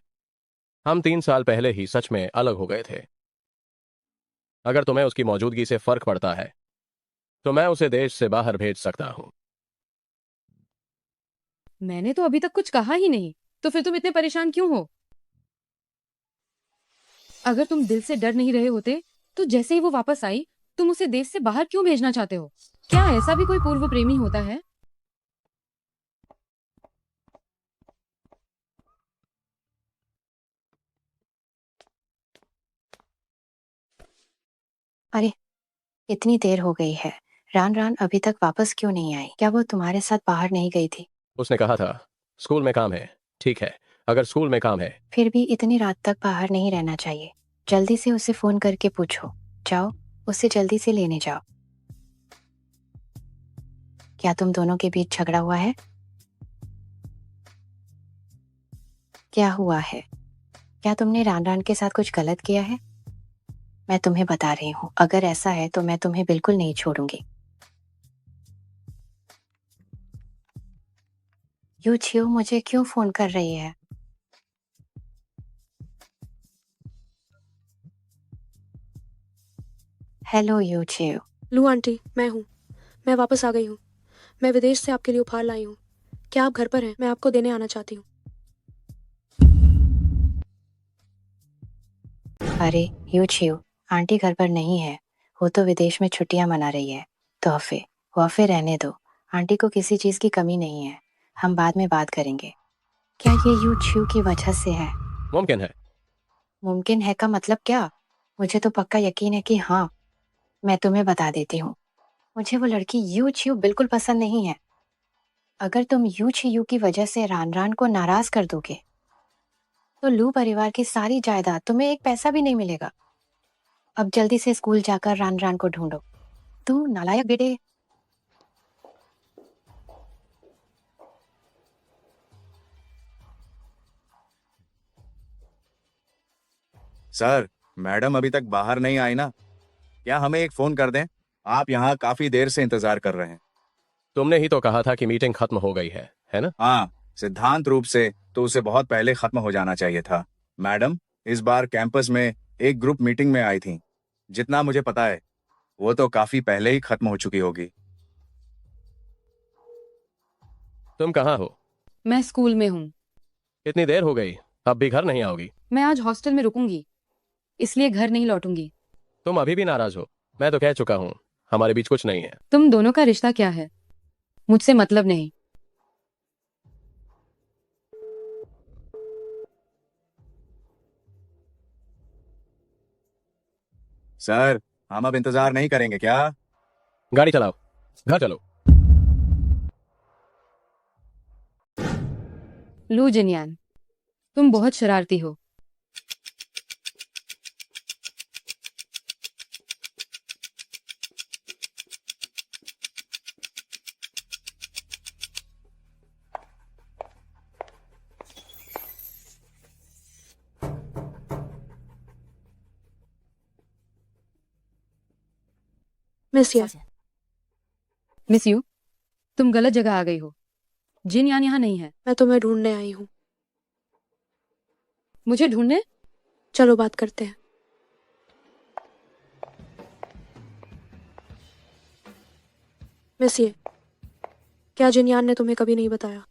हम 3 साल पहले ही सच में अलग हो गए थे। अगर तुम्हें उसकी मौजूदगी से फर्क पड़ता है तो मैं उसे देश से बाहर भेज सकता हूं। मैंने तो अभी तक कुछ कहा ही नहीं, तो फिर तुम इतने परेशान क्यों हो? अगर तुम दिल से डर नहीं रहे होते तो जैसे ही वो वापस आई तुम उसे देश से बाहर क्यों भेजना चाहते हो? क्या ऐसा भी कोई पूर्व प्रेमी होता है? अरे, इतनी देर हो गई है, रान रान अभी तक वापस क्यों नहीं आई? क्या वो तुम्हारे साथ बाहर नहीं गई थी? उसने कहा था स्कूल में काम है। ठीक है, अगर स्कूल में काम है। फिर भी इतनी रात तक बाहर नहीं रहना चाहिए। जल्दी से उसे फोन करके पूछो। जाओ, उसे जल्दी से लेने जाओ। क्या तुम दोनों के बीच झगड़ा हुआ है? क्या हुआ है? क्या तुमने रान रान के साथ कुछ गलत किया है? मैं तुम्हें बता रही हूँ, अगर ऐसा है तो मैं तुम्हें बिल्कुल नहीं छोड़ूंगी। यू छियो मुझे क्यों फोन कर रही है? हेलो यू छियो। लू आंटी, मैं हूँ। मैं वापस आ गई हूँ। मैं विदेश से आपके लिए उपहार लाई हूँ। क्या आप घर पर हैं? मैं आपको देने आना चाहती हूँ। अरे यू छियो, आंटी घर पर नहीं है। वो तो विदेश में छुट्टियां मना रही है। तोहफे वफे रहने दो। आंटी को किसी चीज की कमी नहीं है। हम बाद में बात करेंगे। क्या ये यू छियो की वजह से है? मुमकिन है। मुमकिन है का मतलब क्या? मुझे तो पक्का यकीन है कि हाँ। मैं तुम्हें बता देती हूँ, मुझे वो लड़की यू छियो बिल्कुल पसंद नहीं है। अगर तुम यू छियो की वजह से रान रान को नाराज कर दोगे तो लू परिवार की सारी जायदाद तुम्हें एक पैसा भी नहीं मिलेगा। अब जल्दी से स्कूल जाकर रान रान को ढूंढो। तू नालायक बेटे। सर, मैडम अभी तक बाहर नहीं आई ना? क्या हमें एक फोन कर दें? आप यहाँ काफी देर से इंतजार कर रहे हैं। तुमने ही तो कहा था कि मीटिंग खत्म हो गई है ना? हाँ, सिद्धांत रूप से तो उसे बहुत पहले खत्म हो जाना चाहिए था। मैडम इस बार कैंपस में एक ग्रुप मीटिंग में आई थी। जितना मुझे पता है वो तो काफी पहले ही खत्म हो चुकी होगी। तुम कहाँ हो? मैं स्कूल में हूँ। इतनी देर हो गई, अब भी घर नहीं आओगी? मैं आज हॉस्टल में रुकूंगी, इसलिए घर नहीं लौटूंगी। तुम अभी भी नाराज हो? मैं तो कह चुका हूँ हमारे बीच कुछ नहीं है। तुम दोनों का रिश्ता क्या है? मुझसे मतलब नहीं। सर, हम अब इंतजार नहीं करेंगे क्या? गाड़ी चलाओ, घर चलो। लू जिनयान, तुम बहुत शरारती हो। मिस यू, तुम गलत जगह आ गई हो। जिनयान यहाँ नहीं है। मैं तुम्हें ढूंढने आई हूँ। मुझे ढूंढने? चलो बात करते हैं। मिसिए, क्या जिनयान ने तुम्हें कभी नहीं बताया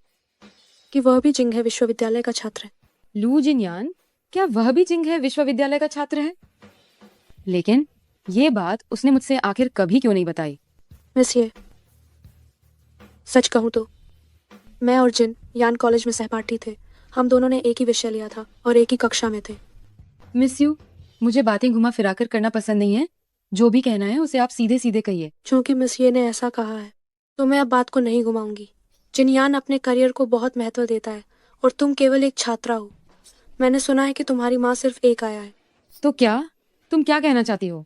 कि वह भी जिंगहे विश्वविद्यालय का छात्र है? लू जिनयान, क्या वह भी जिंगहे विश्वविद्यालय का छात्र है? लेकिन ये बात उसने मुझसे आखिर कभी क्यों नहीं बताई? मिसिए, सच कहूँ तो मैं और जिन यान कॉलेज में सहपाठी थे। हम दोनों ने एक ही विषय लिया था और एक ही कक्षा में थे। मिस यू, मुझे बातें घुमा फिराकर करना पसंद नहीं है। जो भी कहना है उसे आप सीधे सीधे कहिए। चूंकि मिसिए ने ऐसा कहा है तो मैं अब बात को नहीं घुमाऊंगी। जिनयान अपने करियर को बहुत महत्व देता है और तुम केवल एक छात्रा हो। मैंने सुना है कि तुम्हारी माँ सिर्फ एक आया है। तो क्या तुम क्या कहना चाहती हो?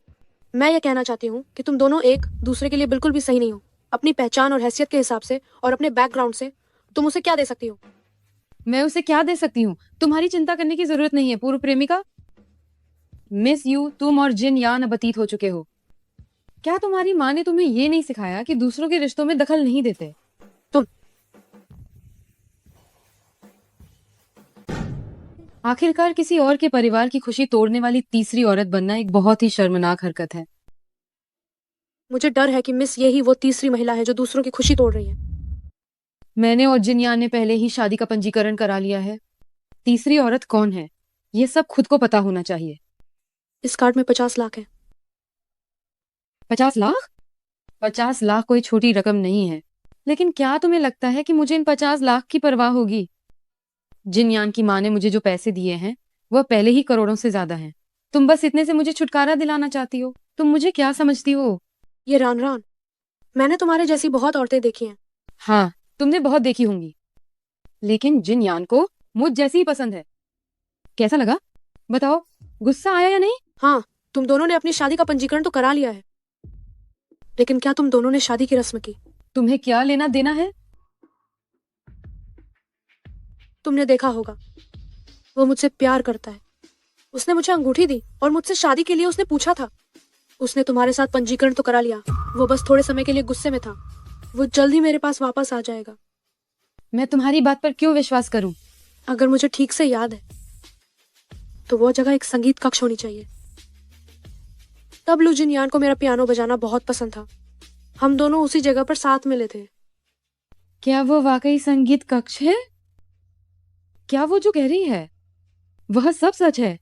मैं ये कहना चाहती हूँ कि तुम दोनों एक दूसरे के लिए बिल्कुल भी सही नहीं हो। अपनी पहचान और हैसियत के हिसाब से और अपने बैकग्राउंड से तुम उसे क्या दे सकती हो? मैं उसे क्या दे सकती हूँ? तुम्हारी चिंता करने की जरूरत नहीं है पूर्व प्रेमिका। मिस यू, तुम और जिन यान अब अतीत हो चुके हो। क्या तुम्हारी माँ ने तुम्हें ये नहीं सिखाया कि दूसरों के रिश्तों में दखल नहीं देते? तुम आखिरकार किसी और के परिवार की खुशी तोड़ने वाली तीसरी औरत बनना एक बहुत ही शर्मनाक हरकत है। मुझे डर है कि मिस यही वो तीसरी महिला है जो दूसरों की खुशी तोड़ रही है। मैंने और जिनयान ने पहले ही शादी का पंजीकरण करा लिया है। तीसरी औरत कौन है ये सब खुद को पता होना चाहिए। इस कार्ड में 50 लाख है। 50 लाख? 50 लाख कोई छोटी रकम नहीं है। लेकिन क्या तुम्हें लगता है कि मुझे इन 50 लाख की परवाह होगी? जिनयान की माँ ने मुझे जो पैसे दिए हैं वह पहले ही करोड़ों से ज्यादा हैं। तुम बस इतने से मुझे छुटकारा दिलाना चाहती हो। तुम मुझे क्या समझती हो? ये रान रान, मैंने तुम्हारे जैसी बहुत औरतें देखी हैं। हाँ, तुमने बहुत देखी होंगी, लेकिन जिन यान को मुझ जैसी ही पसंद है। कैसा लगा बताओ, गुस्सा आया या नहीं? हाँ, तुम दोनों ने अपनी शादी का पंजीकरण तो करा लिया है, लेकिन क्या तुम दोनों ने शादी की रस्म की? तुम्हें क्या लेना देना है? तुमने देखा होगा, वो मुझसे प्यार करता है। उसने मुझे अंगूठी दी और मुझसे शादी के लिए उसने पूछा था। उसने तुम्हारे साथ पंजीकरण तो करा लिया, वो बस थोड़े समय के लिए गुस्से में था। वो जल्द ही मेरे पास वापस आ जाएगा। मैं तुम्हारी बात पर क्यों विश्वास करूं? अगर मुझे ठीक से याद है तो वो जगह एक संगीत कक्ष होनी चाहिए। तब लू जिनयान को मेरा पियानो बजाना बहुत पसंद था। हम दोनों उसी जगह पर साथ मिले थे। क्या वो वाकई संगीत कक्ष है? क्या वो जो कह रही है वह सब सच है?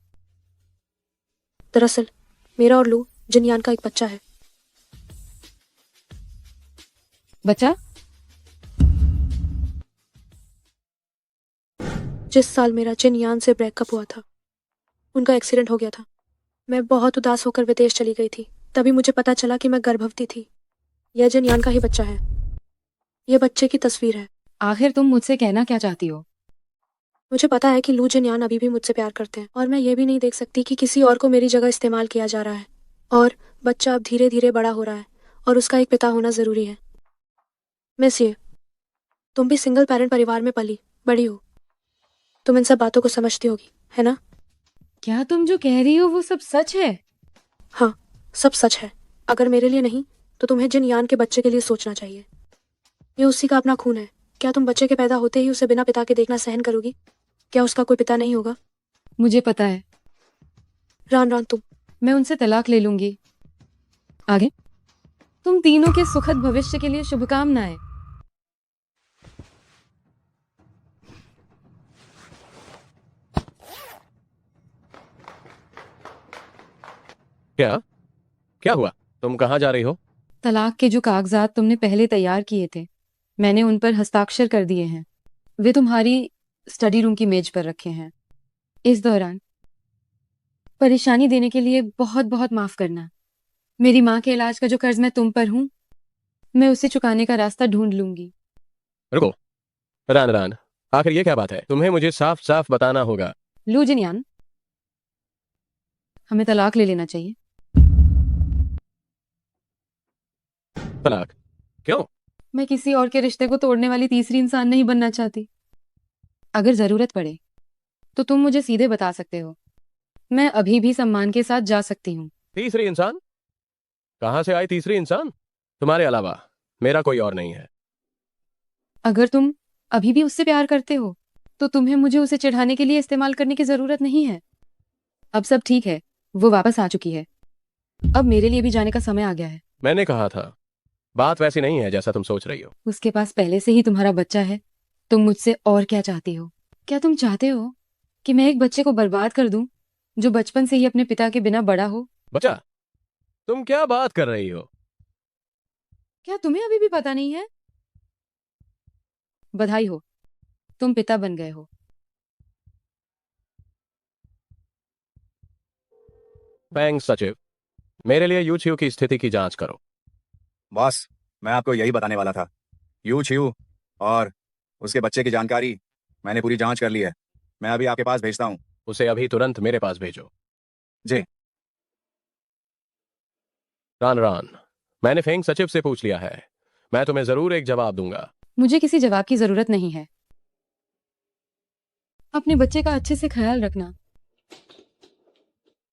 दरअसल मेरा और लू जिनयान का एक बच्चा है। बच्चा? जिस साल मेरा जिनयान से ब्रेकअप हुआ था, उनका एक्सीडेंट हो गया था। मैं बहुत उदास होकर विदेश चली गई थी। तभी मुझे पता चला कि मैं गर्भवती थी। यह जिनयान का ही बच्चा है। यह बच्चे की तस्वीर है। आखिर तुम मुझसे कहना क्या चाहती हो? मुझे पता है कि लू जिनयान अभी भी मुझसे प्यार करते हैं, और मैं ये भी नहीं देख सकती कि किसी और को मेरी जगह इस्तेमाल किया जा रहा है। और बच्चा अब धीरे धीरे बड़ा हो रहा है और उसका एक पिता होना जरूरी है। मिस ये, तुम भी सिंगल पेरेंट परिवार में पली बड़ी हो। तुम इन सब बातों को समझती होगी, है ना? क्या तुम जो कह रही हो वो सब सच है? हाँ, सब सच है। अगर मेरे लिए नहीं तो तुम्हें जिनयान के बच्चे के लिए सोचना चाहिए। ये उसी का अपना खून है। क्या तुम बच्चे के पैदा होते ही उसे बिना पिता के देखना सहन करोगी? क्या उसका कोई पिता नहीं होगा? मुझे पता है। रान रान, तुम? मैं उनसे तलाक ले लूंगी। आगे? तुम तीनों के सुखद भविष्य के लिए शुभकामनाएं। क्या क्या हुआ? तुम कहाँ जा रही हो? तलाक के जो कागजात तुमने पहले तैयार किए थे, मैंने उन पर हस्ताक्षर कर दिए हैं। वे तुम्हारी स्टडी रूम की मेज पर रखे हैं। इस दौरान परेशानी देने के लिए बहुत बहुत माफ करना। मेरी माँ के इलाज का जो कर्ज मैं तुम पर हूँ, मैं उसे चुकाने का रास्ता ढूंढ लूंगी। रुको रान रान, आखिर ये क्या बात है? तुम्हें मुझे साफ साफ बताना होगा। लू जिनयान, हमें तलाक ले लेना चाहिए। तलाक? क्यों? मैं किसी और के रिश्ते को तोड़ने वाली तीसरी इंसान नहीं बनना चाहती। अगर जरूरत पड़े तो तुम मुझे सीधे बता सकते हो। मैं अभी भी सम्मान के साथ जा सकती हूँ। तीसरी इंसान? कहाँ से आई तीसरी इंसान? तुम्हारे अलावा मेरा कोई और नहीं है। अगर तुम अभी भी उससे प्यार करते हो तो तुम्हें मुझे उसे चिढ़ाने के लिए इस्तेमाल करने की जरूरत नहीं है। अब सब ठीक है, वो वापस आ चुकी है। अब मेरे लिए भी जाने का समय आ गया है। मैंने कहा था, बात वैसी नहीं है जैसा तुम सोच रही हो। उसके पास पहले से ही तुम्हारा बच्चा है। तुम मुझसे और क्या चाहती हो? क्या तुम चाहते हो कि मैं एक बच्चे को बर्बाद कर दूं जो बचपन से ही अपने पिता के बिना बड़ा हो? बच्चा? तुम क्या बात कर रही हो? क्या तुम्हें अभी भी पता नहीं है? बधाई हो, तुम पिता बन गए हो। बैंक सचिव, मेरे लिए यू छियू की स्थिति की जांच करो। बॉस, मैं आपको यही बताने वाला था। यू छियू और उसके बच्चे की जानकारी मैंने पूरी जांच कर ली है। मैं अभी आपके पास भेजता हूँ। उसे अभी तुरंत मेरे पास भेजो। जी। रान रान, मैंने फेंग सचिव से पूछ लिया है। मैं तुम्हें जरूर एक जवाब दूंगा। मुझे किसी जवाब की जरूरत नहीं है। अपने बच्चे का अच्छे से ख्याल रखना।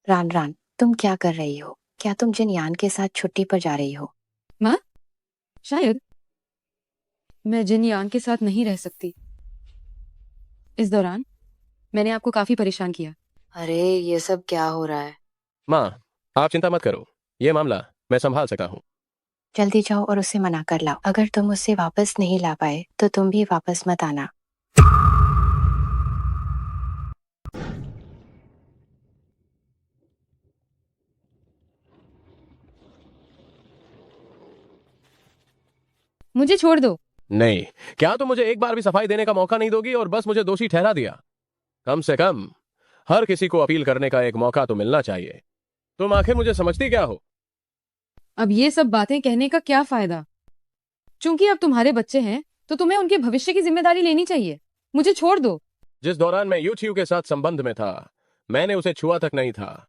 रान रान, तुम क्या कर रही हो? क्या तुम जिनयान के साथ छुट्टी पर जा रही हो? माँ, शायद मैं जिनयान के साथ नहीं रह सकती। इस दौरान मैंने आपको काफी परेशान किया। अरे ये सब क्या हो रहा है? माँ, आप चिंता मत करो, ये मामला मैं संभाल सका हूँ। जल्दी जाओ और उसे मना कर लाओ। अगर तुम उसे वापस नहीं ला पाए तो तुम भी वापस मत आना। मुझे छोड़ दो। नहीं, क्या तुम मुझे एक बार भी सफाई देने का मौका नहीं दोगी और बस मुझे दोषी ठहरा दिया? कम से कम हर किसी को अपील करने का एक मौका तो मिलना चाहिए। तुम आखिर मुझे समझती क्या हो? अब ये सब बातें कहने का क्या फायदा? चूंकि अब तुम्हारे बच्चे हैं तो तुम्हें उनके भविष्य की जिम्मेदारी लेनी चाहिए। मुझे छोड़ दो। जिस दौरान मैं यूचियो के साथ संबंध में था मैंने उसे छुआ तक नहीं था,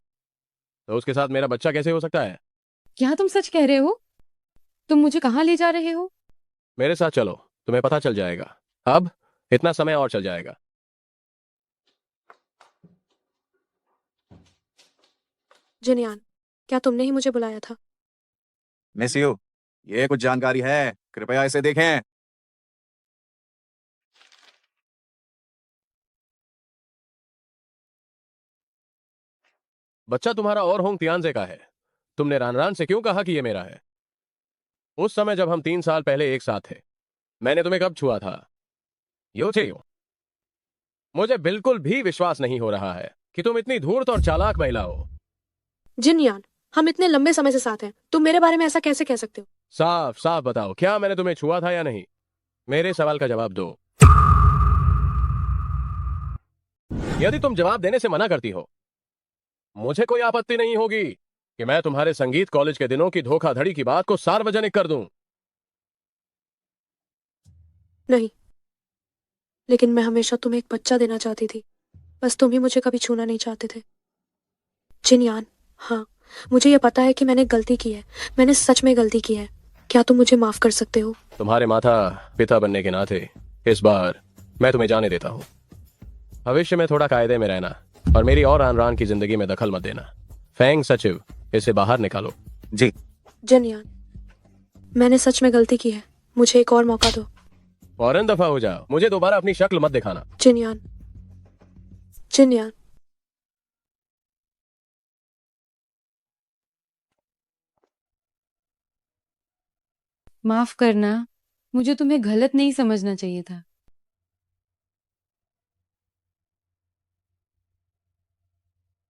तो उसके साथ मेरा बच्चा कैसे हो सकता है? क्या तुम सच कह रहे हो? तुम मुझे कहाँ ले जा रहे हो? मेरे साथ चलो, तुम्हें पता चल जाएगा। अब इतना समय और चल जाएगा। जिनयान, क्या तुमने ही मुझे बुलाया था? मिस यू, ये कुछ जानकारी है, कृपया इसे देखें। बच्चा तुम्हारा और होंग तियानजे का है। तुमने रानरान से क्यों कहा कि ये मेरा है? उस समय जब हम 3 साल पहले एक साथ थे, मैंने तुम्हें कब छुआ था? यूचियो, मुझे बिल्कुल भी विश्वास नहीं हो रहा है कि तुम इतनी धूर्त और चालाक महिला हो। जिनयान, हम इतने लंबे समय से साथ हैं, तुम मेरे बारे में ऐसा कैसे कह सकते हो? साफ साफ बताओ, क्या मैंने तुम्हें छुआ था या नहीं? मेरे सवाल का जवाब दो। यदि तुम जवाब देने से मना करती हो, मुझे कोई आपत्ति नहीं होगी कि मैं तुम्हारे संगीत कॉलेज के दिनों की धोखाधड़ी की बात को सार्वजनिक कर दूं। नहीं, लेकिन मैं हमेशा तुम्हें एक बच्चा देना चाहती थी, बस तुम ही मुझे कभी छूना नहीं चाहते थे। जिनयान, हाँ, मुझे यह पता है कि मैंने गलती की है, मैंने सच में गलती की है। क्या तुम मुझे माफ कर सकते हो? तुम्हारे माता पिता बनने के नाते इस बार मैं तुम्हें जाने देता हूं। भविष्य में थोड़ा कायदे में रहना और मेरी और रान की जिंदगी में दखल मत देना। फैंग सचिव, इसे बाहर निकालो। जी। जिनयान, मैंने सच में गलती की है, मुझे एक और मौका दो। फौरन दफा हो जाओ, मुझे दोबारा अपनी शक्ल मत दिखाना। जिनयान, जिनयान, माफ करना, मुझे तुम्हें गलत नहीं समझना चाहिए था।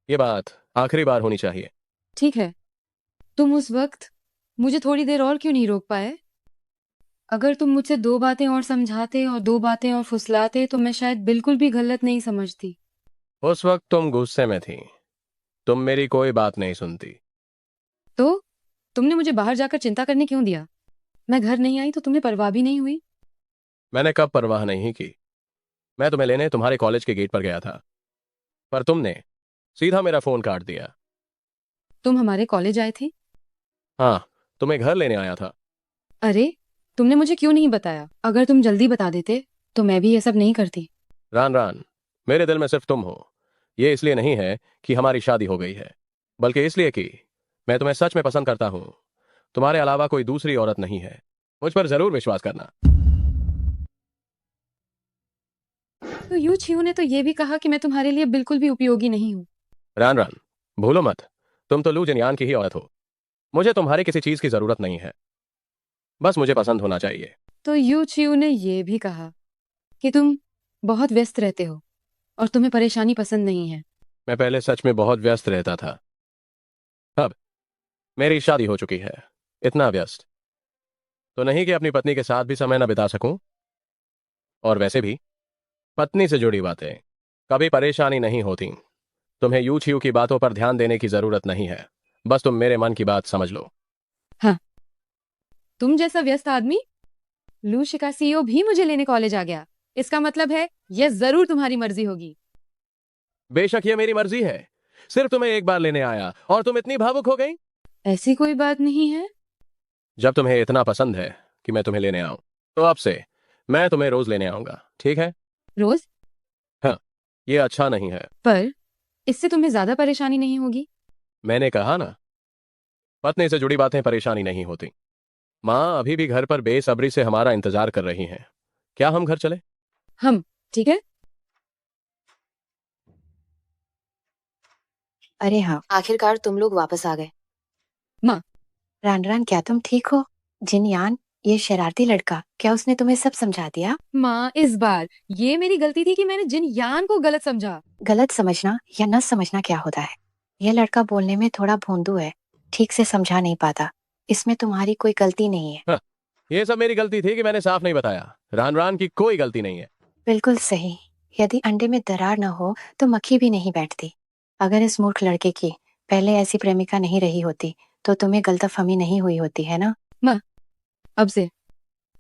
ये बात आखिरी बार होनी चाहिए। ठीक है, तुम उस वक्त मुझे थोड़ी देर और क्यों नहीं रोक पाए? अगर तुम मुझसे 2 बातें और समझाते और 2 बातें और फुसलाते तो मैं शायद बिल्कुल भी गलत नहीं समझती। उस वक्त तुम गुस्से में थी, तुम मेरी कोई बात नहीं सुनती। तो तुमने मुझे बाहर जाकर चिंता करने क्यों दिया? मैं घर नहीं आई तो तुम्हें परवाह भी नहीं हुई? मैंने कब परवाह नहीं की। मैं तुम्हें लेने तुम्हारे कॉलेज के गेट पर गया था, पर तुमने सीधा मेरा फोन काट दिया। तुम हमारे कॉलेज आए थे? हाँ, तुम्हें घर लेने आया था। अरे, तुमने मुझे क्यों नहीं बताया? अगर तुम जल्दी बता देते तो मैं भी ये सब नहीं करती। रान, मेरे दिल में सिर्फ तुम हो। ये इसलिए नहीं है कि हमारी शादी हो गई है, बल्कि इसलिए कि मैं तुम्हें सच में पसंद करता हूं। तुम्हारे अलावा कोई दूसरी औरत नहीं है। मुझ पर जरूर विश्वास करना। तो यू छियू ने तो ये भी कहा कि मैं तुम्हारे लिए बिल्कुल भी उपयोगी नहीं हूँ। रान, भूलो मत, तुम तो लू जिनयान की ही औरत हो। मुझे तुम्हारी किसी चीज की जरूरत नहीं है, बस मुझे पसंद होना चाहिए। तो यू छियू ने ये भी कहा कि तुम बहुत व्यस्त रहते हो और तुम्हें परेशानी पसंद नहीं है। मैं पहले सच में बहुत व्यस्त रहता था, अब मेरी शादी हो चुकी है। इतना व्यस्त तो नहीं कि अपनी पत्नी के साथ भी समय न बिता सकूं। और वैसे भी पत्नी से जुड़ी बातें कभी परेशानी नहीं होती। तुम्हें यू छियू की बातों पर ध्यान देने की जरूरत नहीं है, बस तुम मेरे मन की बात समझ लो। हाँ, तुम जैसा व्यस्त आदमी, लू शिकासीओ भी मुझे लेने कॉलेज आ गया। इसका मतलब है यह जरूर तुम्हारी मर्जी होगी। बेशक ये मेरी मर्जी है, सिर्फ तुम्हें एक बार लेने आया और तुम इतनी भावुक हो गई। ऐसी कोई बात नहीं है। जब तुम्हें इतना पसंद है कि मैं तुम्हें लेने आऊं, तो अब से मैं तुम्हें रोज लेने आऊंगा, ठीक है? रोज? हाँ, ये अच्छा नहीं है। पर इससे तुम्हें ज्यादा परेशानी नहीं होगी। मैंने कहा ना, पत्नी से जुड़ी बातें परेशानी नहीं होती। माँ अभी भी घर पर बेसब्री से हमारा इंतजार कर रही हैं। क्या हम घर चले? हम, ठीक है। अरे हाँ, आखिरकार तुम लोग वापस आ गए। माँ, रान, क्या तुम ठीक हो? जिनयान, ये शरारती लड़का, क्या उसने तुम्हें सब समझा दिया? माँ, इस बार ये मेरी गलती थी कि मैंने जिनयान को गलत समझा। गलत समझना या न समझना क्या होता है? यह लड़का बोलने में थोड़ा भोंदू है, ठीक से समझा नहीं पाता। इसमें तुम्हारी कोई गलती नहीं है। हाँ, ये सब मेरी गलती थी कि मैंने साफ नहीं बताया। रान की कोई गलती नहीं है। बिल्कुल सही। यदि अंडे में दरार न हो तो मक्खी भी नहीं बैठती। अगर इस मूर्ख लड़के की पहले ऐसी प्रेमिका नहीं रही होती तो तुम्हें गलतफहमी नहीं हुई होती, है ना? माँ, अब से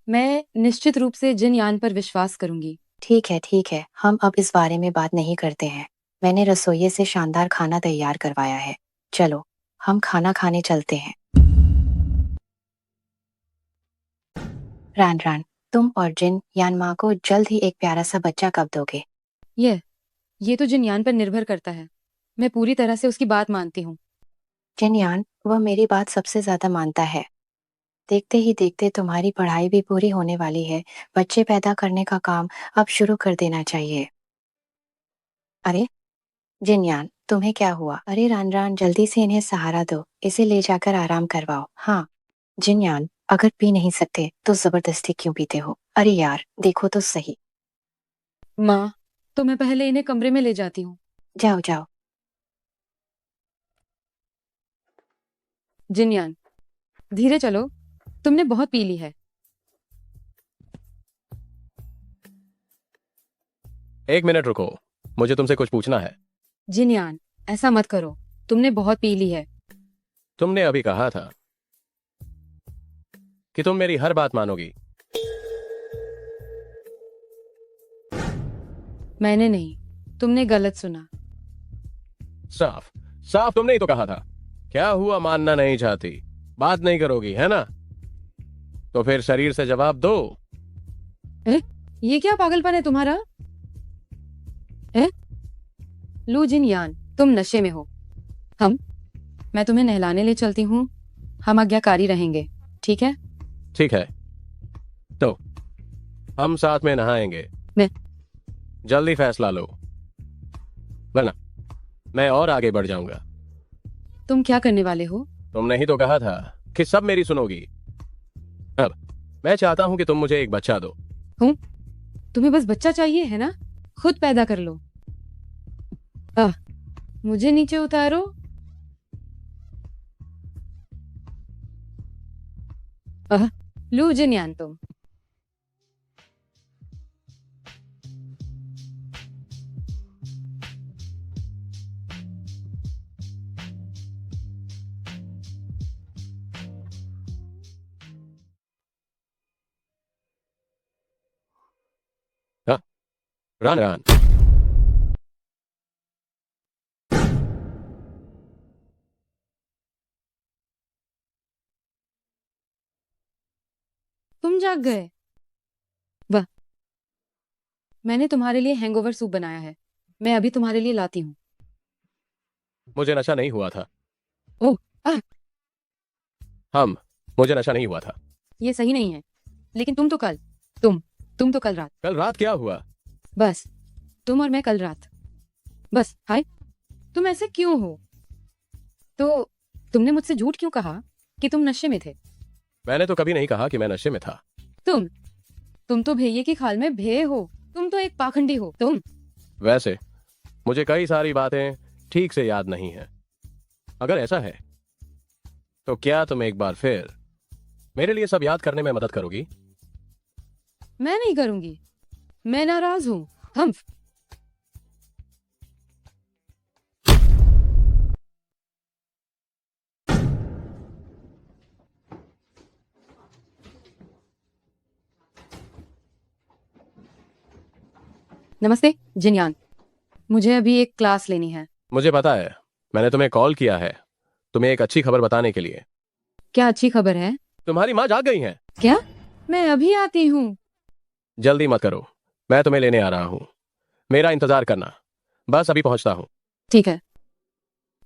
मैं निश्चित रूप से जिनयान पर विश्वास करूंगी। ठीक है, हम अब इस बारे में बात नहीं करते हैं। मैंने रसोइये से शानदार खाना तैयार करवाया है। चलो, हम खाना खाने चलते हैं। रान रान, तुम और जिन यान माँ को जल्द ही एक प्यारा सा बच्चा कब दोगे? ये तो जिनयान पर निर्भर करता है। मैं पूरी तरह से उसकी बात मानती हूँ। जिनयान, वह मेरी बात सबसे ज्यादा मानता है। देखते ही देखते तुम्हारी पढ़ाई भी पूरी होने वाली है। बच्चे पैदा करने का काम अब शुरू कर देना चाहिए। अरे जिनयान, तुम्हें क्या हुआ? अरे रान रान, जल्दी से इन्हें सहारा दो, इसे ले जाकर आराम करवाओ। हाँ जिनयान, अगर पी नहीं सकते तो जबरदस्ती क्यों पीते हो? अरे यार, देखो तो सही। माँ, तो मैं पहले इन्हें कमरे में ले जाती हूँ। जाओ जाओ। जिनयान, धीरे चलो, तुमने बहुत पी ली है। एक मिनट रुको, मुझे तुमसे कुछ पूछना है। जिनयान, ऐसा मत करो, तुमने बहुत पी ली है। तुमने अभी कहा था कि तुम मेरी हर बात मानोगी। मैंने नहीं, तुमने गलत सुना। साफ साफ तुमने ही तो कहा था। क्या हुआ, मानना नहीं चाहती, बात नहीं करोगी, है ना? तो फिर शरीर से जवाब दो। ये क्या पागलपन है तुम्हारा? लू जिनयान, तुम नशे में हो। मैं तुम्हें नहलाने ले चलती हूँ। हम आज्ञाकारी रहेंगे, ठीक है? ठीक है, तो हम साथ में नहाएंगे। मैं जल्दी फैसला लो, वरना मैं और आगे बढ़ जाऊंगा। तुम क्या करने वाले हो? तुमने ही तो कहा था कि सब मेरी सुनोगी। अब मैं चाहता हूं कि तुम मुझे एक बच्चा दो। तुम्हें बस बच्चा चाहिए है ना? खुद पैदा कर लो। मुझे नीचे उतारो। लू जिनयान, तुम रान रान, तुम जाग गए। वाह, मैंने तुम्हारे लिए हैंगओवर सूप बनाया है। मैं अभी तुम्हारे लिए लाती हूँ। मुझे नशा नहीं हुआ था। ओह, मुझे नशा नहीं हुआ था। ये सही नहीं है। लेकिन तुम तो कल रात। कल रात क्या हुआ? बस तुम और मैं कल रात। बस हाय, तुम ऐसे क्यों हो? तो तुमने मुझसे झूठ क्यों कहा कि तुम नशे में थे? मैंने तो कभी नहीं कहा कि मैं नशे में था। तुम तो भेये की खाल में भेये हो। तुम तो एक पाखंडी हो। वैसे मुझे कई सारी बातें ठीक से याद नहीं है। अगर ऐसा है तो क्या तुम एक बार फिर मेरे लिए सब याद करने में मदद करोगी? मैं नहीं करूंगी, मैं नाराज हूँ। नमस्ते जिनयान, मुझे अभी एक क्लास लेनी है। मुझे पता है, मैंने तुम्हें कॉल किया है तुम्हें एक अच्छी खबर बताने के लिए। क्या अच्छी खबर है? तुम्हारी माँ जाग गई है। क्या? मैं अभी आती हूँ। जल्दी मत करो, मैं तुम्हें लेने आ रहा हूँ। मेरा इंतजार करना, बस अभी पहुंचता हूँ। ठीक है,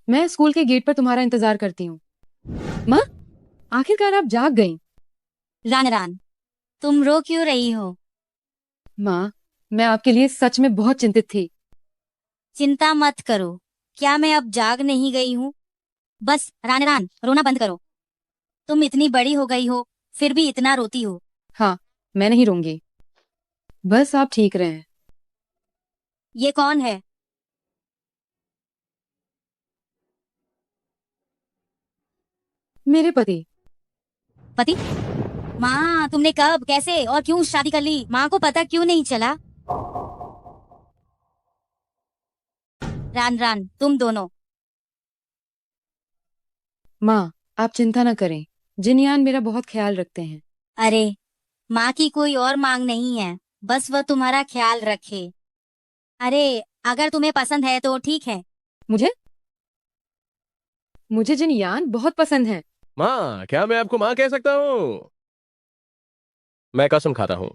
मैं स्कूल के गेट पर तुम्हारा इंतजार करती हूँ। माँ, आखिरकार आप जाग गई। रान, तुम रो क्यों रही हो? माँ, मैं आपके लिए सच में बहुत चिंतित थी। चिंता मत करो, क्या मैं अब जाग नहीं गई हूँ? बस रान, रोना बंद करो। तुम इतनी बड़ी हो गई हो, फिर भी इतना रोती हो। हाँ, मैं नहीं रोंगी। बस आप ठीक रहें। ये कौन है? मेरे पति। पति? माँ, तुमने कब, कैसे और क्यों शादी कर ली? माँ को पता क्यों नहीं चला? रान, तुम दोनों। माँ, आप चिंता न करें, जिनयान मेरा बहुत ख्याल रखते हैं। अरे, माँ की कोई और मांग नहीं है, बस वह तुम्हारा ख्याल रखे। अरे अगर तुम्हें पसंद है तो ठीक है। मुझे मुझे जिनयान बहुत पसंद है। माँ, क्या मैं आपको माँ कह सकता हूँ? मैं कसम खाता हूँ,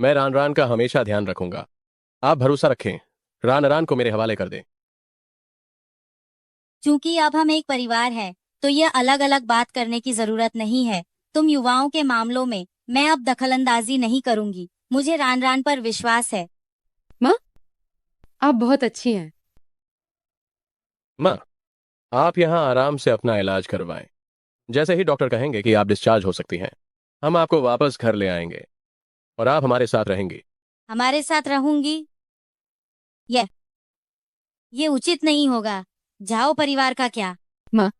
मैं रान रान का हमेशा ध्यान रखूंगा। आप भरोसा रखें, रान रान को मेरे हवाले कर दें। क्योंकि अब हम एक परिवार है, तो ये अलग अलग बात करने की जरूरत नहीं है। तुम युवाओं के मामलों में मैं अब दखलंदाजी नहीं करूंगी। मुझे रान रान पर विश्वास है। माँ, आप बहुत अच्छी हैं। माँ, आप यहाँ आराम से अपना इलाज करवाएं। जैसे ही डॉक्टर कहेंगे कि आप डिस्चार्ज हो सकती हैं, हम आपको वापस घर ले आएंगे और आप हमारे साथ रहेंगी। हमारे साथ रहूंगी? ये उचित नहीं होगा। जाओ परिवार का क्या? माँ,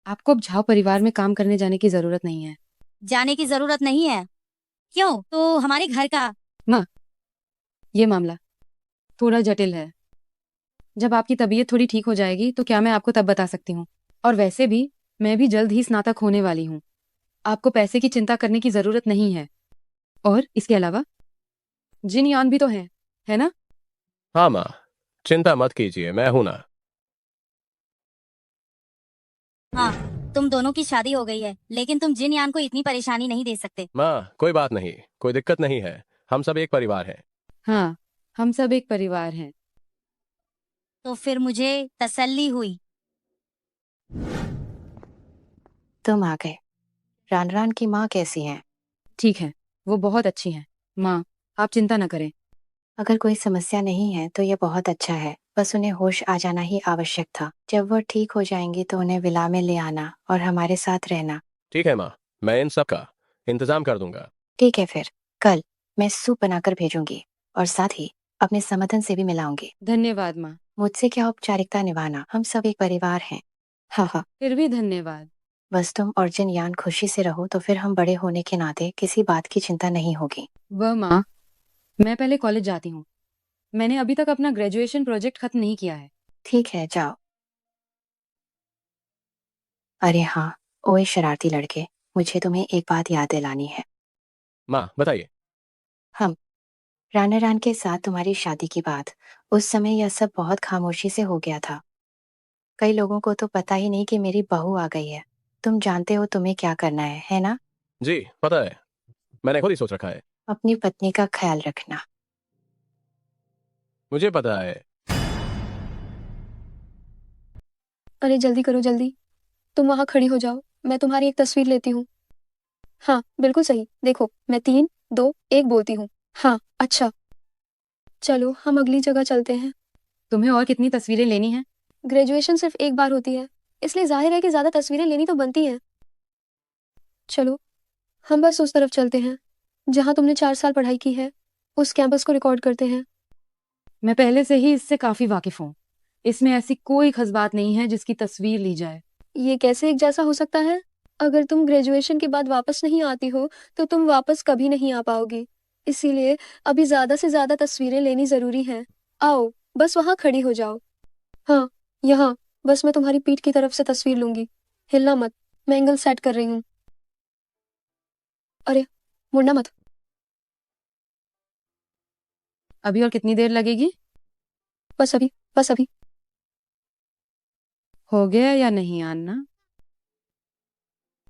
आपको अब झाओ परिवार में काम करने जाने की जरूरत नहीं है। जाने की जरूरत नहीं है? क्यों? तो हमारे घर का? माँ, ये मामला थोड़ा जटिल है। जब आपकी तबीयत थोड़ी ठीक हो जाएगी तो क्या मैं आपको तब बता सकती हूँ। और वैसे भी मैं भी जल्द ही स्नातक होने वाली हूँ। आपको पैसे की चिंता करने की जरूरत नहीं है। और इसके अलावा जिनयान भी तो है ना? हाँ माँ, चिंता मत कीजिए, मैं हूं ना। हाँ, तुम दोनों की शादी हो गई है, लेकिन तुम जिनयान को इतनी परेशानी नहीं दे सकते। माँ, कोई बात नहीं, कोई दिक्कत नहीं है। हम सब एक परिवार हैं। हाँ, हम सब एक परिवार हैं। तो फिर मुझे तसल्ली हुई। तुम आ गए। रान रान की माँ कैसी है? ठीक है, वो बहुत अच्छी हैं। माँ, आप चिंता न करें। अगर कोई समस्या नहीं है तो ये बहुत अच्छा है। बस उन्हें होश आ जाना ही आवश्यक था। जब वो ठीक हो जाएंगी तो उन्हें विला में ले आना और हमारे साथ रहना। ठीक है माँ, मैं इन सब का इंतजाम कर दूंगा। ठीक है फिर, कल मैं सूप बनाकर भेजूंगी और साथ ही अपने समधन से भी मिलाऊंगी। धन्यवाद माँ। मुझसे क्या औपचारिकता निभाना, हम सब एक परिवार हैं। हाँ हाँ, फिर भी धन्यवाद। बस तुम और जिनयान खुशी से रहो तो फिर हम बड़े होने के नाते किसी बात की चिंता नहीं होगी। वह माँ, मैं पहले कॉलेज जाती हूँ। मैंने अभी तक अपना ग्रेजुएशन प्रोजेक्ट खत्म नहीं किया है। ठीक है, जाओ। अरे हाँ, ओए शरारती लड़के, मुझे तुम्हें एक बात याद दिलानी है। माँ बताइए। हम राना रान के साथ तुम्हारी शादी की बात, उस समय यह सब बहुत खामोशी से हो गया था। कई लोगों को तो पता ही नहीं कि मेरी बहू आ गई है। तुम जानते हो तुम्हें क्या करना है ना? जी पता है, मैंने खुद ही सोच रखा है। अपनी पत्नी का ख्याल रखना। मुझे पता है। अरे जल्दी करो जल्दी। तुम वहां खड़ी हो जाओ, मैं तुम्हारी एक तस्वीर लेती हूँ। हाँ बिल्कुल सही, देखो मैं 3, 2, 1 बोलती हूँ। हाँ अच्छा, चलो हम अगली जगह चलते हैं। तुम्हें और कितनी तस्वीरें लेनी हैं? ग्रेजुएशन सिर्फ एक बार होती है, इसलिए जाहिर है कि ज्यादा तस्वीरें लेनी तो बनती हैं। चलो हम बस उस तरफ चलते हैं जहाँ तुमने 4 साल पढ़ाई की है, उस कैंपस को रिकॉर्ड करते हैं। मैं पहले से ही इससे काफी वाकिफ हूँ। इसमें ऐसी कोई खास बात नहीं है जिसकी तस्वीर ली जाए। ये कैसे एक जैसा हो सकता है? अगर तुम ग्रेजुएशन के बाद वापस नहीं आती हो तो तुम वापस कभी नहीं आ पाओगी। इसीलिए अभी ज्यादा से ज्यादा तस्वीरें लेनी जरूरी है। आओ बस वहां खड़ी हो जाओ। हाँ यहाँ, बस मैं तुम्हारी पीठ की तरफ से तस्वीर लूंगी। हिलना मत, मैं एंगल सेट कर रही हूँ। अरे मुड़ना मत। अभी और कितनी देर लगेगी? बस अभी, बस अभी। हो गया या नहीं अन्ना?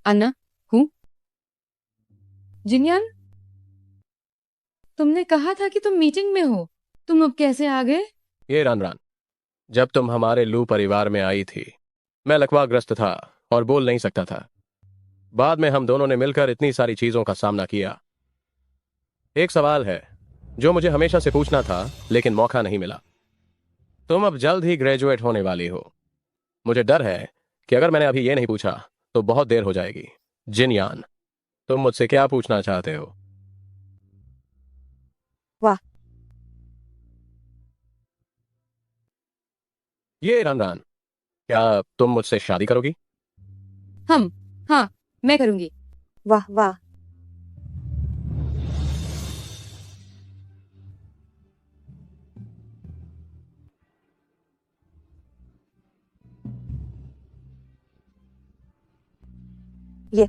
अन्ना, हूँ? जिनयान, तुमने कहा था कि तुम मीटिंग में हो। तुम अब कैसे आ गए? ये रान रान, जब तुम हमारे लू परिवार में आई थी, मैं लकवाग्रस्त था और बोल नहीं सकता था। बाद में हम दोनों ने मिलकर इतनी सारी चीजों का सामना किया। एक सवाल है जो मुझे हमेशा से पूछना था, लेकिन मौका नहीं मिला। तुम अब जल्द ही ग्रेजुएट होने वाली हो। मुझे डर है कि अगर मैंने अभी ये नहीं पूछा तो बहुत देर हो जाएगी। जिनयान, तुम मुझसे क्या पूछना चाहते हो? वाह, ये रान रान, क्या तुम मुझसे शादी करोगी? हाँ, मैं करूंगी। वाह वाह। ये